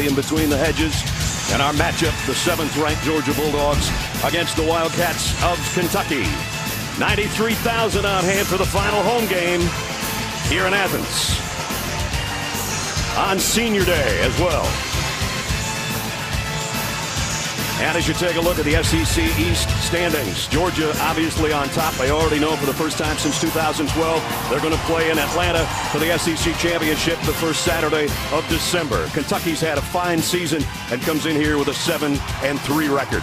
Stadium between the hedges. And our matchup, the 7th-ranked Georgia Bulldogs against the Wildcats of Kentucky. 93,000 on hand for the final home game here in Athens. On Senior Day as well. And as you take a look at the SEC East standings, Georgia obviously on top. They already know for the first time since 2012 they're going to play in Atlanta for the SEC Championship the first Saturday of December. Kentucky's had a fine season and comes in here with a 7-3 record.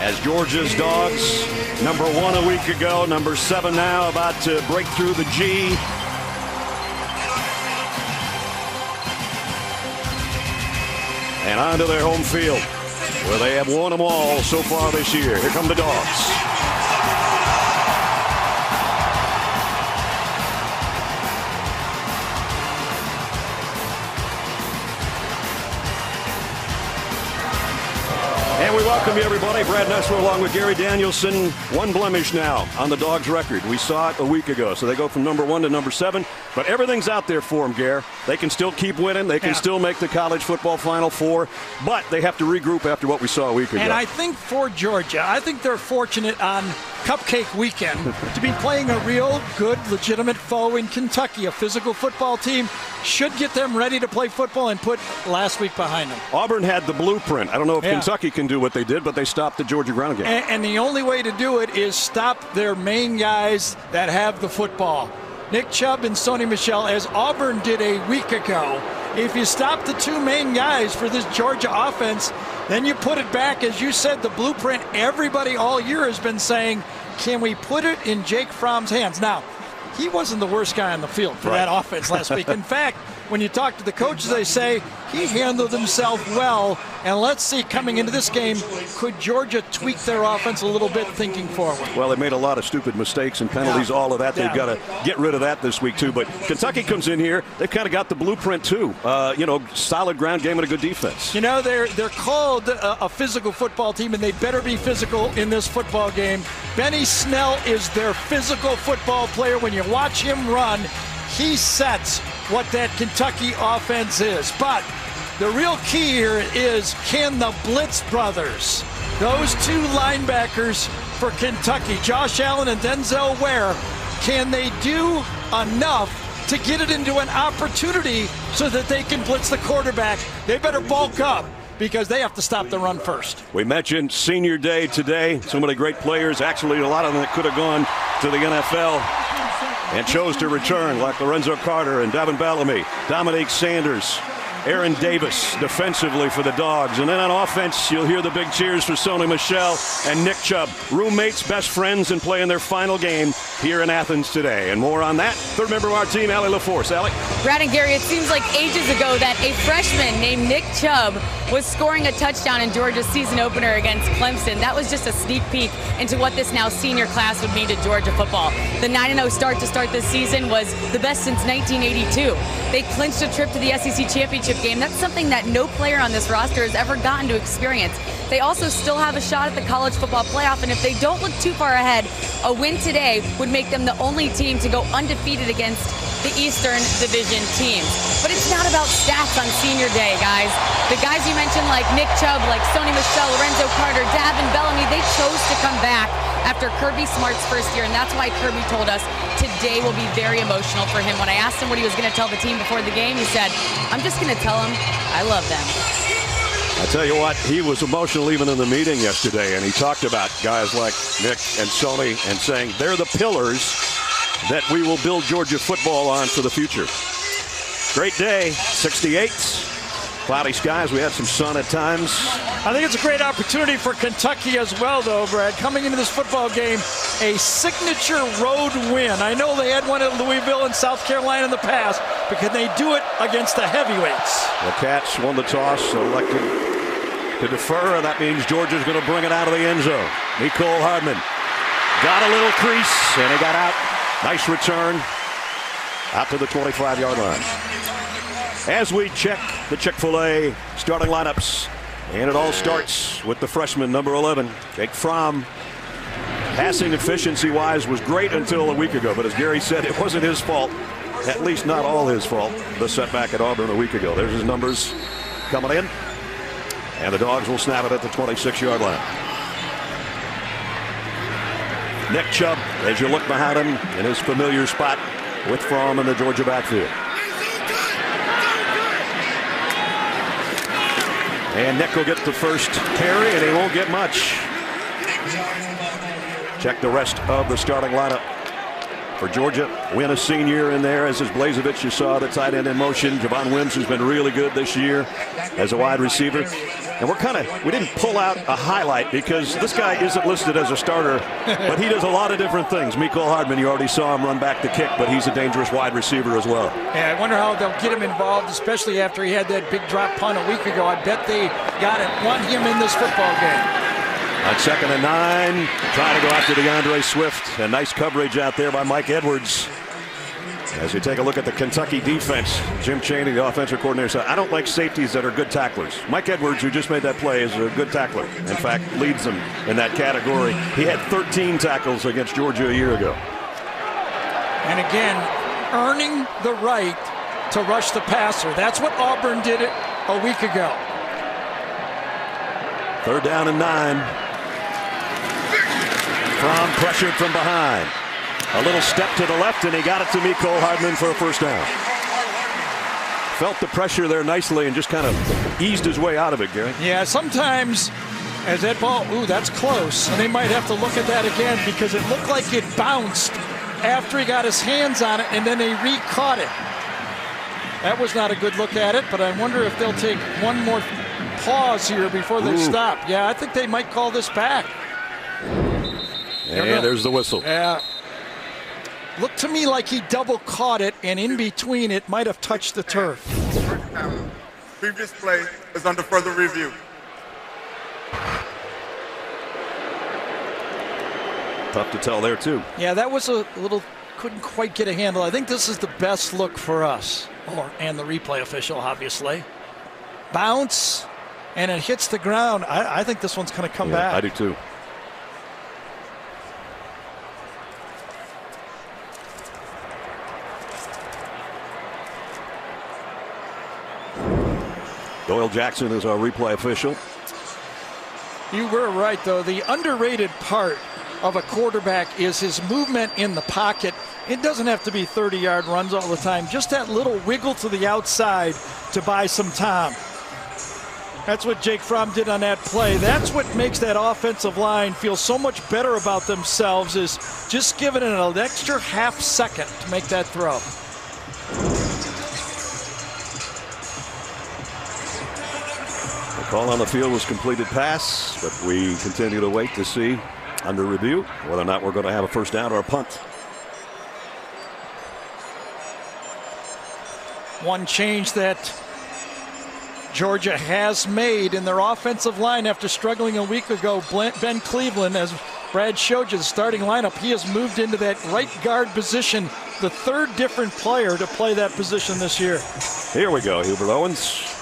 As Georgia's Dogs, number 1 a week ago, number 7 now, about to break through the G. And onto their home field, where they have won them all so far this year. Here come the Dogs. And we welcome you, everybody. Brad Nessler along with Gary Danielson. One blemish now on the Dogs' record. We saw it a week ago. So they go from number 1 to number 7. But everything's out there for them, Gare. They can still keep winning. They can still make the college football Final Four. But they have to regroup after what we saw a week ago. And I think for Georgia, I think they're fortunate on Cupcake Weekend to be playing a real good, legitimate foe in Kentucky. A physical football team should get them ready to play football and put last week behind them. Auburn had the blueprint. I don't know if Kentucky can do what they did, but they stopped the Georgia ground game. And the only way to do it is stop their main guys that have the football. Nick Chubb and Sony Michel, as Auburn did a week ago. If you stop the 2 main guys for this Georgia offense, then you put it back, as you said, the blueprint everybody all year has been saying, can we put it in Jake Fromm's hands? Now, he wasn't the worst guy on the field for that offense last week. In fact, when you talk to the coaches, they say he handled himself well. And let's see, coming into this game, could Georgia tweak their offense a little bit thinking forward? Well, they made a lot of stupid mistakes and penalties, all of that. They've got to get rid of that this week, too. But Kentucky comes in here. They've kind of got the blueprint, too. Solid ground game and a good defense. You know, they're called a physical football team, and they better be physical in this football game. Benny Snell is their physical football player. When you watch him run, he sets what that Kentucky offense is. But the real key here is, can the Blitz brothers, those 2 linebackers for Kentucky, Josh Allen and Denzel Ware, can they do enough to get it into an opportunity so that they can blitz the quarterback? They better bulk up, because they have to stop the run first. We mentioned Senior Day today. So many great players. Actually, a lot of them that could have gone to the NFL and chose to return, like Lorenzo Carter and Davin Bellamy, Dominique Sanders, Aaron Davis defensively for the Dogs. And then on offense, you'll hear the big cheers for Sony Michel and Nick Chubb. Roommates, best friends, and playing their final game here in Athens today. And more on that. Third member of our team, Allie LaForce. Allie? Brad and Gary, it seems like ages ago that a freshman named Nick Chubb was scoring a touchdown in Georgia's season opener against Clemson. That was just a sneak peek into what this now senior class would mean to Georgia football. The 9-0 start to start this season was the best since 1982. They clinched a trip to the SEC Championship game. That's something that no player on this roster has ever gotten to experience. They also still have a shot at the college football playoff, and if they don't look too far ahead, a win today would make them the only team to go undefeated against the Eastern Division teams. But it's not about stats on Senior Day, guys. The guys you mentioned, like Nick Chubb, like Sony Michel, Lorenzo Carter, Davin Bellamy, they chose to come back after Kirby Smart's first year, and that's why Kirby told us today will be very emotional for him. When I asked him what he was going to tell the team before the game, he said, I'm just going to tell them I love them. I tell you what, he was emotional even in the meeting yesterday, and he talked about guys like Nick and Sony and saying they're the pillars that we will build Georgia football on for the future. Great day, 68. Cloudy skies. We had some sun at times. I think it's a great opportunity for Kentucky as well, though, Brad. Coming into this football game, a signature road win. I know they had one at Louisville and South Carolina in the past, but can they do it against the heavyweights? The Cats won the toss, elected to defer. That means Georgia's going to bring it out of the end zone. Nicole Hardman got a little crease, and he got out. Nice return out to the 25-yard line. As we check the Chick-fil-A starting lineups, and it all starts with the freshman, number 11, Jake Fromm. Passing efficiency-wise was great until a week ago, but as Gary said, it wasn't his fault. At least not all his fault, the setback at Auburn a week ago. There's his numbers coming in. And the Dogs will snap it at the 26-yard line. Nick Chubb, as you look behind him in his familiar spot with Fromm in the Georgia backfield. And Nick will get the first carry, and he won't get much. Check the rest of the starting lineup for Georgia. Win a senior in there, as is Blazevich. You saw the tight end in motion. Javon Wims, who's been really good this year as a wide receiver. And we didn't pull out a highlight because this guy isn't listed as a starter, but he does a lot of different things. Mecole Hardman, you already saw him run back the kick, but he's a dangerous wide receiver as well. Yeah, I wonder how they'll get him involved, especially after he had that big drop punt a week ago. I bet they want him in this football game. On 2nd and 9, trying to go after DeAndre Swift, and nice coverage out there by Mike Edwards. As you take a look at the Kentucky defense, Jim Chaney, the offensive coordinator, said, I don't like safeties that are good tacklers. Mike Edwards, who just made that play, is a good tackler. In fact, leads them in that category. He had 13 tackles against Georgia a year ago. And again, earning the right to rush the passer. That's what Auburn did a week ago. 3rd down and 9. Fromm pressured from behind. A little step to the left, and he got it to Mecole Hardman for a first down. Felt the pressure there nicely and just kind of eased his way out of it, Gary. Yeah, sometimes as that ball, that's close. And they might have to look at that again because it looked like it bounced after he got his hands on it, and then they re-caught it. That was not a good look at it, but I wonder if they'll take one more pause here before they stop. Yeah, I think they might call this back. And there's the whistle. Yeah. Looked to me like he double caught it, and in between it might have touched the turf. Previous play is under further review. Tough to tell there, too. Yeah, that was a little, couldn't quite get a handle. I think this is the best look for us, and the replay official, obviously. Bounce, and it hits the ground. I think this one's going to come back. I do, too. Doyle Jackson is our replay official. You were right, though. The underrated part of a quarterback is his movement in the pocket. It doesn't have to be 30-yard runs all the time. Just that little wiggle to the outside to buy some time. That's what Jake Fromm did on that play. That's what makes that offensive line feel so much better about themselves, is just giving it an extra half second to make that throw. The call on the field was completed pass, but we continue to wait to see under review whether or not we're going to have a first down or a punt. One change that Georgia has made in their offensive line after struggling a week ago, Ben Cleveland, as Brad showed you, the starting lineup, he has moved into that right guard position, the 3rd different player to play that position this year. Here we go, Hubert Owens.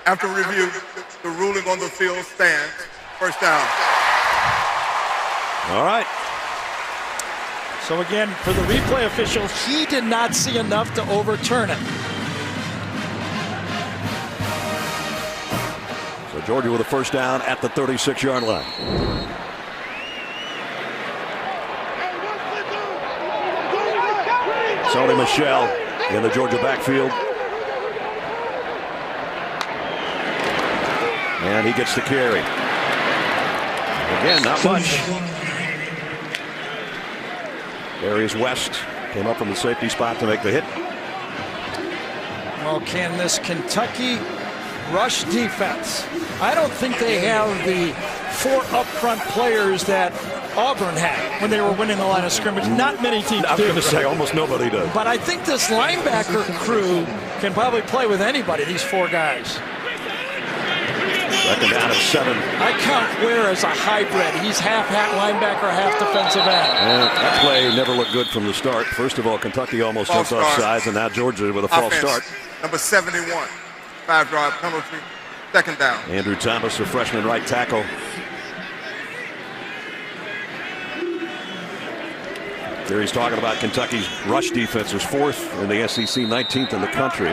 After review, the ruling on the field stands. First down. All right. So again, for the replay official, he did not see enough to overturn it. So Georgia with a first down at the 36-yard line. Sony Michel in the Georgia backfield. And he gets the carry. Again, not much. Darius West came up from the safety spot to make the hit. Well, can this Kentucky rush defense? I don't think they have the 4 up-front players that Auburn had when they were winning the line of scrimmage. Not many teams do. I was going to say almost nobody does. But I think this linebacker crew can probably play with anybody, these 4 guys. 2nd down and 7. I count Ware as a hybrid. He's half linebacker, half defensive end. And that play never looked good from the start. First of all, Kentucky almost jumped off sides, and now Georgia with a false start. Number 71, 5-yard penalty, 2nd down. Andrew Thomas, a freshman right tackle. Here he's talking about Kentucky's rush defense is 4th in the SEC, 19th in the country.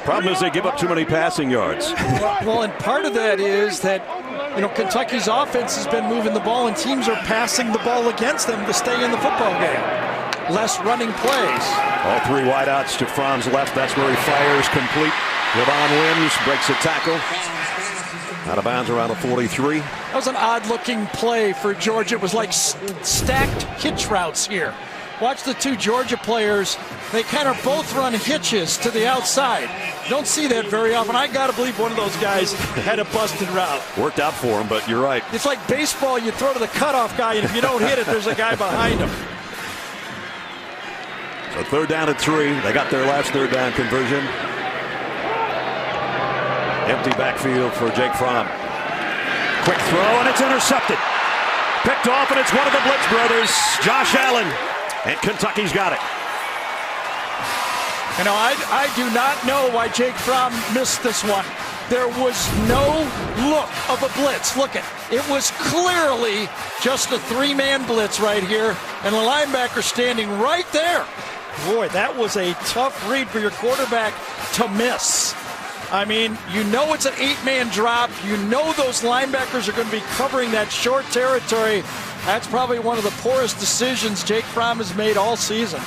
Problem is they give up too many passing yards. Well, and part of that is that, Kentucky's offense has been moving the ball and teams are passing the ball against them to stay in the football game. Less running plays. All 3 wideouts to Fromm's left. That's where he fires complete. Levon Wims breaks a tackle. Out of bounds around the 43. That was an odd-looking play for Georgia. It was like stacked hitch routes here. Watch the 2 Georgia players. They kind of both run hitches to the outside. Don't see that very often. I got to believe one of those guys had a busted route. Worked out for him, but you're right. It's like baseball. You throw to the cutoff guy, and if you don't hit it, there's a guy behind him. So 3rd down and 3. They got their last 3rd down conversion. Empty backfield for Jake Fromm. Quick throw, and it's intercepted. Picked off, and it's one of the Blitz brothers, Josh Allen. And Kentucky's got it. I do not know why Jake Fromm missed this one. There was no look of a blitz. Look at it was clearly just a 3-man blitz right here, and the linebacker standing right there. Boy, that was a tough read for your quarterback to miss. I mean, it's an 8-man drop. Those linebackers are going to be covering that short territory. That's probably one of the poorest decisions Jake Fromm has made all season.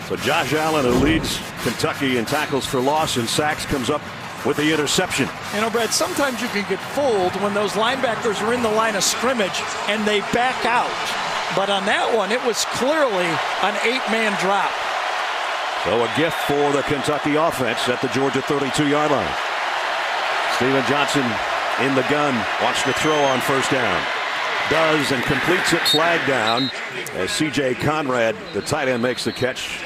So Josh Allen, who leads Kentucky in tackles for loss and sacks, comes up with the interception. Brad, sometimes you can get fooled when those linebackers are in the line of scrimmage and they back out. But on that one, it was clearly an 8-man drop. So a gift for the Kentucky offense at the Georgia 32-yard line. Steven Johnson in the gun, wants to throw on 1st down. Does, and completes it, flag down as C.J. Conrad, the tight end, makes the catch.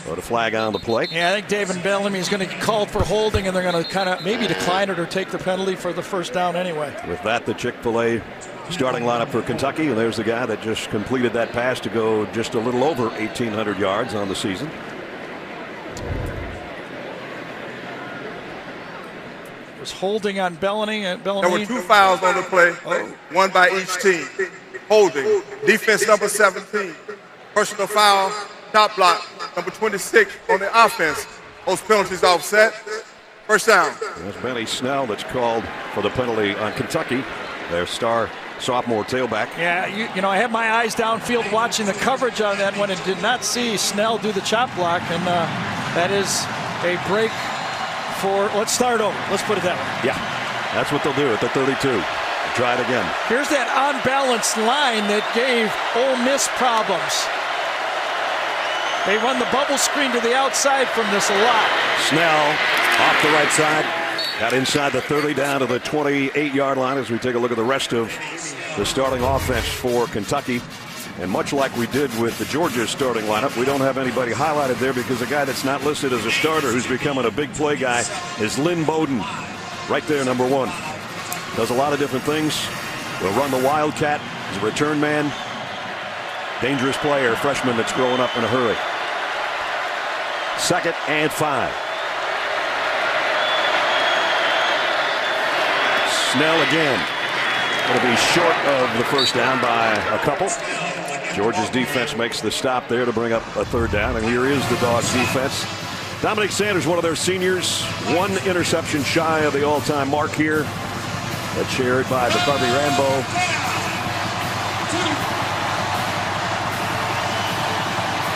Put a flag on the play. Yeah, I think David Bellamy is going to get called for holding, and they're going to kind of maybe decline it or take the penalty for the 1st down anyway. With that, the Chick-fil-A starting lineup for Kentucky, and there's the guy that just completed that pass to go just a little over 1,800 yards on the season. Was holding on Bellamy. There were 2 fouls on the play, 1 by each team. Holding, defense number 17. Personal foul, top block, number 26 on the offense. Those penalties offset. 1st down. There's Benny Snell that's called for the penalty on Kentucky, their star sophomore tailback. Yeah, I had my eyes downfield watching the coverage on that one and did not see Snell do the chop block, and that is a break. Let's start over. Let's put it that way. Yeah, that's what they'll do at the 32. Try it again. Here's that unbalanced line that gave Ole Miss problems. They run the bubble screen to the outside from this a lot. Snell off the right side. Got inside the 30 down to the 28-yard line as we take a look at the rest of the starting offense for Kentucky. And much like we did with the Georgia starting lineup, we don't have anybody highlighted there because the guy that's not listed as a starter who's becoming a big play guy is Lynn Bowden. Right there, number 1. Does a lot of different things. Will run the Wildcat. He's a return man. Dangerous player, freshman that's growing up in a hurry. 2nd and 5. Snell again. Going to be short of the 1st down by a couple. Georgia's defense makes the stop there to bring up a 3rd down, and here is the Dogs defense. Dominic Sanders, one of their seniors, 1 interception shy of the all-time mark here. That's shared by the Barbie Rambo.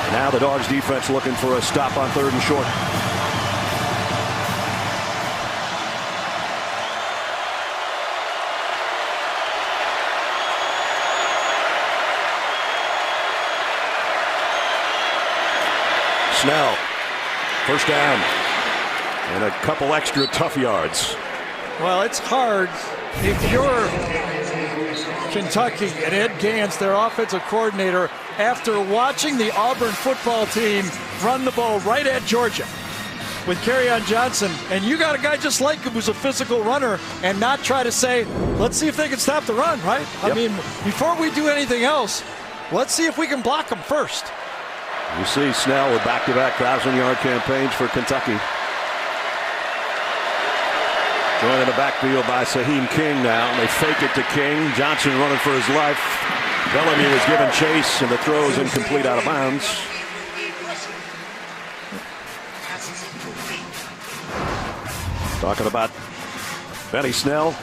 And now the Dogs defense looking for a stop on 3rd and short. Snell, 1st down, and a couple extra tough yards. Well, it's hard if you're Kentucky and Ed Gans, their offensive coordinator, after watching the Auburn football team run the ball right at Georgia with Kerryon Johnson, and you got a guy just like him who's a physical runner, and not try to say, let's see if they can stop the run, right? Yep. I mean, before we do anything else, let's see if we can block them first. You see Snell with back-to-back 1,000-yard campaigns for Kentucky. Joined in the backfield by Saheem King now. They fake it to King. Johnson running for his life. Bellamy was given chase, and the throw is incomplete, out of bounds. Talking about Benny Snell,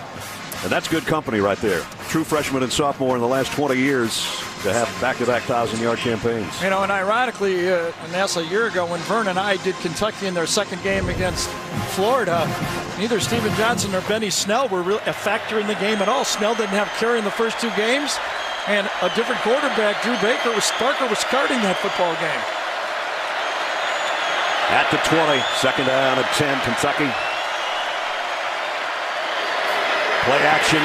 and that's good company right there. True freshman and sophomore in the last 20 years to have back-to-back 1,000-yard campaigns. You know, and ironically, and that's a year ago when Vern and I did Kentucky in their second game against Florida, neither Steven Johnson nor Benny Snell were really a factor in the game at all. Snell didn't have carry in the first 2 games, and a different quarterback, Drew Barker, was starting that football game. At the 20, second down at 10, Kentucky. Play action.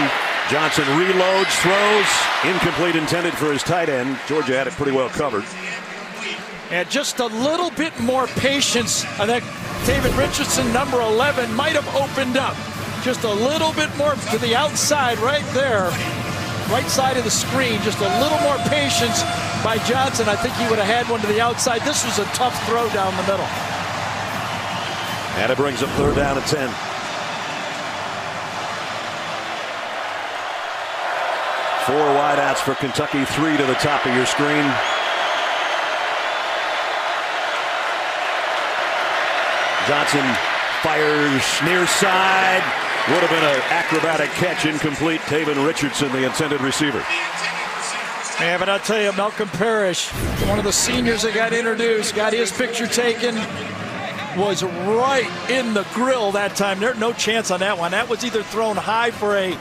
Johnson reloads, throws, incomplete, intended for his tight end. Georgia had it pretty well covered. And just a little bit more patience. I think David Richardson, number 11, might have opened up. Just a little bit more to the outside right there. Right side of the screen. Just a little more patience by Johnson. I think he would have had one to the outside. This was a tough throw down the middle. And it brings up third down at 10. Four wideouts for Kentucky, 3 to the top of your screen. Johnson fires near side. Would have been an acrobatic catch, incomplete. Taven Richardson, the intended receiver. Yeah, but I'll tell you, Malcolm Parrish, one of the seniors that got introduced, got his picture taken, was right in the grill that time. There's no chance on that one. That was either thrown high for a,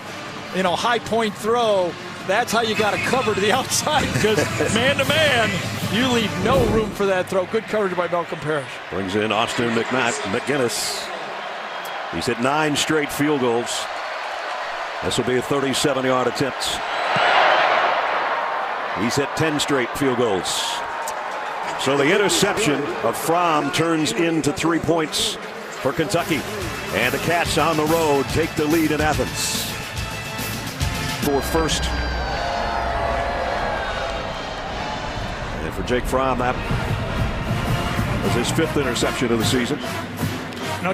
high point throw. That's how you got to cover to the outside, because man to man, you leave no room for that throw. Good coverage by Malcolm Parrish. Brings in Austin McGinnis. He's hit 9 straight field goals. This will be a 37-yard attempt. He's hit 10 straight field goals. So the interception of Fromm turns into 3 points for Kentucky. And the Cats on the road take the lead in Athens. For first. And for Jake Fromm, that was his 5th interception of the season.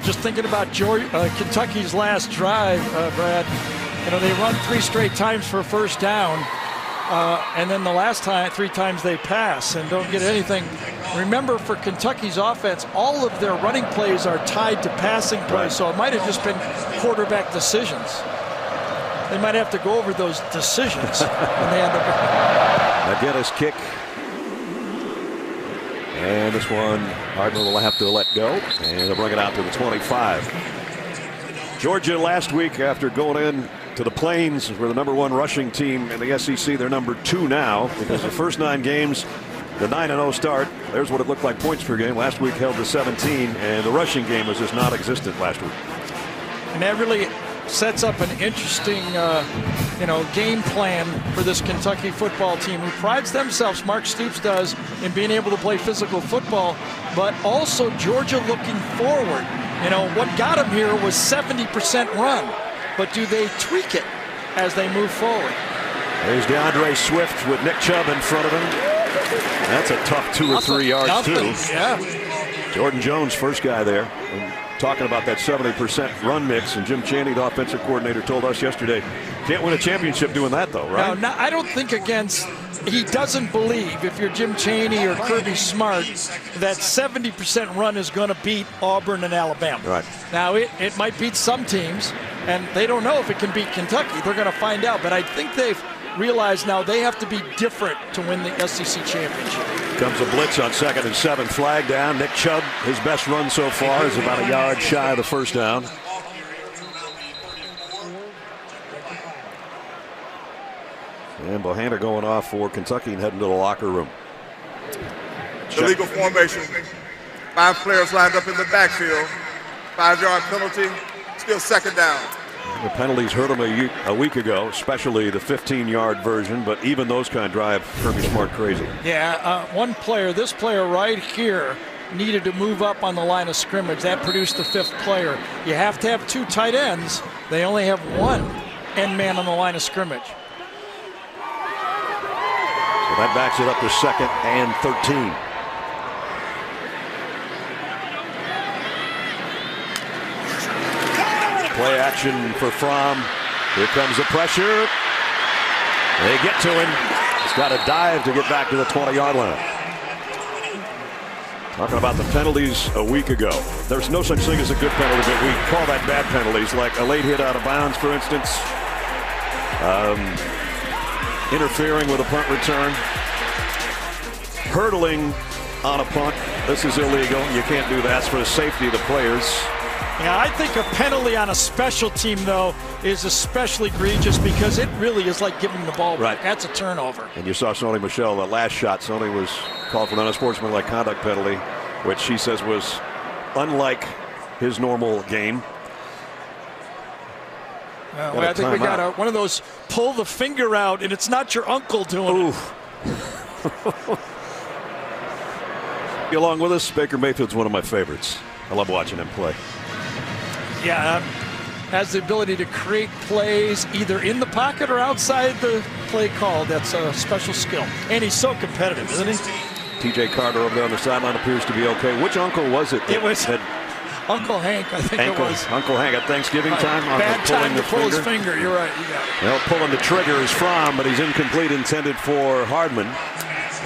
Just thinking about Kentucky's last drive, Brad. They run 3 straight times for a first down. And then the last 3 times they pass and don't get anything. Remember, for Kentucky's offense, all of their running plays are tied to passing plays, right. So it might have just been quarterback decisions. They might have to go over those decisions when they end up. McGinnis kick. And this one, Hardman will have to let go, and they'll bring it out to the 25. Georgia last week, after going in to the Plains, were the #1 rushing team in the SEC. They're #2 now, because the first 9 games, the 9-0 start. There's what it looked like points per game. Last week held to 17, and the rushing game was just non-existent last week. And that really sets up an interesting, game plan for this Kentucky football team, who prides themselves, Mark Stoops does, in being able to play physical football, but also Georgia looking forward. What got them here was 70% run, but do they tweak it as they move forward? There's DeAndre Swift with Nick Chubb in front of him. That's a tough 2 or 3 yards, too. Yeah. Jordan Jones, first guy there. And talking about that 70% run mix, and Jim Chaney, the offensive coordinator, told us yesterday, can't win a championship doing that, though, right? No, I don't think he doesn't believe, if you're Jim Chaney or Kirby Smart, that 70% run is going to beat Auburn and Alabama. Right. Now, it might beat some teams, and they don't know if it can beat Kentucky. They're going to find out, but I think they've realized now they have to be different to win the SEC championship. Comes a blitz on 2nd and 7, flag down. Nick Chubb, his best run so far, is about a yard shy of the first down. And Bohanna going off for Kentucky and heading to the locker room. Illegal formation. 5 players lined up in the backfield. 5-yard penalty. Still second down. The penalties hurt him a week ago, especially the 15-yard version, but even those kind drive Kirby Smart crazy. Yeah, this player right here needed to move up on the line of scrimmage. That produced the 5th player. You have to have 2 tight ends. They only have 1 end man on the line of scrimmage. So that backs it up to 2nd and 13. Play action for Fromm. Here comes the pressure. They get to him. It's got to dive to get back to the 20-yard line. Talking about the penalties a week ago. There's no such thing as a good penalty, but we call that bad penalties, like a late hit out of bounds, for instance. Interfering with a punt return. Hurdling on a punt. This is illegal. You can't do that. It's for the safety of the players. Yeah, I think a penalty on a special team, though, is especially egregious because it really is like giving the ball back. Right. That's a turnover. And you saw Sony Michel, the last shot. Sony was called for an unsportsmanlike conduct penalty, which she says was unlike his normal game. Well, I think we got one of those pull the finger out, and it's not your uncle doing it. Along with us, Baker Mayfield's one of my favorites. I love watching him play. Yeah, has the ability to create plays either in the pocket or outside the play call. That's a special skill. And he's so competitive, isn't he? TJ Carter over there on the sideline appears to be okay. Which uncle was it? It was Uncle Hank, I think it was. Uncle Hank at Thanksgiving time. Bad time to pull his finger. You're right. You got it. Well, pulling the trigger is Fromm, but he's incomplete, intended for Hardman.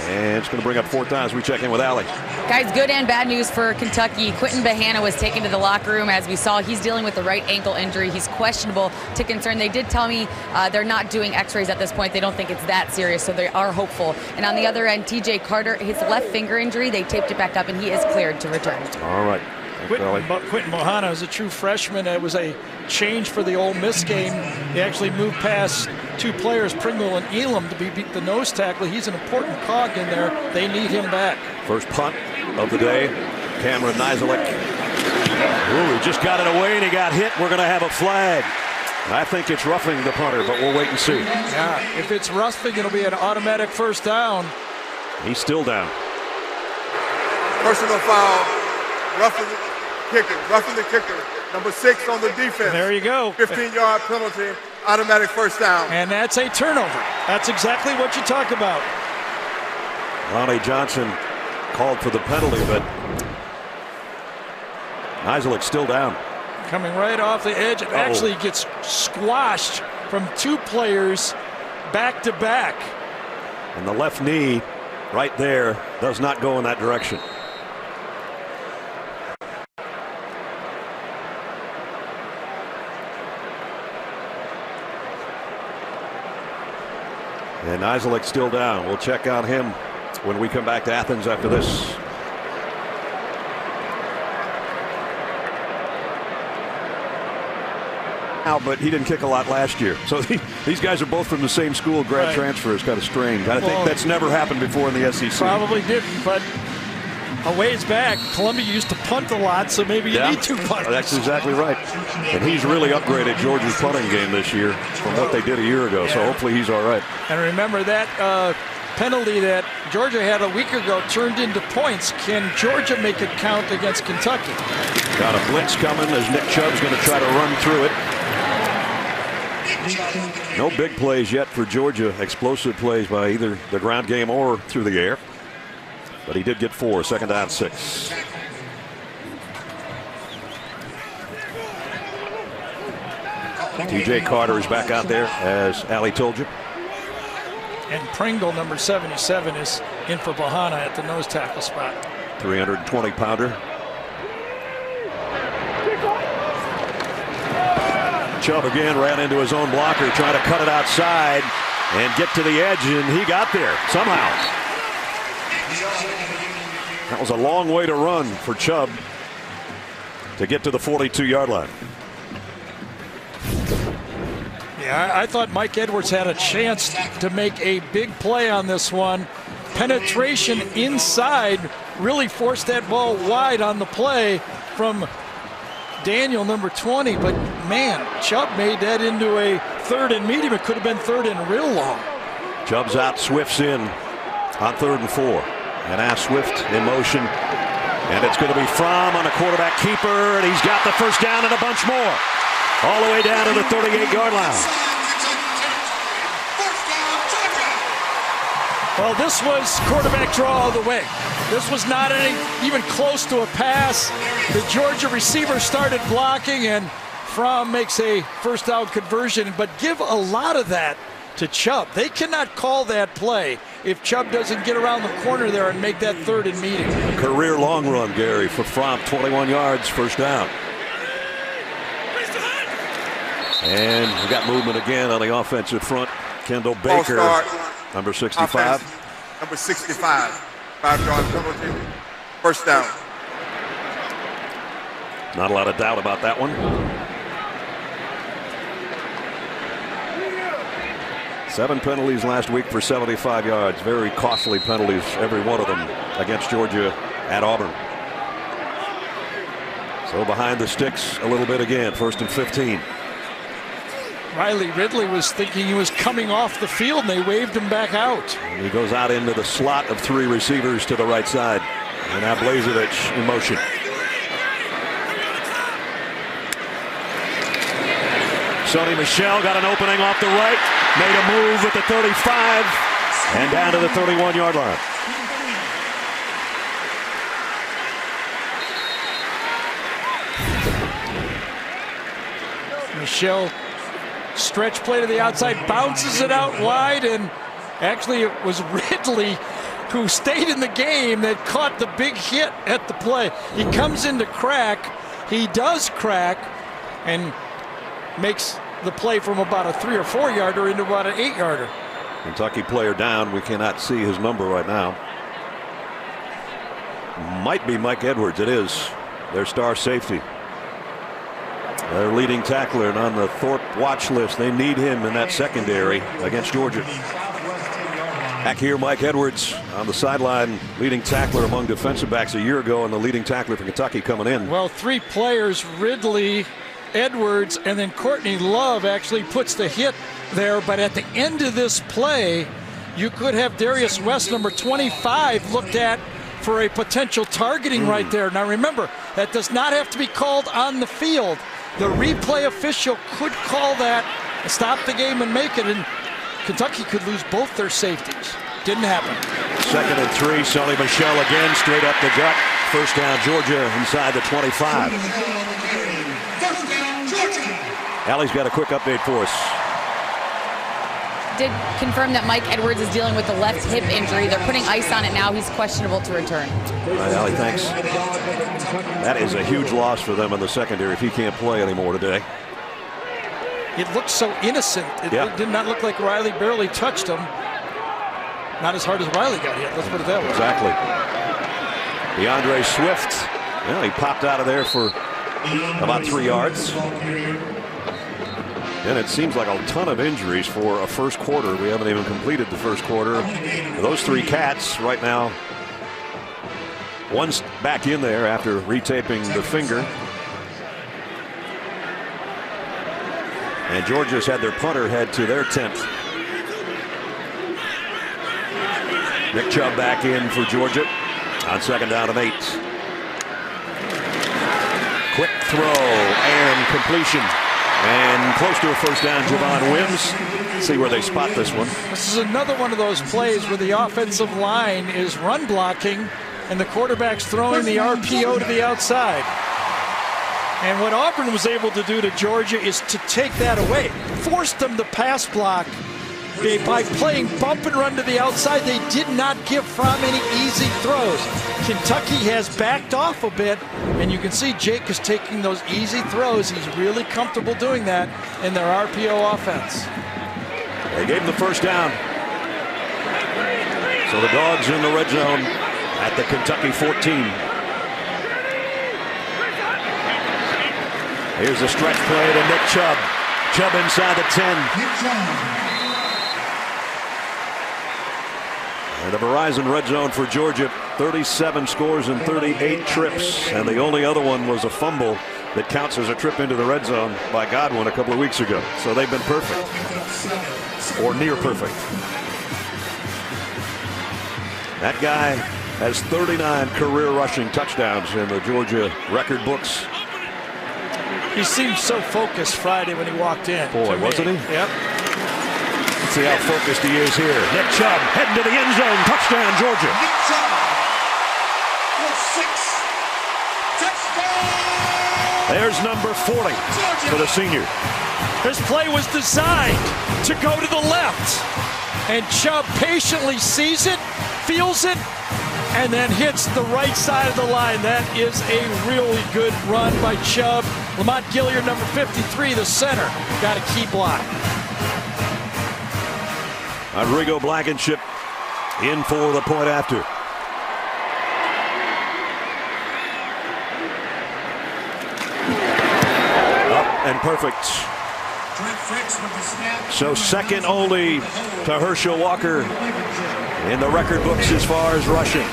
And it's going to bring up 4th down as we check in with Allie. Guys, good and bad news for Kentucky. Quentin Bahana was taken to the locker room. As we saw, he's dealing with the right ankle injury. He's questionable to concern. They did tell me they're not doing x-rays at this point. They don't think it's that serious, so they are hopeful. And on the other end, TJ Carter, his left finger injury, they taped it back up, and he is cleared to return. All right. Quentin Bahana is a true freshman. It was a change for the Ole Miss game. They actually moved past 2 players, Pringle and Elam, to beat the nose tackle. He's an important cog in there. They need him back. First punt of the day. Cameron Nizilik. Ooh, he just got it away and he got hit. We're going to have a flag. I think it's roughing the punter, but we'll wait and see. Yeah, if it's roughing, it'll be an automatic 1st down. He's still down. Personal foul. Roughing the kicker. Number 6 on the defense. There you go. 15-yard penalty, automatic 1st down. And that's a turnover. That's exactly what you talk about. Lonnie Johnson called for the penalty, but Nizilik's still down. Coming right off the edge. It actually gets squashed from 2 players back to back. And the left knee right there does not go in that direction. And Nizilik still down. We'll check on him when we come back to Athens after this. But he didn't kick a lot last year. So these guys are both from the same school. Grad transfer is kind of strange. I think that's never happened before in the SEC. Probably didn't, but a ways back, Columbia used to punt a lot, so maybe you need 2 punters. That's exactly right. And he's really upgraded Georgia's punting game this year from what they did a year ago, so hopefully he's all right. And remember that penalty that Georgia had a week ago turned into points. Can Georgia make it count against Kentucky? Got a blitz coming as Nick Chubb's going to try to run through it. No big plays yet for Georgia. Explosive plays by either the ground game or through the air. But he did get 4, 2nd down 6. TJ Carter is back out there, as Allie told you. And Pringle, number 77, is in for Bahana at the nose tackle spot. 320-pounder. Chubb again ran into his own blocker, trying to cut it outside and get to the edge, and he got there somehow. That was a long way to run for Chubb to get to the 42-yard line. Yeah, I thought Mike Edwards had a chance to make a big play on this one. Penetration inside really forced that ball wide on the play from Daniel, number 20. But, man, Chubb made that into a 3rd and medium. It could have been 3rd and real long. Chubb's out, Swift's in on 3rd and 4. And now Swift in motion. And it's going to be Fromm on a quarterback keeper. And he's got the 1st down and a bunch more. All the way down to the 38-yard line. Well, this was quarterback draw all the way. This was not even close to a pass. The Georgia receiver started blocking, and Fromm makes a 1st down conversion. But give a lot of that to Chubb. They cannot call that play if Chubb doesn't get around the corner there and make that 3rd and medium. Career long run, Gary, for Fromm, 21 yards, first down. And we got movement again on the offensive front. Kendall Baker, number 65. Offense, number 65. 5-yard penalty. First down. Not a lot of doubt about that one. 7 penalties last week for 75 yards. Very costly penalties, every one of them, against Georgia at Auburn. So behind the sticks a little bit again. 1st and 15. Riley Ridley was thinking he was coming off the field, and they waved him back out. And he goes out into the slot of 3 receivers to the right side. And now Blazevich in motion. Sony Michel got an opening off the right. Made a move at the 35 and down to the 31-yard line. Michel, stretch play to the outside, bounces it out wide, and actually it was Ridley who stayed in the game that caught the big hit at the play. He comes into crack, he does crack, and makes the play from about a 3 or 4 yarder into about an 8 yarder. Kentucky player down. We cannot see his number right now. Might be Mike Edwards. It is their star safety, their leading tackler, and on the Thorpe watch list. They need him in that secondary against Georgia. Back here, Mike Edwards on the sideline, leading tackler among defensive backs a year ago, and the leading tackler for Kentucky coming in. Well, 3 players, Ridley, Edwards, and then Courtney Love actually puts the hit there. But at the end of this play, you could have Darius West, number 25, looked at for a potential targeting right there. Now remember, that does not have to be called on the field. The replay official could call that, stop the game and make it, and Kentucky could lose both their safeties. Didn't happen. 2nd and 3, Sony Michel again, straight up the gut. First down, Georgia inside the 25. Allie's got a quick update for us. Did confirm that Mike Edwards is dealing with the left hip injury. They're putting ice on it now. He's questionable to return. All right, Allie, thanks. That is a huge loss for them in the secondary if he can't play anymore today. It looked so innocent. It did not look like Riley barely touched him. Not as hard as Riley got hit. Let's put it that way. Exactly. DeAndre Swift, well, he popped out of there for about 3 yards. And it seems like a ton of injuries for a first quarter. We haven't even completed the first quarter. Those 3 Cats right now, one's back in there after retaping the finger. And Georgia's had their punter head to their 10th. Nick Chubb back in for Georgia on 2nd down and 8. Quick throw and completion. And close to a first down, Javon Wims. See where they spot this one. This is another one of those plays where the offensive line is run blocking and the quarterback's throwing the RPO to the outside. And what Auburn was able to do to Georgia is to take that away. Forced them to pass block by playing bump and run to the outside. They did not give Fromm any easy throws. Kentucky has backed off a bit, and you can see Jake is taking those easy throws. He's really comfortable doing that in their RPO offense. They gave him the first down. So the Dogs in the red zone at the Kentucky 14. Here's a stretch play to Nick Chubb. Chubb inside the 10. And the Verizon red zone for Georgia, 37 scores and 38 trips. And the only other one was a fumble that counts as a trip into the red zone by Godwin a couple of weeks ago. So they've been perfect, or near perfect. That guy has 39 career rushing touchdowns in the Georgia record books. He seemed so focused Friday when he walked in. Boy, wasn't he? Yep. Let's see how focused he is here. Nick Chubb heading to the end zone. Touchdown, Georgia. Nick Chubb with 6 touchdowns. There's number 40 for the senior. This play was designed to go to the left. And Chubb patiently sees it, feels it, and then hits the right side of the line. That is a really good run by Chubb. Lamont Gilliard, number 53, the center, got a key block. Rodrigo Blankenship in for the point after. Up and perfect. So second only to Herschel Walker in the record books as far as rushing.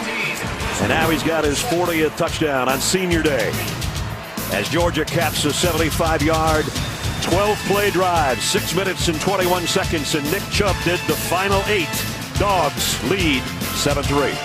And now he's got his 40th touchdown on senior day as Georgia caps a 75-yard, 12-play drive, 6 minutes and 21 seconds, and Nick Chubb did the final 8. Dogs lead 7-3.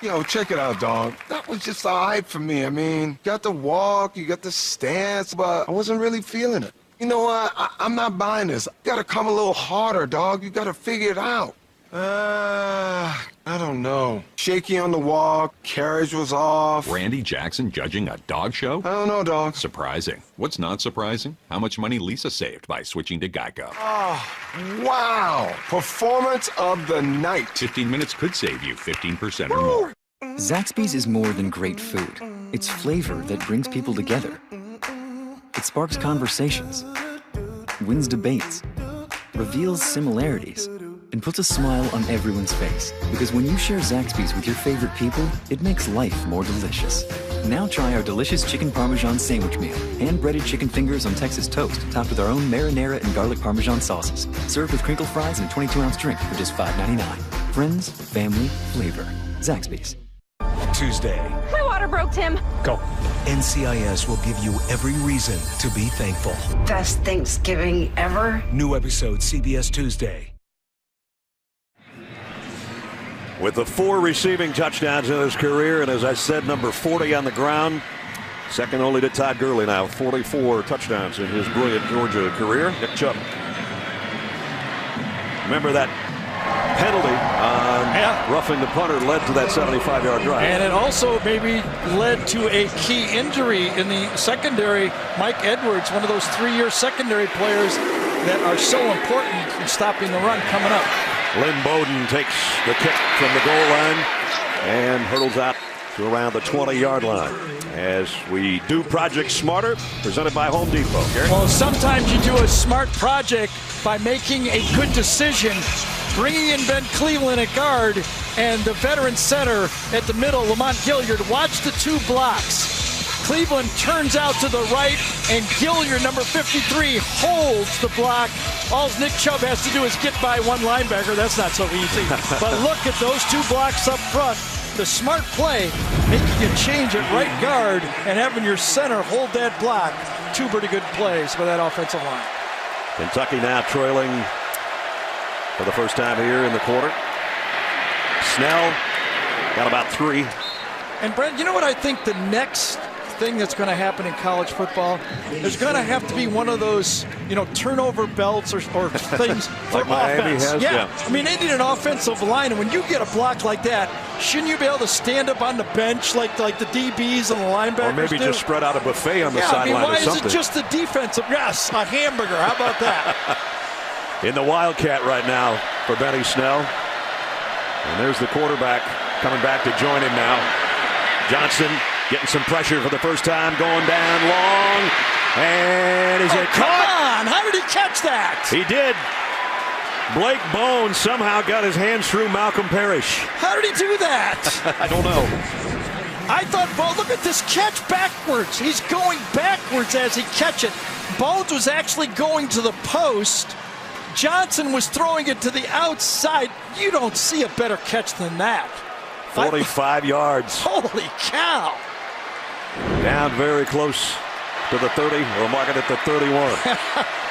Yo, check it out, dog. That was just all hype for me. I mean, you got the walk, you got the stance, but I wasn't really feeling it. You know what? I'm not buying this. You gotta come a little harder, dog. You gotta figure it out. I don't know. Shaky on the walk, carriage was off. Randy Jackson judging a dog show? I don't know, dog. Surprising. What's not surprising? How much money Lisa saved by switching to Geico. Oh, wow. Performance of the night. 15 minutes could save you 15% or more. Zaxby's is more than great food. It's flavor that brings people together. It sparks conversations, wins debates, reveals similarities, and puts a smile on everyone's face. Because when you share Zaxby's with your favorite people, it makes life more delicious. Now try our delicious chicken parmesan sandwich meal. Hand-breaded chicken fingers on Texas toast, topped with our own marinara and garlic parmesan sauces. Served with crinkle fries and a 22-ounce drink for just $5.99. Friends, family, flavor. Zaxby's. Tuesday. My water broke, Tim. Go. NCIS will give you every reason to be thankful. Best Thanksgiving ever. New episode CBS Tuesday. With the 4 receiving touchdowns in his career, and as I said, number 40 on the ground. Second only to Todd Gurley now. 44 touchdowns in his brilliant Georgia career. Nick Chubb. Remember that penalty on roughing the punter led to that 75-yard drive. And it also maybe led to a key injury in the secondary. Mike Edwards, one of those 3-year secondary players that are so important in stopping the run coming up. Lynn Bowden takes the kick from the goal line and hurdles out to around the 20-yard line as we do Project Smarter, presented by Home Depot. Gary? Well, sometimes you do a smart project by making a good decision, bringing in Ben Cleveland at guard and the veteran center at the middle, Lamont Gilliard. Watch the 2 blocks. Cleveland turns out to the right, and Gilliard, number 53, holds the block. All Nick Chubb has to do is get by one linebacker. That's not so easy. But look at those 2 blocks up front. The smart play, making a change at right guard and having your center hold that block. 2 pretty good plays for that offensive line. Kentucky now trailing for the first time here in the quarter. Snell got about 3. And Brent, you know what I think the next thing that's going to happen in college football? There's going to have to be one of those, turnover belts or things for like Miami offense. has, yeah. I mean, they need an offensive line, and when you get a block like that, shouldn't you be able to stand up on the bench like the DBs and the linebackers Or maybe do? just spread out a buffet on the sideline why or something. is it just the defensive? Yes, a hamburger. How about that? In the Wildcat right now for Benny Snell. And there's the quarterback coming back to join him now. Johnson getting some pressure for the first time, going down long. And is it caught? Come on, how did he catch that? He did. Blake Bone somehow got his hands through Malcolm Parrish. How did he do that? I don't know. I thought, look at this catch backwards. He's going backwards as he catch it. Bones was actually going to the post. Johnson was throwing it to the outside. You don't see a better catch than that. 45 yards. Holy cow. Down very close to the 30. We'll mark it at the 31.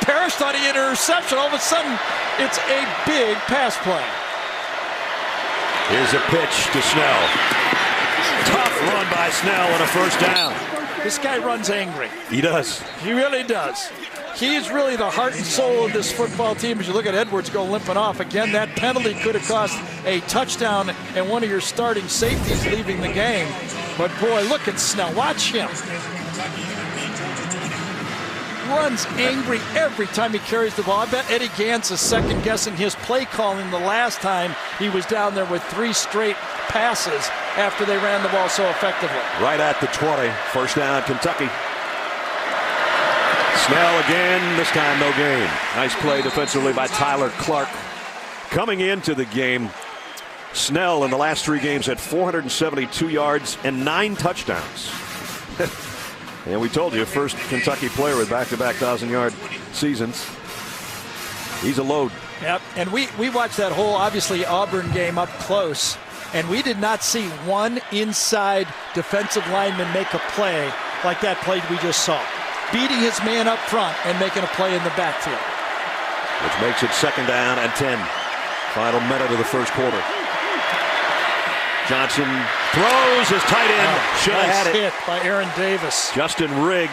Parrish thought he had an interception. All of a sudden, it's a big pass play. Here's a pitch to Snell. Tough run by Snell and a first down. This guy runs angry. He does. He really does. He's really the heart and soul of this football team. As you look at Edwards go limping off. Again, that penalty could have cost a touchdown and one of your starting safeties leaving the game. But boy, look at Snell. Watch him. Runs angry every time he carries the ball. I bet Eddie Gantz is second guessing his play calling the last time he was down there with 3 straight passes after they ran the ball so effectively. Right at the 20. First down, Kentucky. Snell again, this time no gain. Nice play defensively by Tyler Clark. Coming into the game, Snell in the last 3 games had 472 yards and 9 touchdowns. And we told you, first Kentucky player with back-to-back 1,000-yard seasons. He's a load. Yep, and we watched that whole, obviously, Auburn game up close, and we did not see one inside defensive lineman make a play like that play we just saw. Beating his man up front and making a play in the backfield. Which makes it second down and 10. Final minute of the first quarter. Johnson throws his tight end. Should have had it. Hit by Aaron Davis. Justin Rigg,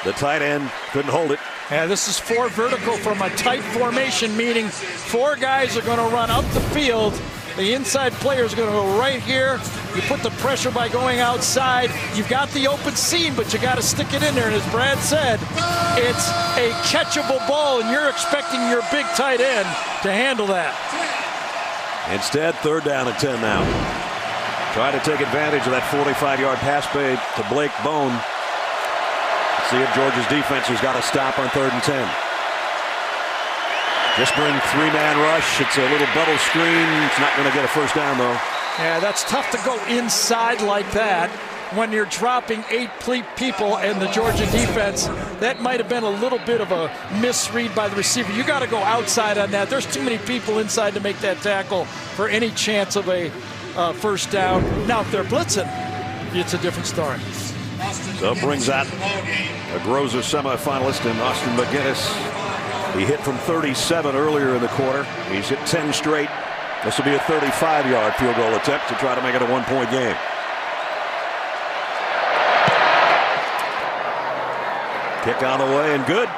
the tight end, couldn't hold it. Yeah, this is 4 vertical from a tight formation, meaning 4 guys are going to run up the field. The inside player is going to go right here. You put the pressure by going outside. You've got the open seam, but you got to stick it in there. And as Brad said, it's a catchable ball, and you're expecting your big tight end to handle that. Instead, third down and 10 now. Trying to take advantage of that 45-yard pass play to Blake Bone. See if Georgia's defense has got to stop on 3rd and 10. Just bring 3-man rush. It's a little bubble screen. It's not going to get a first down, though. Yeah, that's tough to go inside like that when you're dropping 8 people and the Georgia defense. That might have been a little bit of a misread by the receiver. You got to go outside on that. There's too many people inside to make that tackle for any chance of a first down. Now, if they're blitzing, it's a different story. So brings out a Groza semifinalist in Austin McGinnis. He hit from 37 earlier in the quarter. He's hit 10 straight. This will be a 35-yard field goal attempt to try to make it a 1-point game. Kick on the way and good.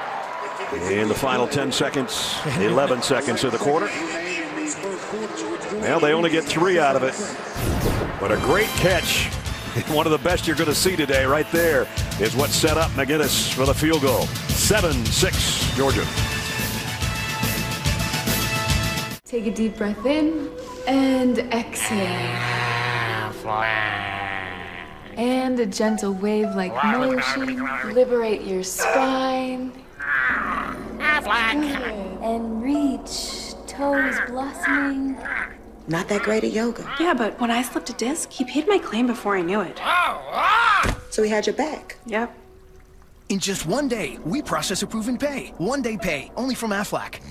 In the final 10 seconds, 11 seconds of the quarter. Well, they only get 3 out of it. But a great catch. One of the best you're going to see today right there is what set up McGinnis for the field goal. 7-6 Georgia. Take a deep breath in and exhale. And a gentle wave-like motion. Liberate your spine. Good. And reach. Toes blossoming. Not that great at yoga. Yeah, but when I slipped a disc, he paid my claim before I knew it. So he had your back. Yep. In just 1 day, we process approve and pay. 1-day pay, only from Aflac.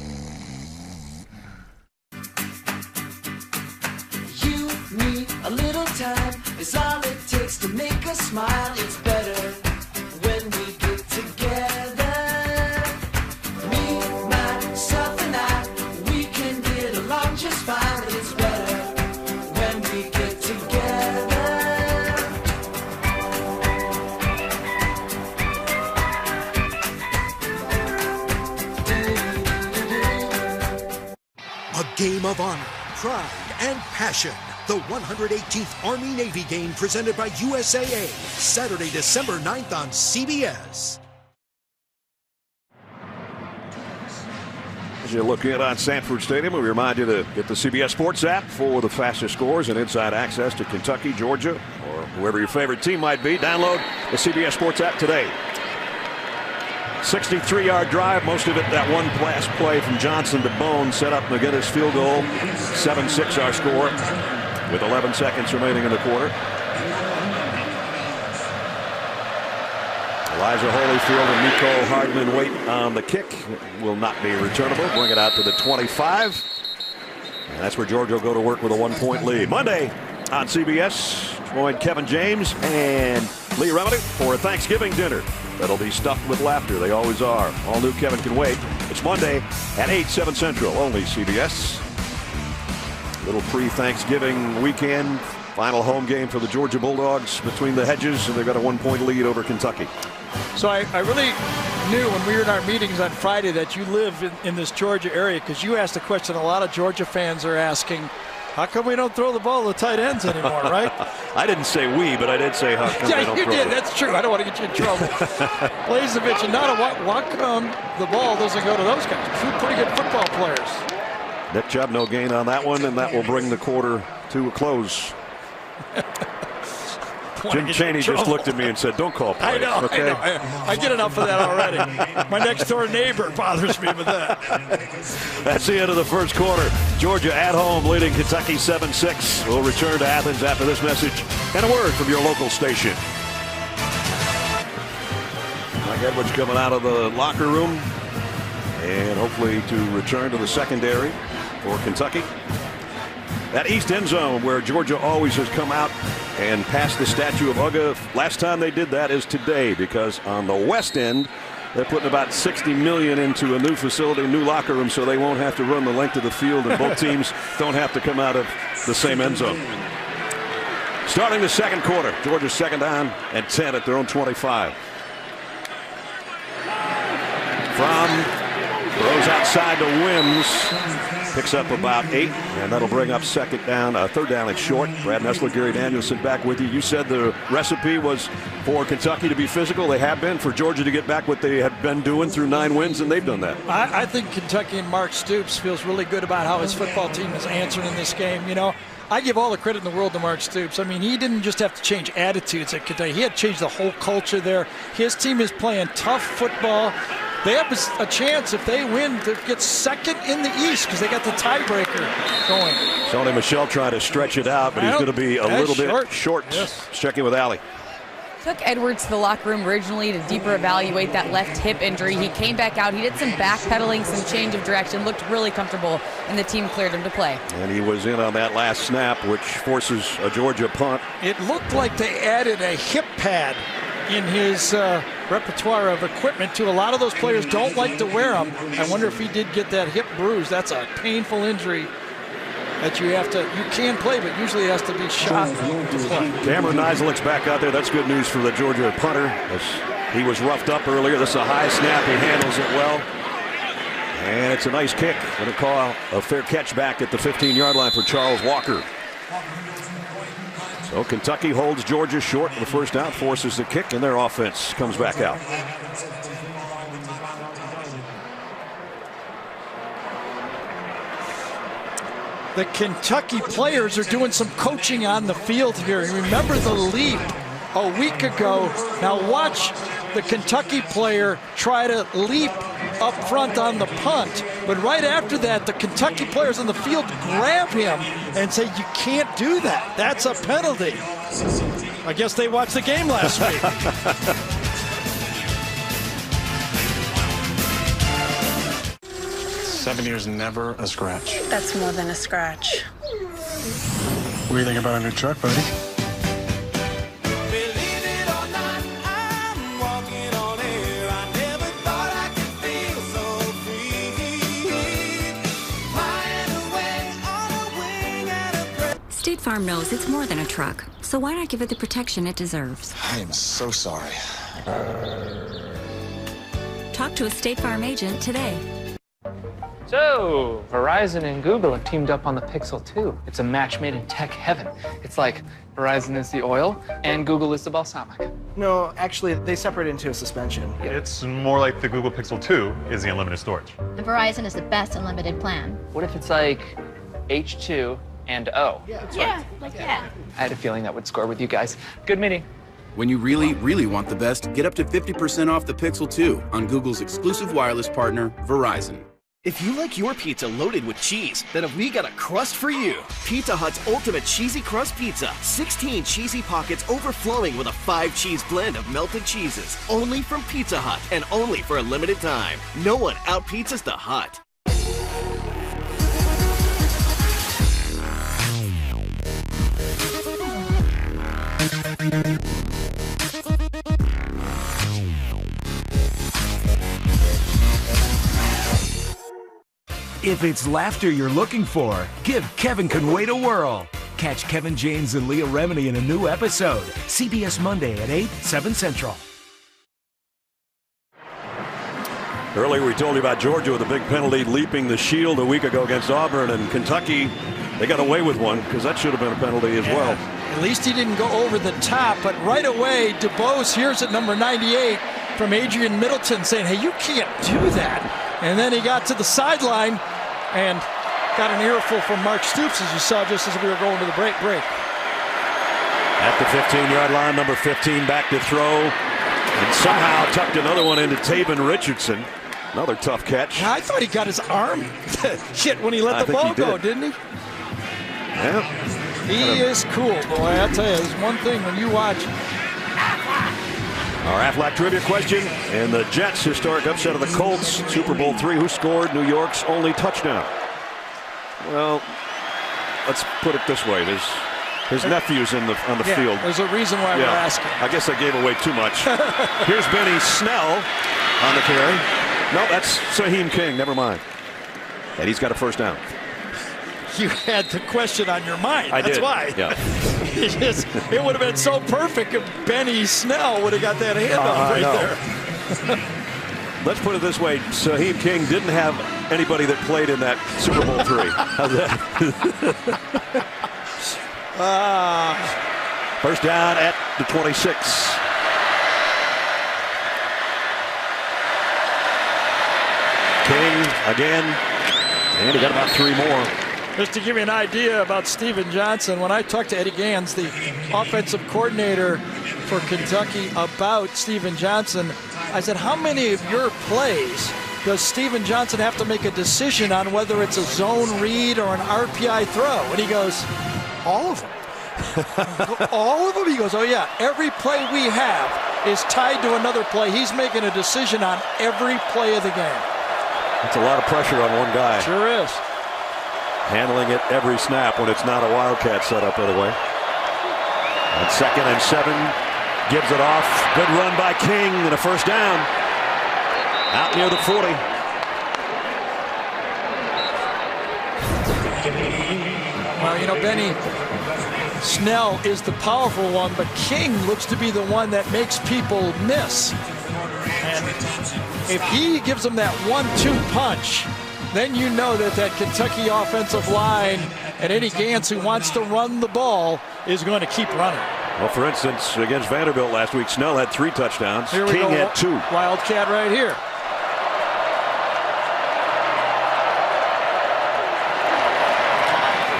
You need a little time. It's all it takes to make us smile. It's better when we get together. Me, myself, and I, we can get along just fine. It's better when we get together. A game of honor, pride, and passion. The 118th Army-Navy game presented by USAA. Saturday, December 9th on CBS. As you look in on Sanford Stadium, we remind you to get the CBS Sports app for the fastest scores and inside access to Kentucky, Georgia, or whoever your favorite team might be. Download the CBS Sports app today. 63-yard drive, most of it that one pass play from Johnson to Bone set up McGinnis field goal. 7-6 our score with 11 seconds remaining in the quarter. Elijah Holyfield and Nico Hardman wait on the kick. It will not be returnable. Bring it out to the 25. And that's where Georgia will go to work with a 1-point lead. Monday on CBS, join Kevin James and Lee Remedy for a Thanksgiving dinner that'll be stuffed with laughter. They always are. All new Kevin Can Wait. It's Monday at 8, 7 Central. Only CBS. Little pre-Thanksgiving weekend. Final home game for the Georgia Bulldogs between the hedges, and they've got a 1-point lead over Kentucky. So I really knew when we were in our meetings on Friday that you live in this Georgia area, because you asked a question a lot of Georgia fans are asking. How come we don't throw the ball to the tight ends anymore, right? I didn't say we, but I did say how come yeah, they don't you throw did. it. That's true. I don't want to get you in trouble. Blazevich and Nada, why come the ball doesn't go to those guys? Two pretty good football players. Nick Chubb, no gain on that one, and that will bring the quarter to a close. Jim Chaney just looked at me and said, don't call plays. I know, okay? I know. I get enough of that already. My next door neighbor bothers me with that. That's the end of the first quarter. Georgia at home leading Kentucky 7-6. We'll return to Athens after this message and a word from your local station. Mike Edwards coming out of the locker room and hopefully to return to the secondary for Kentucky. That east end zone where Georgia always has come out and passed the statue of Uga. Last time they did that is today, because on the west end they're putting about $60 million into a new facility, new locker room, so they won't have to run the length of the field and both teams don't have to come out of the same end zone. Starting the second quarter, Georgia's second down and 10 at their own 25. Throws outside to Wims. Picks up about 8, and that'll bring up third down and short. Brad Nessler, Gary Danielson back with you. You said the recipe was for Kentucky to be physical. They have been. For Georgia to get back what they have been doing through 9 wins, and they've done that. I think Kentucky and Mark Stoops feels really good about how his football team is answering in this game. You know, I give all the credit in the world to Mark Stoops. I mean, he didn't just have to change attitudes at Kentucky. He had to change the whole culture there. His team is playing tough football. They have a chance, if they win, to get second in the East because they got the tiebreaker going. Sony Michel trying to stretch it out, but he's going to be a little bit short. Yes. Checking with Allie. Took Edwards to the locker room originally to deeper evaluate that left hip injury. He came back out. He did some backpedaling, some change of direction, looked really comfortable, and the team cleared him to play. And he was in on that last snap, which forces a Georgia punt. It looked like they added a hip pad in his repertoire of equipment too. A lot of those players don't like to wear them. I wonder if he did get that hip bruise. That's a painful injury that you can play, but usually it has to be shot to play. Cameron Nizelik's back out there. That's good news for the Georgia punter, as he was roughed up earlier. This is a high snap. He handles it well. And it's a nice kick. Going to call a fair catch back at the 15-yard line for Charles Walker. So Kentucky holds Georgia short of the first down, forces the kick, and their offense comes back out. The Kentucky players are doing some coaching on the field here. And remember the leap a week ago. Now watch the Kentucky player try to leap up front on the punt. But right after that, the Kentucky players on the field grab him and say, you can't do that. That's a penalty. I guess they watched the game last week. 7 years, never a scratch. That's more than a scratch. What do you think about a new truck, buddy? State Farm knows it's more than a truck, so why not give it the protection it deserves? I am so sorry. Talk to a State Farm agent today. So, Verizon and Google have teamed up on the Pixel 2. It's a match made in tech heaven. It's like Verizon is the oil and Google is the balsamic. No, actually, they separate into a suspension. It's more like the Google Pixel 2 is the unlimited storage. And Verizon is the best unlimited plan. What if it's like H2 and O? Yeah, like that. I had a feeling that would score with you guys. Good meeting. When you really, really want the best, get up to 50% off the Pixel 2 on Google's exclusive wireless partner, Verizon. If you like your pizza loaded with cheese, then have we got a crust for you. Pizza Hut's Ultimate Cheesy Crust Pizza. 16 cheesy pockets overflowing with a 5-cheese blend of melted cheeses. Only from Pizza Hut and only for a limited time. No one out-pizzas the Hut. If it's laughter you're looking for, give Kevin Can Wait a whirl. Catch Kevin James and Leah Remini in a new episode. CBS Monday at 8, 7 Central. Earlier we told you about Georgia with a big penalty leaping the shield a week ago against Auburn, and Kentucky They got away with one because that should have been a penalty as well. At least he didn't go over the top, but right away, DuBose hears it, number 98, from Adrian Middleton saying, hey, you can't do that. And then he got to the sideline and got an earful from Mark Stoops, as you saw just as we were going to the break. At the 15-yard line, number 15 back to throw. And somehow tucked another one into Taven Richardson. Another tough catch. Yeah, I thought he got his arm hit when he let the ball go, didn't he? Yeah. He is cool, boy. I'll tell you, there's one thing when you watch. Our Aflac trivia question, and the Jets' historic upset of the Colts, Super Bowl III. Who scored New York's only touchdown? Well, let's put it this way. There's his nephew's on the field. There's a reason why we're asking. I guess I gave away too much. Here's Benny Snell on the carry. No, that's Saheem King. Never mind. And he's got a first down. You had the question on your mind. That's why. Yeah. It would have been so perfect if Benny Snell would have got that handoff right there. Let's put it this way. Saheem King didn't have anybody that played in that Super Bowl III. How's that? First down at the 26. King again. And he got about 3 more. Just to give you an idea about Steven Johnson, when I talked to Eddie Gans, the offensive coordinator for Kentucky, about Steven Johnson, I said, how many of your plays does Steven Johnson have to make a decision on whether it's a zone read or an RPI throw? And he goes, all of them. All of them? He goes, oh yeah, every play we have is tied to another play. He's making a decision on every play of the game. That's a lot of pressure on one guy. Sure is. Handling it every snap when it's not a Wildcat setup anyway. And 2nd and 7, gives it off. Good run by King and a first down. Out near the 40. Well, you know, Benny Snell is the powerful one, but King looks to be the one that makes people miss. And if he gives them that 1-2 punch, then you know that Kentucky offensive line and Eddie Gans, who wants to run the ball, is going to keep running. Well, for instance, against Vanderbilt last week, Snell had 3 touchdowns. Here we King go. had 2. Wildcat right here.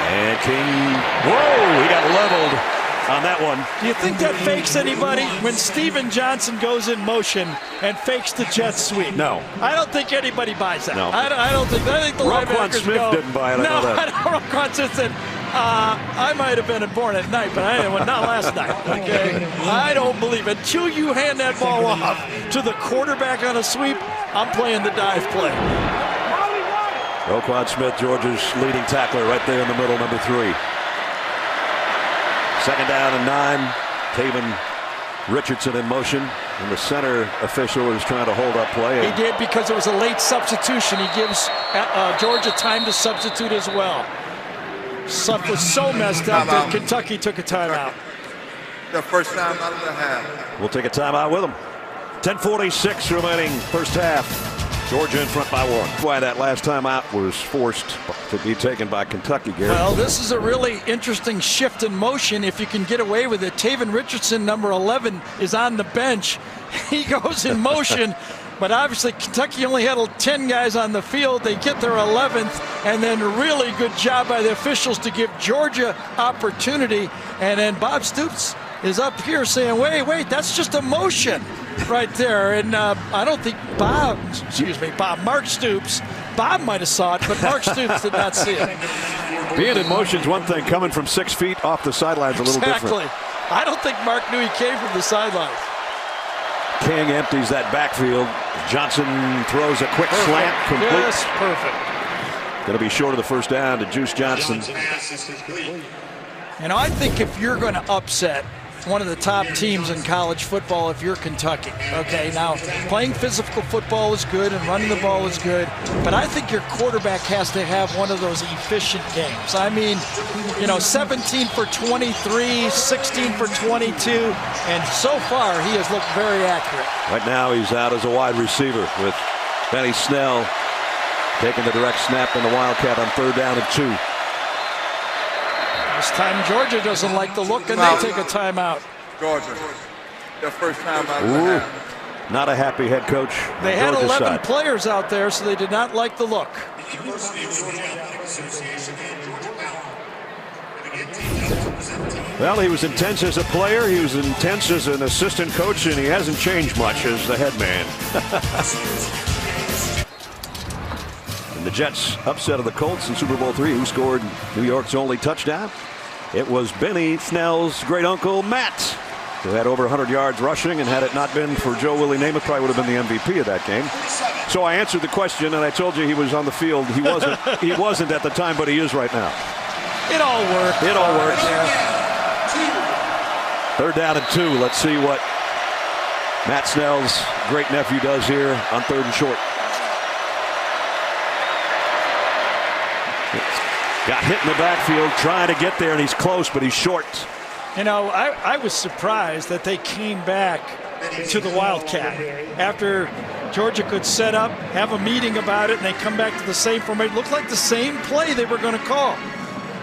And King, whoa, he got leveled on that one. Do you think that fakes anybody when Steven Johnson goes in motion and fakes the jet sweep? No. I don't think anybody buys that. No. I think the Roquan linebackers Smith go, didn't buy it. No, I know that. Roquan Smith said, I might have been born at night, but not last night. Okay, I don't believe it. Until you hand that ball off to the quarterback on a sweep, I'm playing the dive play. Roquan Smith, Georgia's leading tackler, right there in the middle, number 3. 2nd down and 9. Taven Richardson in motion, and the center official is trying to hold up play. He did because it was a late substitution. He gives Georgia time to substitute as well. Stuff was so messed up that Kentucky took a timeout. The first time out of the half. We'll take a timeout with them. 10:46 remaining first half. Georgia in front by 1. Why that last timeout was forced to be taken by Kentucky, Gary. Well, this is a really interesting shift in motion if you can get away with it. Taven Richardson, number 11, is on the bench. He goes in motion, but obviously Kentucky only had 10 guys on the field. They get their 11th, and then really good job by the officials to give Georgia opportunity. And then Bob Stoops is up here saying, wait, that's just a motion right there. And I don't think Mark Stoops, Bob might have saw it, but Mark Stoops did not see it. Being in motion is one thing. Coming from 6 feet off the sidelines a little different. Exactly. I don't think Mark knew he came from the sidelines. King empties that backfield. Johnson throws a quick slant, complete. Yes, perfect. Going to be short of the first down to Juice Johnson. And I think if you're going to upset one of the top teams in college football, if you're Kentucky, okay, now playing physical football is good and running the ball is good, but I think your quarterback has to have one of those efficient games. I mean, 17 for 23, 16 for 22, and so far he has looked very accurate. Right now he's out as a wide receiver with Benny Snell taking the direct snap in the Wildcat on 3rd down and 2. This time Georgia doesn't like the look, and they take a timeout. Georgia, their first time out of the half. Not a happy head coach. They had Georgia's 11 side. players out there, so they did not like the look. Well, he was intense as a player. He was intense as an assistant coach, and he hasn't changed much as the head man. And the Jets upset of the Colts in Super Bowl III. Who scored New York's only touchdown? It was Benny Snell's great uncle Matt, who had over 100 yards rushing, and had it not been for Joe Willie Namath, probably would have been the MVP of that game. So I answered the question, and I told you he was on the field. He wasn't. He wasn't at the time, but he is right now. It all worked. It all works. Third down and 2. Let's see what Matt Snell's great nephew does here on 3rd and short. Got hit in the backfield trying to get there, and he's close, but he's short. You know, I was surprised that they came back to the Wildcat after Georgia could set up, have a meeting about it, and they come back to the same formation. It looked like the same play they were going to call.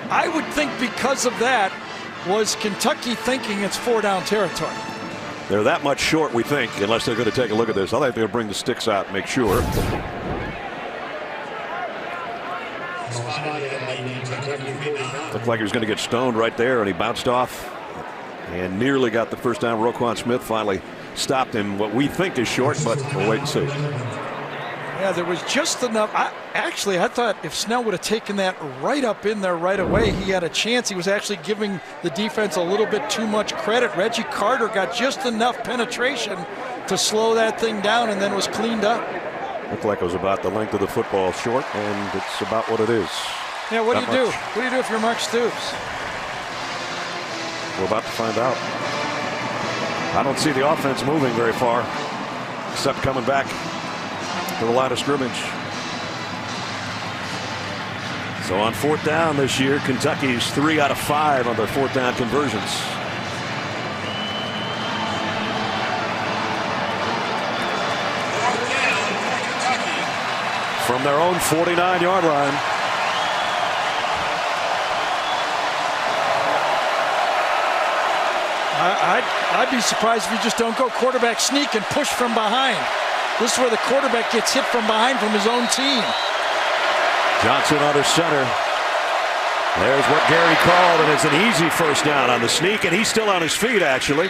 I would think because of that was Kentucky thinking it's 4-down territory. They're that much short, we think, unless they're going to take a look at this. I think they're going to bring the sticks out and make sure. Looked like he was going to get stoned right there, and he bounced off and nearly got the first down. Roquan Smith finally stopped him. What we think is short, but we'll wait and see. Yeah, there was just enough. I thought if Snell would have taken that right up in there right away, he had a chance. He was actually giving the defense a little bit too much credit. Reggie Carter got just enough penetration to slow that thing down, and then was cleaned up. Looked like it was about the length of the football short, and it's about what it is. Yeah, what do you do? What do you do if you're Mark Stoops? We're about to find out. I don't see the offense moving very far, except coming back to the line of scrimmage. So on 4th down this year, Kentucky's 3 out of 5 on their 4th down conversions. From their own 49-yard line. I'd be surprised if you just don't go quarterback sneak and push from behind. This is where the quarterback gets hit from behind from his own team. Johnson under center. There's what Gary called, and it's an easy first down on the sneak, and he's still on his feet, actually.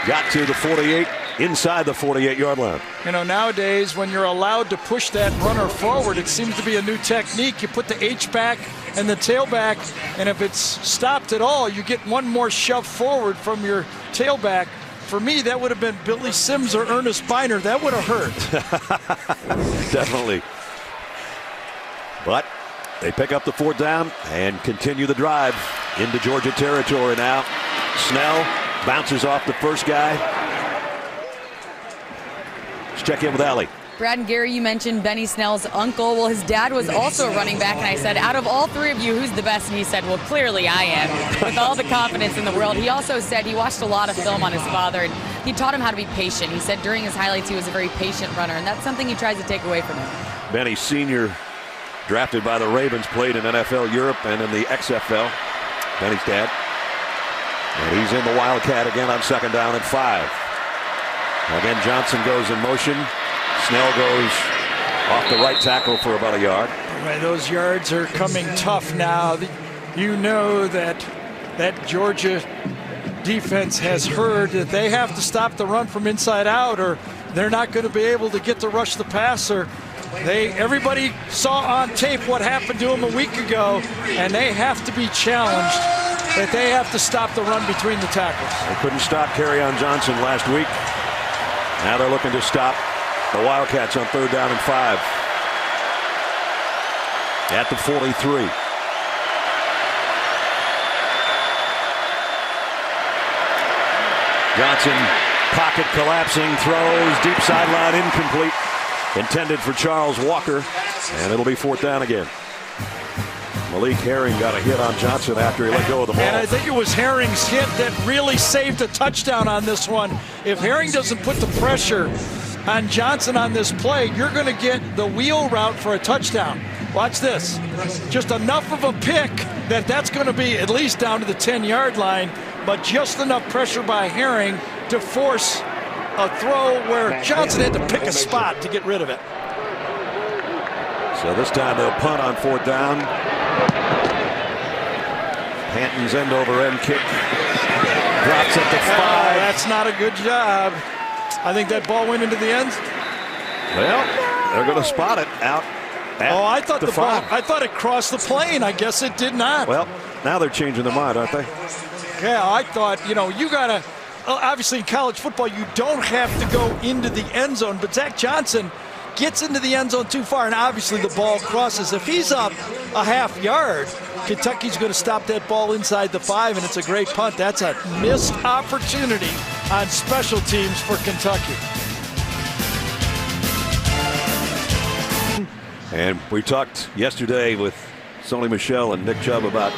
Got to the 48, inside the 48-yard line. You know, nowadays, when you're allowed to push that runner forward, it seems to be a new technique. You put the H-back and the tailback, and if it's stopped at all, you get one more shove forward from your tailback. For me, that would have been Billy Sims or Ernest Biner. That would have hurt. Definitely. But they pick up the 4th down and continue the drive into Georgia territory now. Snell bounces off the first guy. Let's check in with Allie. Brad and Gary, you mentioned Benny Snell's uncle. Well, his dad was also a running back, and I said, out of all 3 of you, who's the best? And he said, well, clearly I am, with all the confidence in the world. He also said he watched a lot of film on his father, and he taught him how to be patient. He said during his highlights he was a very patient runner, and that's something he tries to take away from him. Benny Sr., drafted by the Ravens, played in NFL Europe and in the XFL. Benny's dad. And he's in the Wildcat again on 2nd down and 5. Again, Johnson goes in motion. Snell goes off the right tackle for about a yard. Right, those yards are coming tough now. You know that Georgia defense has heard that they have to stop the run from inside out, or they're not going to be able to get to rush the passer. Everybody saw on tape what happened to them a week ago, and they have to be challenged that they have to stop the run between the tackles. They couldn't stop Kerryon Johnson last week. Now they're looking to stop the Wildcats on 3rd down and 5. At the 43. Johnson, pocket collapsing, throws, deep sideline, incomplete. Intended for Charles Walker, and it'll be 4th down again. Malik Herring got a hit on Johnson after he let go of the ball. And I think it was Herring's hit that really saved a touchdown on this one. If Herring doesn't put the pressure on Johnson on this play, you're going to get the wheel route for a touchdown. Watch this. Just enough of a pick that's going to be at least down to the 10-yard line, but just enough pressure by Herring to force a throw where Johnson had to pick a spot to get rid of it. So this time they'll punt on 4th down. Hanton's end-over-end kick drops at the 5. That's not a good job. I think that ball went into the end. Well, they're going to spot it out. I thought the ball, I thought it crossed the plane. I guess it did not. Well, now they're changing their mind, aren't they? Yeah, I thought, you got to, obviously in college football, you don't have to go into the end zone, but Zach Johnson gets into the end zone too far, and obviously the ball crosses. If he's up a half yard, Kentucky's going to stop that ball inside the 5, and it's a great punt. That's a missed opportunity on special teams for Kentucky. And we talked yesterday with Sony Michel and Nick Chubb about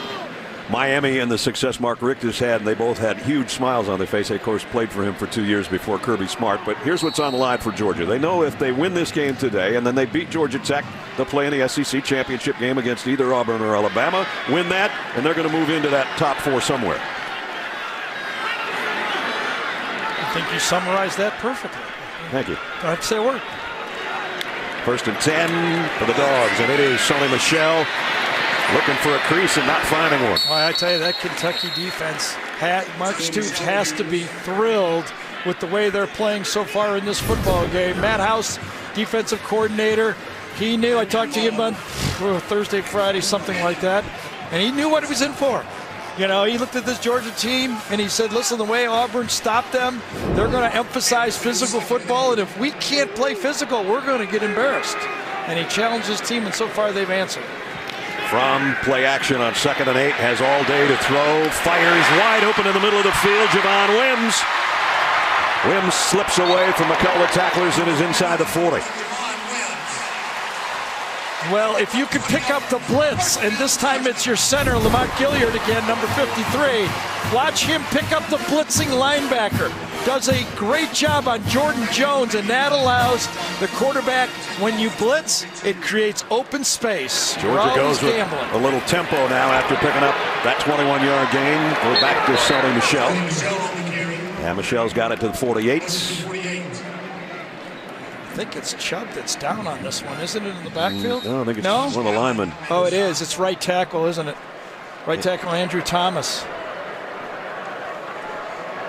Miami and the success Mark Richter's had, and they both had huge smiles on their face. They, of course, played for him for 2 years before Kirby Smart. But here's what's on the line for Georgia. They know if they win this game today and then they beat Georgia Tech, they'll play in the SEC championship game against either Auburn or Alabama, win that, and they're going to move into that top 4 somewhere. I think you summarized that perfectly. Thank you. Don't have to say a word. 1st and 10 for the Dogs, and it is Sony Michel looking for a crease and not finding one. Well, I tell you, that Kentucky defense, Mark Stoops has to be thrilled with the way they're playing so far in this football game. Matt House, defensive coordinator, he knew. I talked to him on Thursday, Friday, something like that, and he knew what he was in for. He looked at this Georgia team and he said, listen, the way Auburn stopped them, they're going to emphasize physical football, and if we can't play physical, we're going to get embarrassed. And he challenged his team, and so far they've answered. From play action on 2nd and 8, has all day to throw, fires wide open in the middle of the field, Javon Wims. Wims slips away from a couple of tacklers and is inside the 40. Well, if you could pick up the blitz, and this time it's your center, Lamont Gilliard again, number 53. Watch him pick up the blitzing linebacker. Does a great job on Jordan Jones, and that allows the quarterback, when you blitz, it creates open space. Georgia goes with a little tempo now after picking up that 21-yard gain. We're back to Sony Michel. And Michel's got it to the 48. I think it's Chubb that's down on this one, isn't it, in the backfield? No, I think it's one of the linemen. Oh, it is. It's right tackle, isn't it? Right tackle Andrew Thomas.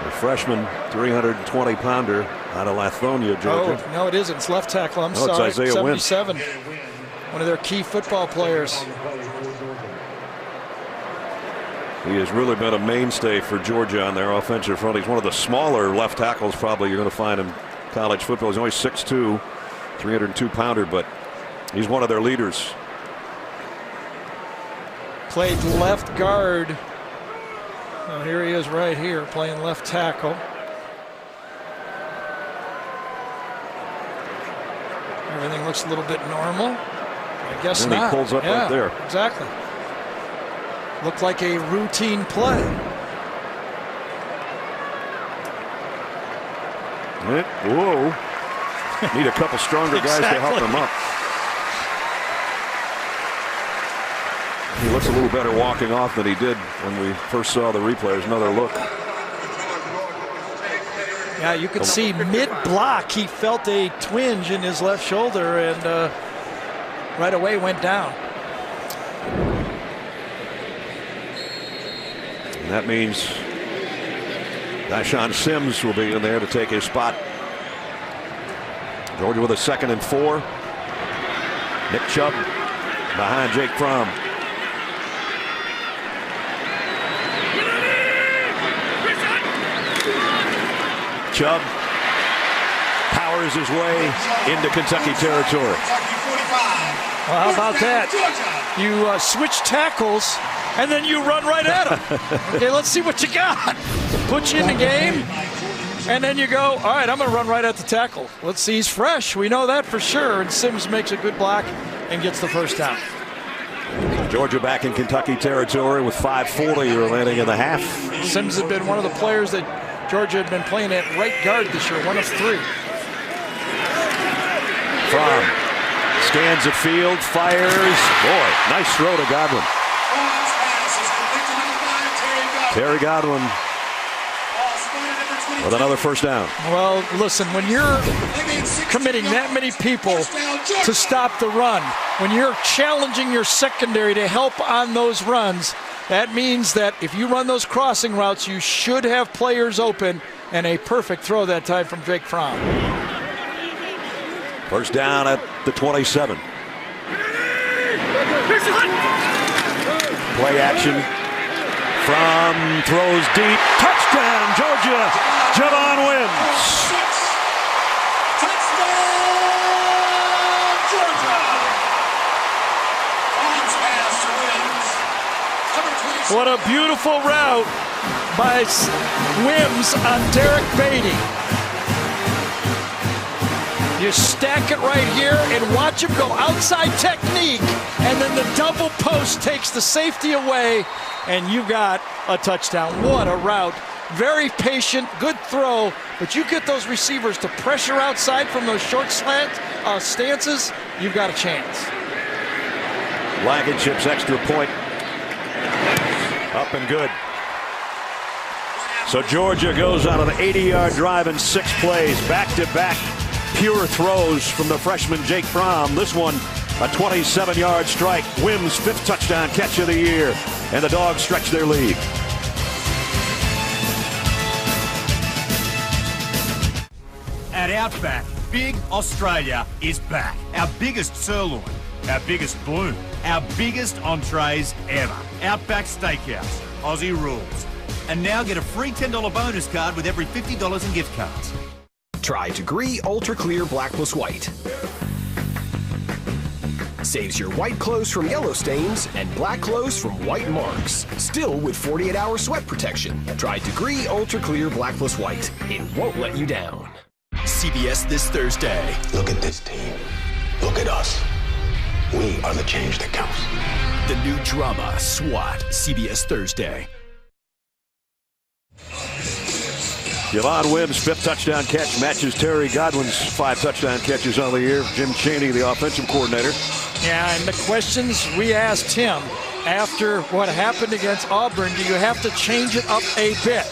A freshman, 320-pounder out of Lithonia, Georgia. Oh, no, it isn't. It's left tackle. I'm sorry. It's Isaiah 77. One of their key football players. He has really been a mainstay for Georgia on their offensive front. He's one of the smaller left tackles probably you're going to find in college football. He's only 6'2", 302-pounder, but he's one of their leaders. Played left guard. Oh, here he is right here playing left tackle. Everything looks a little bit normal. I guess and not. He pulls up right there. Exactly. Looked like a routine play. Whoa. Need a couple stronger guys to help him up. He looks a little better walking off than he did when we first saw the replay. There's another look. Yeah, you could see mid-block he felt a twinge in his left shoulder and right away went down. And that means Dashawn Sims will be in there to take his spot. Georgia with a 2nd and 4. Nick Chubb behind Jake Fromm. Chubb powers his way into Kentucky territory. Well, how about that? You switch tackles and then you run right at him. Okay, let's see what you got. Put you in the game, and then you go, all right, I'm going to run right at the tackle. Let's see, he's fresh. We know that for sure. And Sims makes a good block and gets the first down. Georgia back in Kentucky territory with 5:40 remaining in the half. Sims had been one of the players that Georgia had been playing at right guard this year, one of 3. Fromm Scans the field, fires. Boy, nice throw to Godwin. Terry Godwin with another first down. Well, listen, when you're committing that many people to stop the run, when you're challenging your secondary to help on those runs, that means that if you run those crossing routes, you should have players open, and a perfect throw that time from Jake Fromm. First down at the 27. Play action. Fromm throws deep. Touchdown, Georgia. Javon Wims. Touchdown, Georgia. Pass to Wims. What a beautiful route by Wims on Derek Beatty. You stack it right here and watch him go outside technique, and then the double post takes the safety away, and you got a touchdown. What a route. Very patient, good throw, but you get those receivers to pressure outside from those short stances, you've got a chance. Blankenship's extra point. Up and good. So Georgia goes on an 80-yard drive in 6 plays, back-to-back pure throws from the freshman Jake Fromm. This one, a 27-yard strike. Wims' 5th touchdown catch of the year, and the Dogs stretch their lead. At Outback, Big Australia is back. Our biggest sirloin, our biggest bloom, our biggest entrees ever. Outback Steakhouse, Aussie rules. And now get a free $10 bonus card with every $50 in gift cards. Try Degree Ultra Clear Black Plus White. Saves your white clothes from yellow stains and black clothes from white marks. Still with 48-hour sweat protection. Try Degree Ultra Clear Black Plus White. It won't let you down. CBS this Thursday. Look at this team. Look at us. We are the change that counts. The new drama, SWAT, CBS Thursday. Javon Wims' 5th touchdown catch matches Terry Godwin's 5 touchdown catches on the year. Jim Chaney, the offensive coordinator. Yeah, and the questions we asked him after what happened against Auburn, do you have to change it up a bit?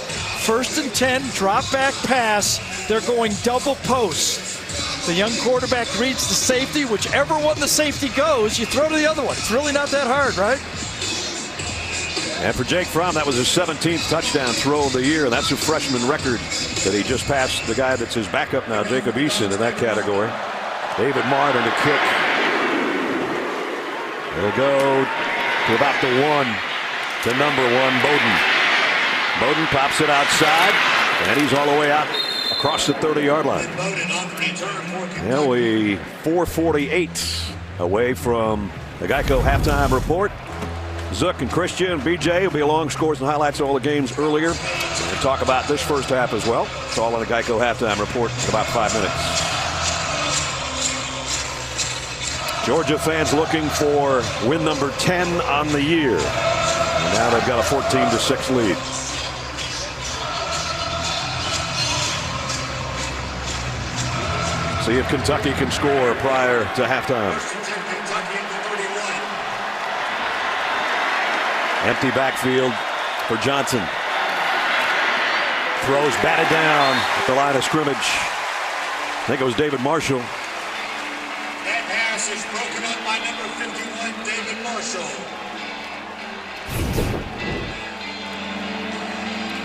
1st and 10, drop back pass. They're going double post. The young quarterback reads the safety. Whichever one the safety goes, you throw to the other one. It's really not that hard, right? And for Jake Fromm, that was his 17th touchdown throw of the year. That's a freshman record that he just passed the guy that's his backup now, Jacob Eason, in that category. David Martin to kick. They'll go to about the 1 to number 1, Bowden. Bowden pops it outside, and he's all the way out across the 30-yard line. Yeah, we 4:48 away from the Geico halftime report. Zook and Christian and BJ will be along, scores and highlights of all the games earlier. We'll talk about this first half as well. It's all on the Geico halftime report in about 5 minutes. Georgia fans looking for win number 10 on the year. And now they've got a 14-6 lead. See if Kentucky can score prior to halftime. Empty backfield for Johnson. Throws batted down at the line of scrimmage. I think it was David Marshall. That pass is broken up by number 51, David Marshall.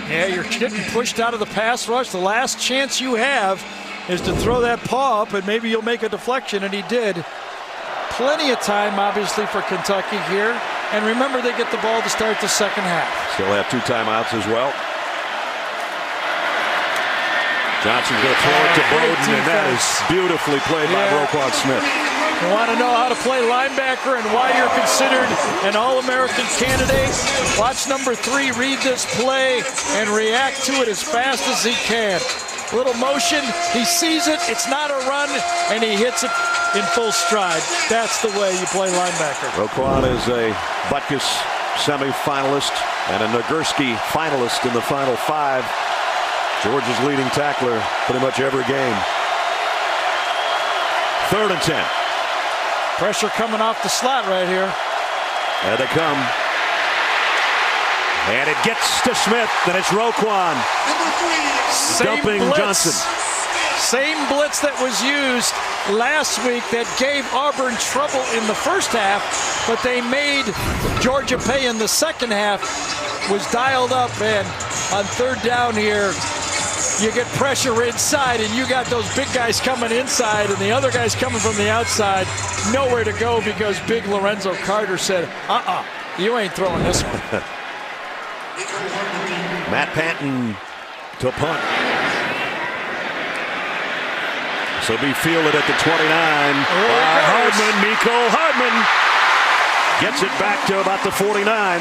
Yeah, you're getting pushed out of the pass rush. The last chance you have is to throw that paw up, and maybe you'll make a deflection, and he did. Plenty of time, obviously, for Kentucky here. And remember, they get the ball to start the second half. Still have 2 timeouts as well. Johnson's going to throw it to Bowden, and that is beautifully played by Roquan Smith. You want to know how to play linebacker and why you're considered an All-American candidate? Watch number 3 read this play and react to it as fast as he can. Little motion, he sees it, it's not a run, and he hits it in full stride. That's the way you play linebacker. Roquan is a Butkus semifinalist and a Nagurski finalist in the Final 5. Georgia's leading tackler pretty much every game. 3rd and 10. Pressure coming off the slot right here. There they come. And it gets to Smith, and it's Roquan. Dumping blitz. Johnson. Same blitz that was used last week that gave Auburn trouble in the first half, but they made Georgia pay in the second half. Was dialed up, and on third down here, you get pressure inside, and you got those big guys coming inside, and the other guys coming from the outside. Nowhere to go because big Lorenzo Carter said, you ain't throwing this one. Matt Panton to punt. So be fielded at the 29 by Hardman. Miko Hardman gets it back to about the 49.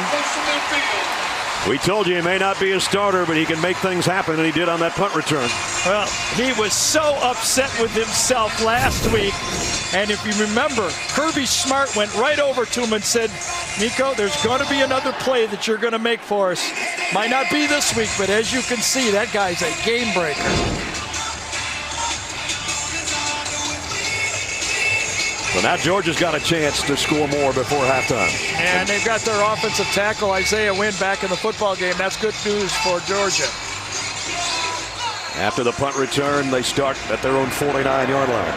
We told you he may not be a starter, but he can make things happen, and he did on that punt return. Well, he was so upset with himself last week. And if you remember, Kirby Smart went right over to him and said, Miko, there's going to be another play that you're going to make for us. Might not be this week, but as you can see, that guy's a game breaker. So now Georgia's got a chance to score more before halftime. And they've got their offensive tackle, Isaiah Wynn, back in the football game. That's good news for Georgia. After the punt return, they start at their own 49-yard line.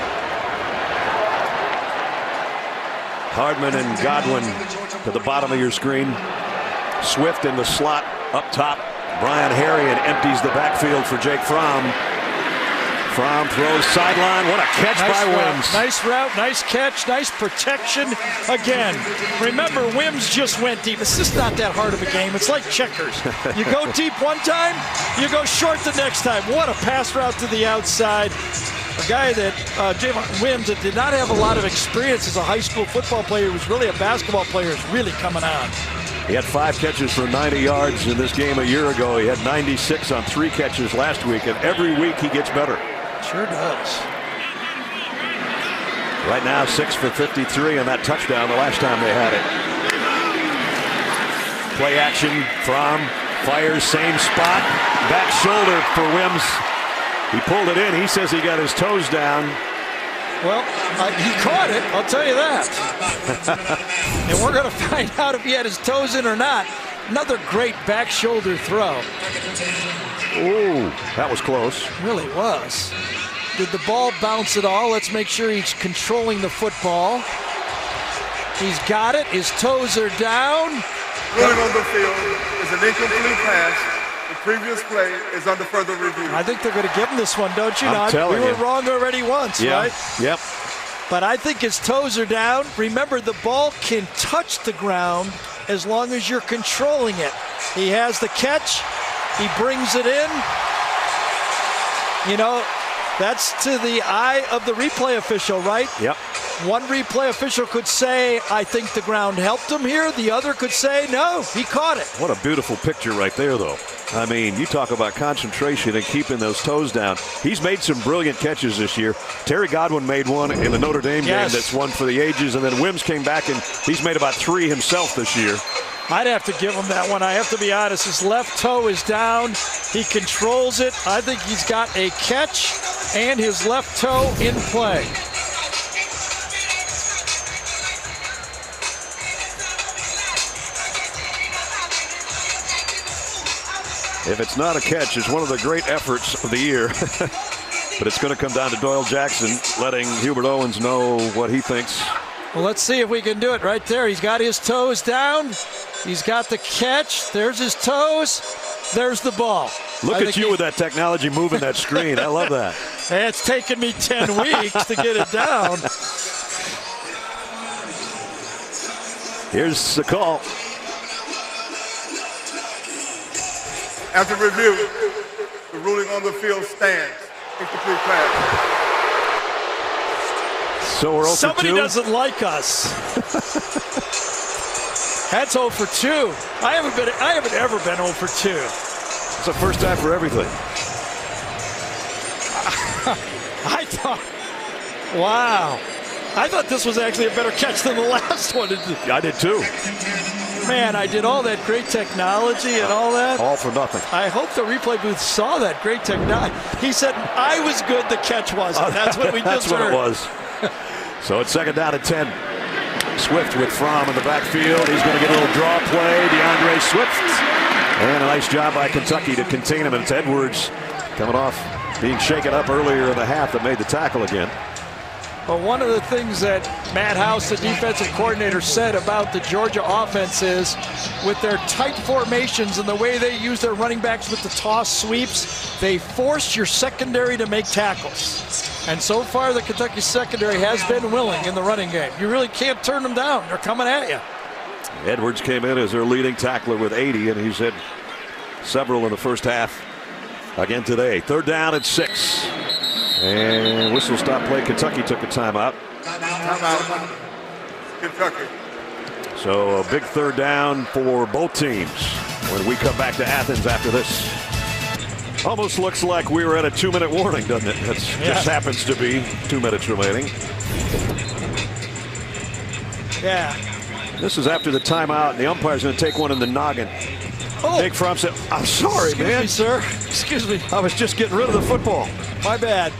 Hardman and Godwin to the bottom of your screen. Swift in the slot up top. Brian Harrion empties the backfield for Jake Fromm. Fromm throws sideline. What a catch by Wims. Nice route, nice catch, nice protection. Again, remember, Wims just went deep. It's just not that hard of a game. It's like checkers. You go deep one time, you go short the next time. What a pass route to the outside. A guy that, Wims, that did not have a lot of experience as a high school football player, who was really a basketball player, is really coming on. He had 5 catches for 90 yards in this game a year ago. He had 96 on 3 catches last week, and every week he gets better. Sure does. Right now, 6 for 53 on that touchdown the last time they had it. Play action. Fromm fires, same spot. Back shoulder for Wims. He pulled it in. He says he got his toes down. Well, he caught it, I'll tell you that. And we're going to find out if he had his toes in or not. Another great back shoulder throw. Ooh, that was close. Really was. Did the ball bounce at all? Let's make sure he's controlling the football. He's got it. His toes are down. Running on the field is an incomplete pass. The previous play is under further review. I think they're going to give him this one, don't you? I'm telling we were you. wrong already once, right? Yep. But I think his toes are down. Remember, the ball can touch the ground as long as you're controlling it. He has the catch. He brings it in. You know, that's to the eye of the replay official, right? Yep. One replay official could say, I think the ground helped him here. The other could say, no, he caught it. What a beautiful picture right there, though. I mean, you talk about concentration and keeping those toes down. He's made some brilliant catches this year. Terry Godwin made one in the Notre Dame game that's one for the ages, and then Wims came back, and he's made about 3 himself this year. I'd have to give him that one. I have to be honest. His left toe is down. He controls it. I think he's got a catch and his left toe in play. If it's not a catch, it's one of the great efforts of the year. But it's going to come down to Doyle Jackson letting Hubert Owens know what he thinks. Well, let's see if we can do it right there. He's got his toes down. He's got the catch. There's his toes. There's the ball. Look at you with that technology moving that screen. I love that. It's taken me 10 weeks to get it down. Here's the call. After review, the ruling on the field stands. Incomplete pass. So we're 0 for 2. Somebody doesn't like us. That's 0 for 2. I haven't ever been 0 for 2. It's the first time for everything. I thought, wow. I thought this was actually a better catch than the last one. I did too. Man, I did all that great technology and all that. All for nothing. I hope the replay booth saw that great technology. He said, I was good, the catch wasn't. That's what we just heard. That's what it was. So it's 2nd down and 10. Swift with Fromm in the backfield. He's going to get a little draw play. DeAndre Swift. And a nice job by Kentucky to contain him. And it's Edwards coming off being shaken up earlier in the half that made the tackle again. But one of the things that Matt House, the defensive coordinator, said about the Georgia offense is with their tight formations and the way they use their running backs with the toss sweeps, they force your secondary to make tackles. And so far, the Kentucky secondary has been willing in the running game. You really can't turn them down. They're coming at you. Edwards came in as their leading tackler with 80, and he's had several in the first half again today. 3rd down and 6. And whistle stop play. Kentucky took a timeout. Timeout. Kentucky. So a big 3rd down for both teams when we come back to Athens after this. Almost looks like we were at a 2-minute warning, doesn't it? That just happens to be 2 minutes remaining. Yeah. This is after the timeout, and the umpire's going to take one in the noggin. Oh. Big Fromm said, "I'm sorry, man. Excuse me, sir. Excuse me. I was just getting rid of the football." My bad.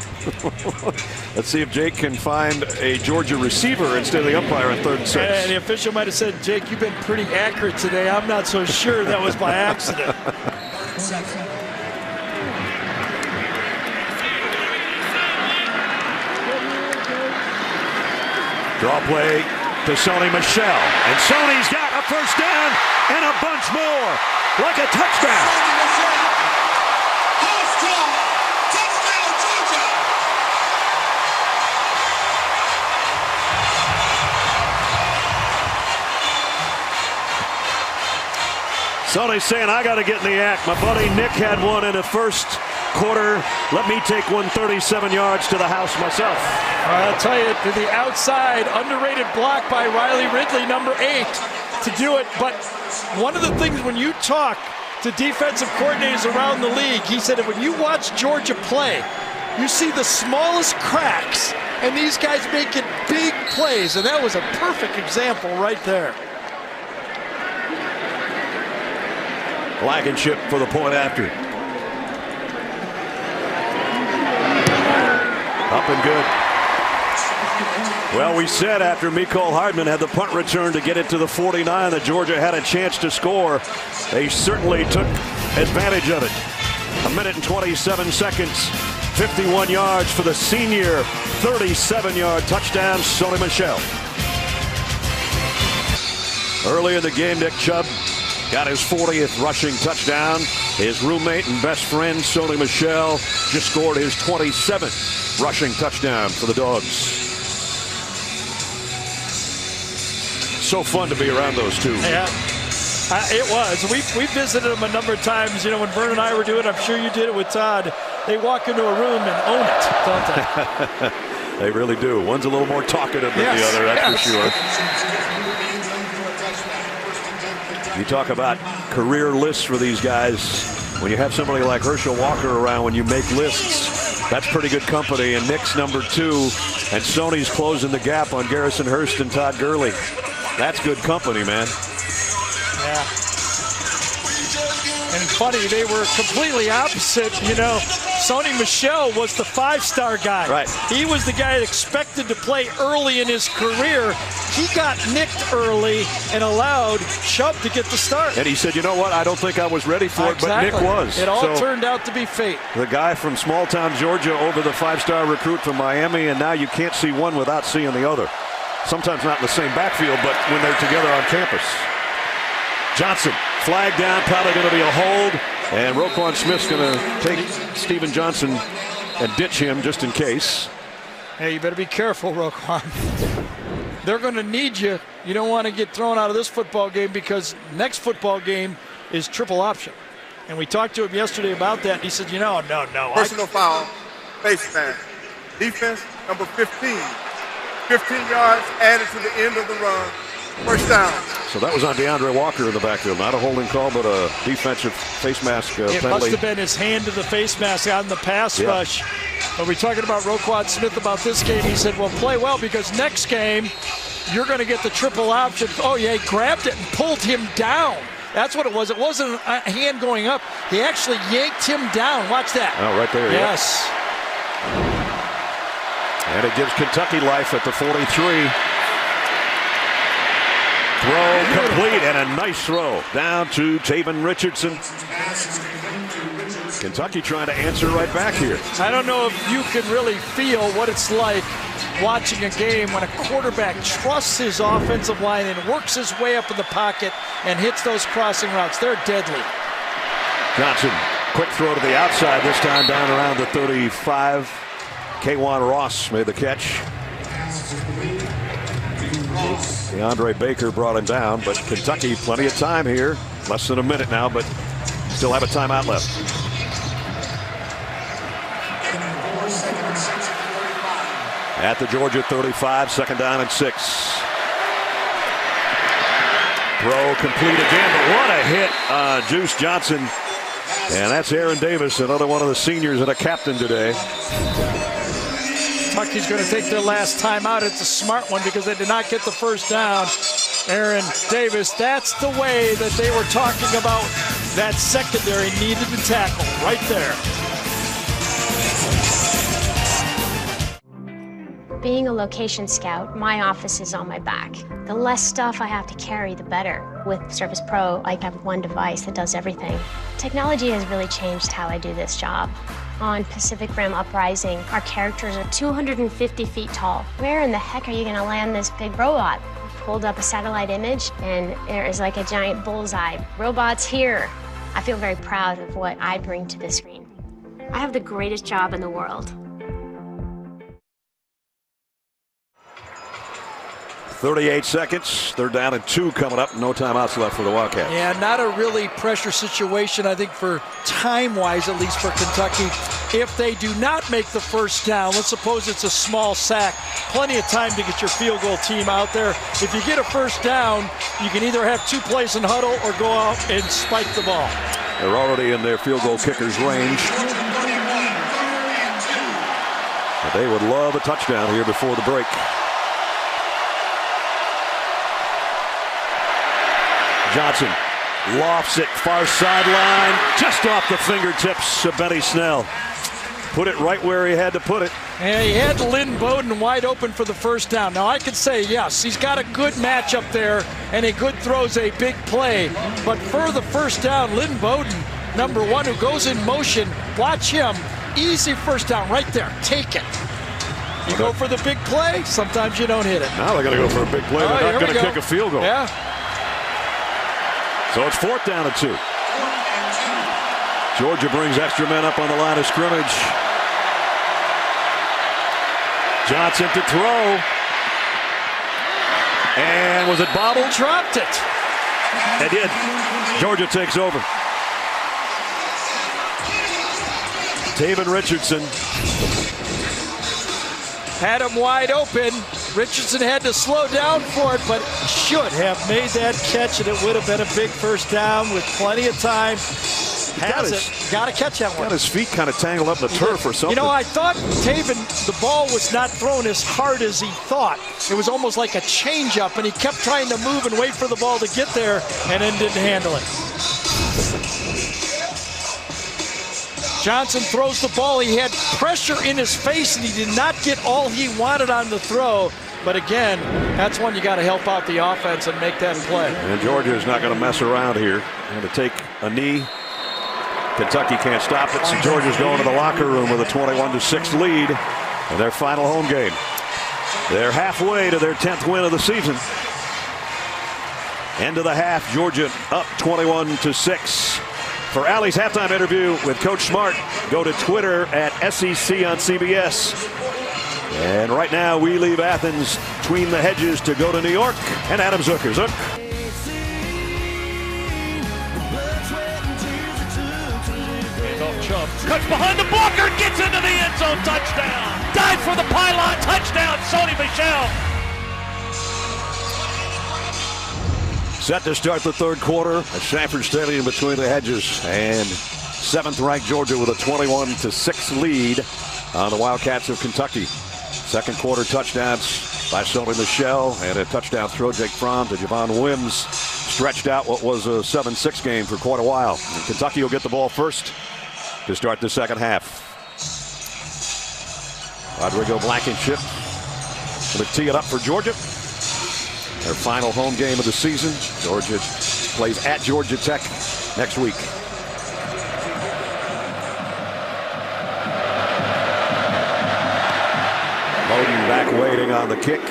Let's see if Jake can find a Georgia receiver instead of the umpire on 3rd and 6. And the official might have said, "Jake, you've been pretty accurate today. I'm not so sure that was by accident." Draw play to Sony Michel. And Sony's got a 1st down and a bunch more. Like a touchdown. Sony's saying, "I got to get in the act. My buddy Nick had one in the first quarter. Let me take one 37 yards to the house myself." I'll tell you, to the outside, underrated block by Riley Ridley, number 8, to do it. But one of the things when you talk to defensive coordinators around the league, he said that when you watch Georgia play, you see the smallest cracks, and these guys making big plays. And that was a perfect example right there. Blankenship for the point after. Up and good. Well, we said after Mecole Hardman had the punt return to get it to the 49 that Georgia had a chance to score. They certainly took advantage of it. 1 minute and 27 seconds. 51 yards for the senior. 37-yard touchdown, Sony Michel. Early in the game, Nick Chubb got his 40th rushing touchdown. His roommate and best friend, Sony Michel, just scored his 27th rushing touchdown for the Dogs. So fun to be around those two. Yeah, it was. We visited them a number of times. You know, when Vern and I were doing it, I'm sure you did it with Todd. They walk into a room and own it, don't they? They really do. One's a little more talkative than the other, that's for sure. You talk about career lists for these guys. When you have somebody like Herschel Walker around, when you make lists, that's pretty good company. And Nick's number 2, and Sony's closing the gap on Garrison Hurst and Todd Gurley. That's good company, man. Yeah. And funny, they were completely opposite. You know, Sony Michel was the 5-star guy. Right. He was the guy expected to play early in his career. He got nicked early and allowed Chubb to get the start. And he said, "You know what? I don't think I was ready for it," but Nick was. It all turned out to be fate. The guy from small town Georgia over the 5-star recruit from Miami, and now you can't see one without seeing the other. Sometimes not in the same backfield, but when they're together on campus. Johnson, flag down, probably going to be a hold, and Roquan Smith's going to take Steven Johnson and ditch him just in case. Hey, you better be careful, Roquan. They're going to need you. You don't want to get thrown out of this football game because next football game is triple option. And we talked to him yesterday about that, and he said, no. Personal foul, face mask. Defense, number 15. 15 yards added to the end of the run. First down. So that was on DeAndre Walker in the backfield. Not a holding call, but a defensive face mask penalty. It must have been his hand to the face mask on the pass rush. But we're talking about Roquan Smith about this game. He said, well, play well because next game you're going to get the triple option. Oh, yeah, he grabbed it and pulled him down. That's what it was. It wasn't a hand going up. He actually yanked him down. Watch that. Oh, right there. Yes. And it gives Kentucky life at the 43. Incomplete, and a nice throw down to Taven Richardson. Kentucky trying to answer right back here. I don't know if you can really feel what it's like watching a game when a quarterback trusts his offensive line and works his way up in the pocket and hits those crossing routes. They're deadly. Johnson, quick throw to the outside, this time down around the 35. K'Wan Ross made the catch. DeAndre Baker brought him down, but Kentucky plenty of time here. Less than a minute now, but still have a timeout left. At the Georgia 35, 2nd down and 6. Throw complete again, but what a hit, Juice Johnson. And that's Aaron Davis, another one of the seniors and a captain today. Kentucky's going to take their last timeout. It's a smart one because they did not get the first down. Aaron Davis, that's the way that they were talking about that secondary needed to tackle right there. Being a location scout, my office is on my back. The less stuff I have to carry, the better. With Service Pro, I have one device that does everything. Technology has really changed how I do this job. On Pacific Rim Uprising, our characters are 250 feet tall. Where in the heck are you going to land this big robot? Pulled up a satellite image, and there is like a giant bullseye. Robots here. I feel very proud of what I bring to the screen. I have the greatest job in the world. 38 seconds, 3rd down and 2 coming up. No timeouts left for the Wildcats. Yeah, not a really pressure situation, I think, for time-wise, at least for Kentucky. If they do not make the first down, let's suppose it's a small sack, plenty of time to get your field goal team out there. If you get a first down, you can either have 2 plays in huddle or go out and spike the ball. They're already in their field goal kicker's range. But they would love a touchdown here before the break. Johnson lofts it, far sideline, just off the fingertips of Benny Snell. Put it right where he had to put it. And he had Lynn Bowden wide open for the first down. Now I could say, yes, he's got a good matchup there, and a good throw's a big play. But for the first down, Lynn Bowden, number 1, who goes in motion, watch him, easy first down right there, take it. You go for the big play, sometimes you don't hit it. Now they're going to go for a big play. They're not going to kick a field goal. Yeah. So it's 4th down and 2. Georgia brings extra men up on the line of scrimmage. Johnson to throw. And was it bobbled? Dropped it. They did. Georgia takes over. Taven Richardson. Had him wide open. Richardson had to slow down for it, but should have made that catch, and it would have been a big first down with plenty of time. Got to catch that one. Got his feet kind of tangled up in the turf or something. You know, I thought Taven, the ball was not thrown as hard as he thought. It was almost like a changeup, and he kept trying to move and wait for the ball to get there, and then didn't handle it. Johnson throws the ball. He had pressure in his face, and he did not get all he wanted on the throw. But again, that's when you got to help out the offense and make that play. And Georgia is not going to mess around here. Going to take a knee. Kentucky can't stop it, so Georgia's going to the locker room with a 21-6 lead in their final home game. They're halfway to their 10th win of the season. End of the half, Georgia up 21-6. For Allie's halftime interview with Coach Smart, go to Twitter at SEC on CBS. And right now we leave Athens between the hedges to go to New York, and Adam Zucker. Zook. Chubb cuts behind the blocker, gets into the end zone, touchdown. Dive for the pylon, touchdown, Sony Michel. Set to start the 3rd quarter at Sanford Stadium between the hedges, and 7th-ranked Georgia with a 21-6 lead on the Wildcats of Kentucky. 2nd quarter touchdowns by Sony Michel and a touchdown throw, Jake Fromm, to Javon Wims. Stretched out what was a 7-6 game for quite a while. And Kentucky will get the ball first to start the 2nd half. Rodrigo Blankenship going to tee it up for Georgia. Their final home game of the season. Georgia plays at Georgia Tech next week. Bowden back waiting on the kick.